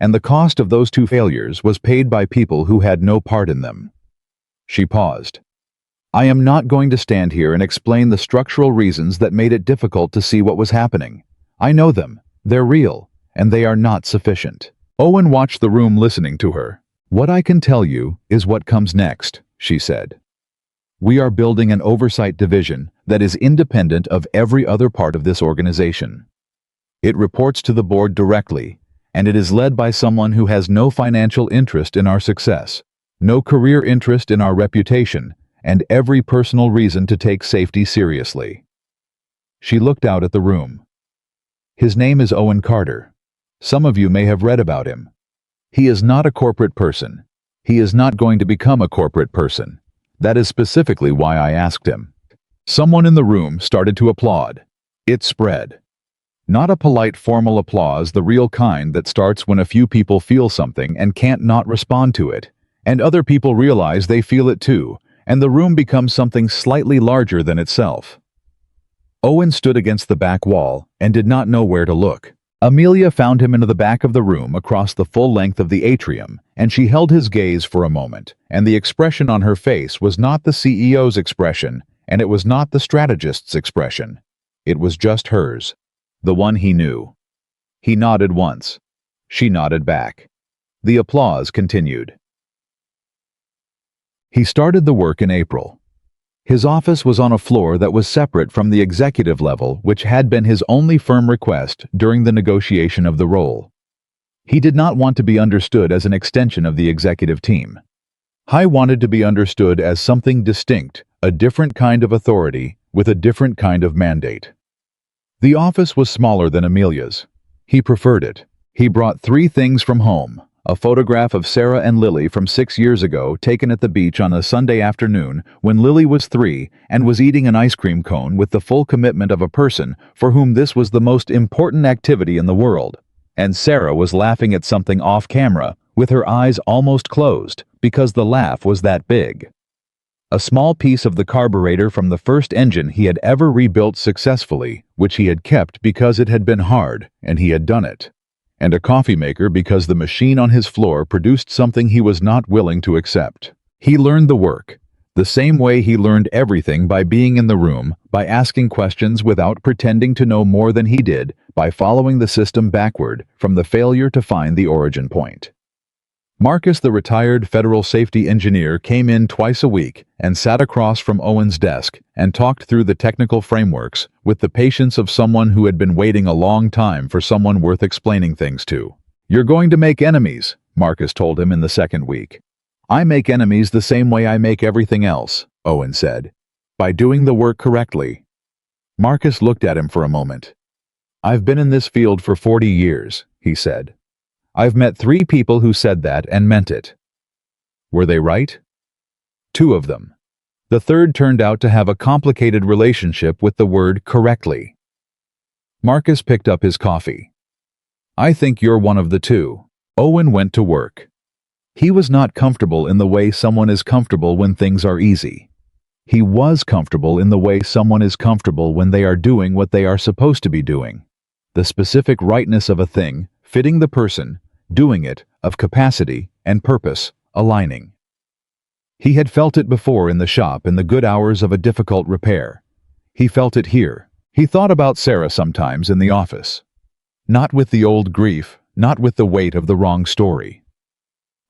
And the cost of those two failures was paid by people who had no part in them." She paused. "I am not going to stand here and explain the structural reasons that made it difficult to see what was happening. I know them, they're real, and they are not sufficient." Owen watched the room listening to her. "What I can tell you is what comes next," she said. "We are building an oversight division that is independent of every other part of this organization. It reports to the board directly, and it is led by someone who has no financial interest in our success, no career interest in our reputation, and every personal reason to take safety seriously." She looked out at the room. "His name is Owen Carter. Some of you may have read about him. He is not a corporate person. He is not going to become a corporate person. That is specifically why I asked him." Someone in the room started to applaud. It spread. Not a polite formal applause, the real kind that starts when a few people feel something and can't not respond to it, and other people realize they feel it too, and the room becomes something slightly larger than itself. Owen stood against the back wall and did not know where to look. Amelia found him into the back of the room across the full length of the atrium, and she held his gaze for a moment, and the expression on her face was not the CEO's expression, and it was not the strategist's expression. It was just hers, the one he knew. He nodded once. She nodded back. The applause continued. He started the work in April. His office was on a floor that was separate from the executive level, which had been his only firm request during the negotiation of the role. He did not want to be understood as an extension of the executive team. He wanted to be understood as something distinct, a different kind of authority, with a different kind of mandate. The office was smaller than Amelia's. He preferred it. He brought 3 things from home: a photograph of Sarah and Lily from 6 years ago taken at the beach on a Sunday afternoon when Lily was 3 and was eating an ice cream cone with the full commitment of a person for whom this was the most important activity in the world. And Sarah was laughing at something off camera, with her eyes almost closed, because the laugh was that big. A small piece of the carburetor from the first engine he had ever rebuilt successfully, which he had kept because it had been hard, and he had done it. And a coffee maker because the machine on his floor produced something he was not willing to accept. He learned the work, the same way he learned everything, by being in the room, by asking questions without pretending to know more than he did, by following the system backward from the failure to find the origin point. Marcus, the retired federal safety engineer, came in twice a week and sat across from Owen's desk and talked through the technical frameworks with the patience of someone who had been waiting a long time for someone worth explaining things to. "You're going to make enemies," Marcus told him in the second week. "I make enemies the same way I make everything else," Owen said, "by doing the work correctly." Marcus looked at him for a moment. "I've been in this field for 40 years, he said. "I've met 3 people who said that and meant it. Were they right? 2 of them. The third turned out to have a complicated relationship with the word correctly." Marcus picked up his coffee. "I think you're one of the 2. Owen went to work. He was not comfortable in the way someone is comfortable when things are easy. He was comfortable in the way someone is comfortable when they are doing what they are supposed to be doing. The specific rightness of a thing, fitting the person, doing it, of capacity and purpose, aligning. He had felt it before in the shop in the good hours of a difficult repair. He felt it here. He thought about Sarah sometimes in the office. Not with the old grief, not with the weight of the wrong story.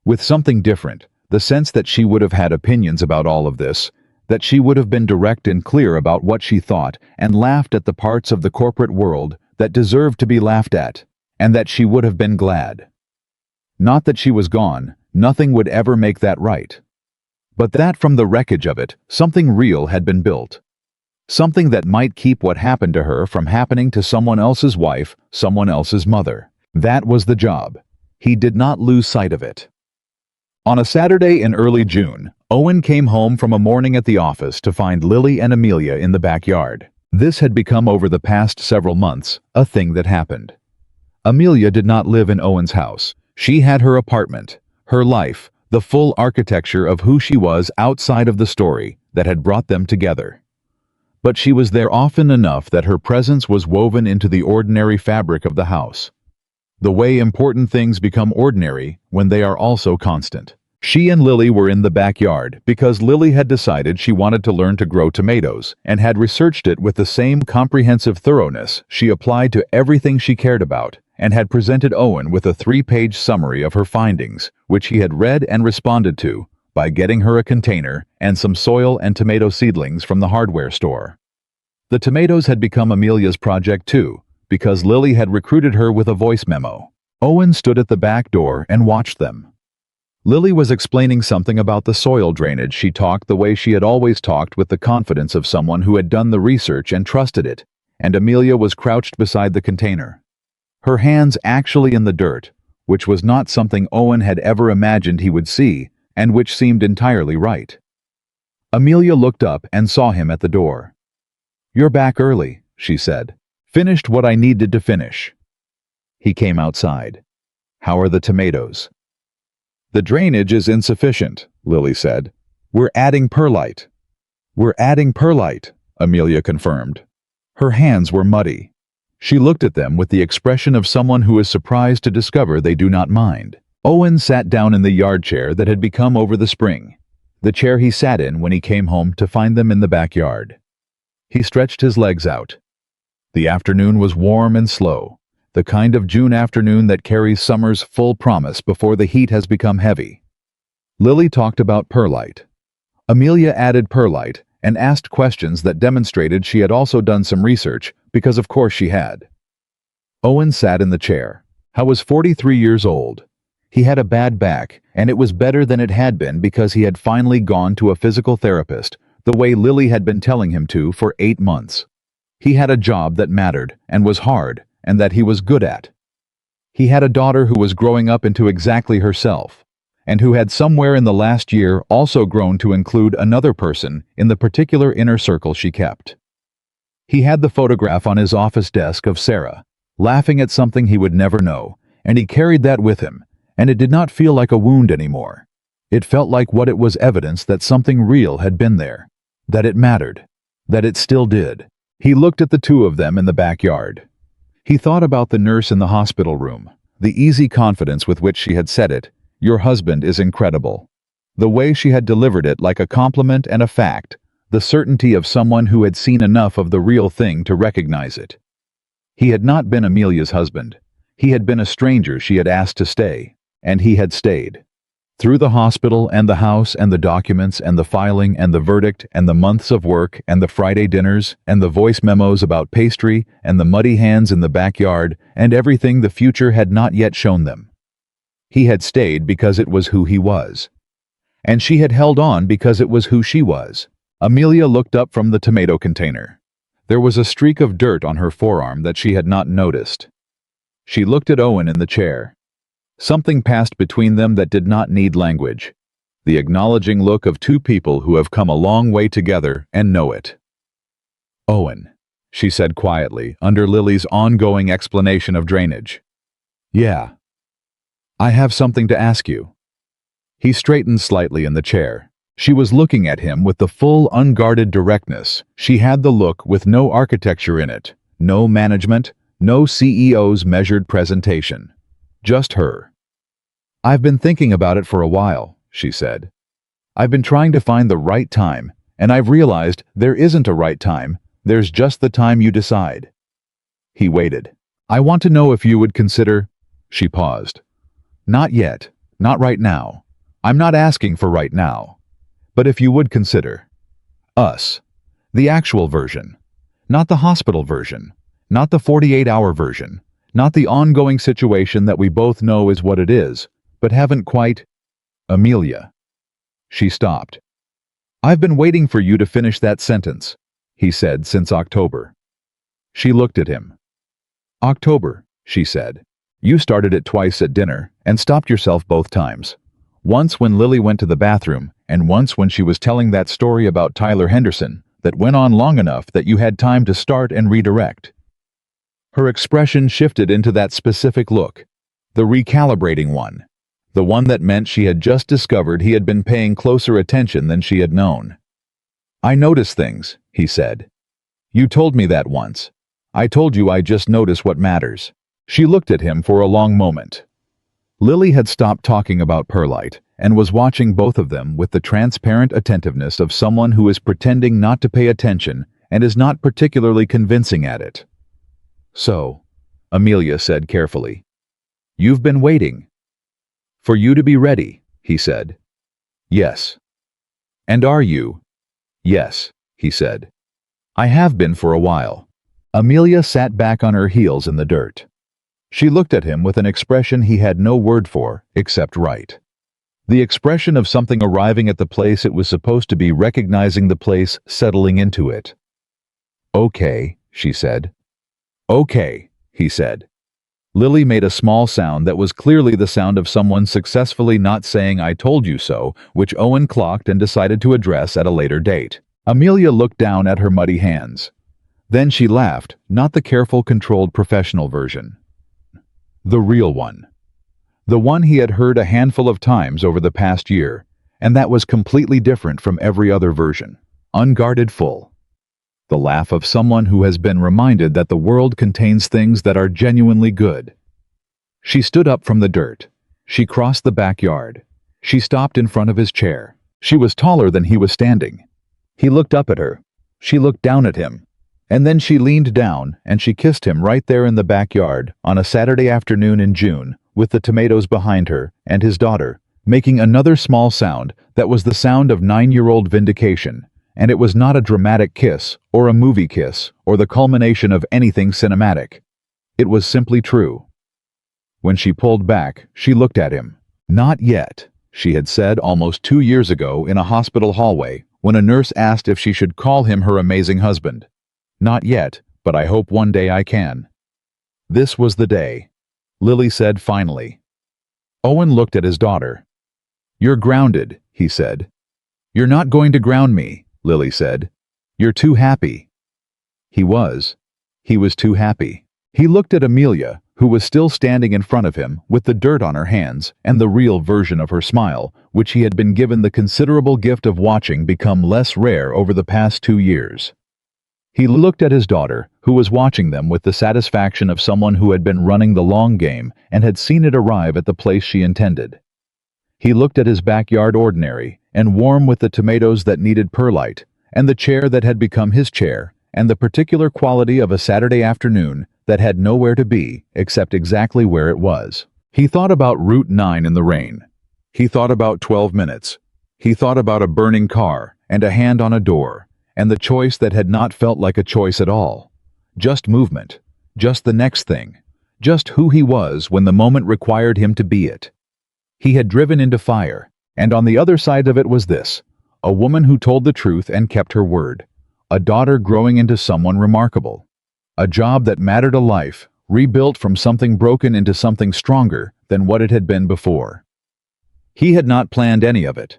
With something different, the sense that she would have had opinions about all of this, that she would have been direct and clear about what she thought and laughed at the parts of the corporate world that deserved to be laughed at, and that she would have been glad. Not that she was gone, nothing would ever make that right. But that from the wreckage of it, something real had been built. Something that might keep what happened to her from happening to someone else's wife, someone else's mother. That was the job. He did not lose sight of it. On a Saturday in early June, Owen came home from a morning at the office to find Lily and Amelia in the backyard. This had become over the past several months a thing that happened. Amelia did not live in Owen's house. She had her apartment, her life, the full architecture of who she was outside of the story that had brought them together. But she was there often enough that her presence was woven into the ordinary fabric of the house. The way important things become ordinary when they are also constant. She and Lily were in the backyard because Lily had decided she wanted to learn to grow tomatoes and had researched it with the same comprehensive thoroughness she applied to everything she cared about, and had presented Owen with a 3-page summary of her findings, which he had read and responded to by getting her a container and some soil and tomato seedlings from the hardware store. The tomatoes had become Amelia's project too, because Lily had recruited her with a voice memo. Owen stood at the back door and watched them. Lily was explaining something about the soil drainage. She talked the way she had always talked, with the confidence of someone who had done the research and trusted it, and Amelia was crouched beside the container. Her hands actually in the dirt, which was not something Owen had ever imagined he would see, and which seemed entirely right. Amelia looked up and saw him at the door. "You're back early," she said. "Finished what I needed to finish." He came outside. "How are the tomatoes?" "The drainage is insufficient," Lily said. "We're adding perlite." "We're adding perlite," Amelia confirmed. Her hands were muddy. She looked at them with the expression of someone who is surprised to discover they do not mind. Owen sat down in the yard chair that had become over the spring, the chair he sat in when he came home to find them in the backyard. He stretched his legs out. The afternoon was warm and slow, the kind of June afternoon that carries summer's full promise before the heat has become heavy. Lily talked about perlite. Amelia added perlite and asked questions that demonstrated she had also done some research, because of course she had. Owen sat in the chair. He was 43 years old. He had a bad back, and it was better than it had been because he had finally gone to a physical therapist, the way Lily had been telling him to for 8 months. He had a job that mattered and was hard and that he was good at. He had a daughter who was growing up into exactly herself, and who had somewhere in the last year also grown to include another person in the particular inner circle she kept. He had the photograph on his office desk of Sarah, laughing at something he would never know, and he carried that with him, and it did not feel like a wound anymore. It felt like what it was, evidence that something real had been there, that it mattered, that it still did. He looked at the two of them in the backyard. He thought about the nurse in the hospital room, the easy confidence with which she had said it, "Your husband is incredible." The way she had delivered it like a compliment and a fact, the certainty of someone who had seen enough of the real thing to recognize it. He had not been Amelia's husband. He had been a stranger she had asked to stay, and he had stayed. Through the hospital and the house and the documents and the filing and the verdict and the months of work and the Friday dinners and the voice memos about pastry and the muddy hands in the backyard and everything the future had not yet shown them. He had stayed because it was who he was. And she had held on because it was who she was. Amelia looked up from the tomato container. There was a streak of dirt on her forearm that she had not noticed. She looked at Owen in the chair. Something passed between them that did not need language. The acknowledging look of two people who have come a long way together and know it. "Owen," she said quietly, under Lily's ongoing explanation of drainage. "Yeah. I have something to ask you." He straightened slightly in the chair. She was looking at him with the full, unguarded directness. She had the look with no architecture in it, no management, no CEO's measured presentation. Just her. "I've been thinking about it for a while," she said. "I've been trying to find the right time, and I've realized there isn't a right time, there's just the time you decide." He waited. "I want to know if you would consider—" She paused. "Not yet, not right now. I'm not asking for right now. But if you would consider." Us. The actual version. Not the hospital version. Not the 48-hour version. Not the ongoing situation that we both know is what it is, but haven't quite... Amelia. She stopped. I've been waiting for you to finish that sentence, he said, since October. She looked at him. October, she said. You started it twice at dinner and stopped yourself both times. Once when Lily went to the bathroom, and once when she was telling that story about Tyler Henderson that went on long enough that you had time to start and redirect. Her expression shifted into that specific look, the recalibrating one, the one that meant she had just discovered he had been paying closer attention than she had known. I notice things, he said. You told me that once. I told you I just notice what matters. She looked at him for a long moment. Lily had stopped talking about perlite and was watching both of them with the transparent attentiveness of someone who is pretending not to pay attention and is not particularly convincing at it. So, Amelia said carefully, you've been waiting. For you to be ready, he said. Yes. And are you? Yes, he said. I have been for a while. Amelia sat back on her heels in the dirt. She looked at him with an expression he had no word for except right. The expression of something arriving at the place it was supposed to be, recognizing the place, settling into it. Okay, she said. Okay, he said. Lily made a small sound that was clearly the sound of someone successfully not saying I told you so, which Owen clocked and decided to address at a later date. Amelia looked down at her muddy hands. Then she laughed, not the careful, controlled professional version. The real one. The one he had heard a handful of times over the past year, and that was completely different from every other version. Unguarded, full. The laugh of someone who has been reminded that the world contains things that are genuinely good. She stood up from the dirt. She crossed the backyard. She stopped in front of his chair. She was taller than he was standing. He looked up at her. She looked down at him. And then she leaned down and she kissed him right there in the backyard on a Saturday afternoon in June, with the tomatoes behind her and his daughter, making another small sound that was the sound of 9-year-old vindication. And it was not a dramatic kiss, or a movie kiss, or the culmination of anything cinematic. It was simply true. When she pulled back, she looked at him. Not yet, she had said almost 2 years ago in a hospital hallway, when a nurse asked if she should call him her amazing husband. Not yet, but I hope one day I can. This was the day. Lily said finally. Owen looked at his daughter. You're grounded, he said. You're not going to ground me, Lily said. You're too happy. He was. He was too happy. He looked at Amelia, who was still standing in front of him with the dirt on her hands and the real version of her smile, which he had been given the considerable gift of watching become less rare over the past 2 years. He looked at his daughter, who was watching them with the satisfaction of someone who had been running the long game and had seen it arrive at the place she intended. He looked at his backyard, ordinary and warm, with the tomatoes that needed perlite, and the chair that had become his chair, and the particular quality of a Saturday afternoon that had nowhere to be except exactly where it was. He thought about Route 9 in the rain. He thought about 12 minutes. He thought about a burning car and a hand on a door, and the choice that had not felt like a choice at all. Just movement. Just the next thing. Just who he was when the moment required him to be it. He had driven into fire, and on the other side of it was this, a woman who told the truth and kept her word, a daughter growing into someone remarkable, a job that mattered, a life rebuilt from something broken into something stronger than what it had been before. He had not planned any of it.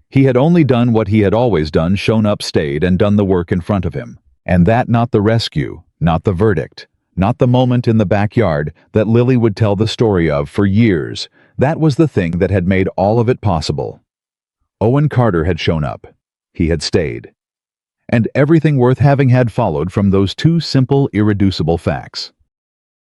He had only done what he had always done, shown up, stayed, and done the work in front of him. And that, not the rescue, not the verdict, not the moment in the backyard that Lily would tell the story of for years, that was the thing that had made all of it possible. Owen Carter had shown up. He had stayed. And everything worth having had followed from those 2 simple, irreducible facts.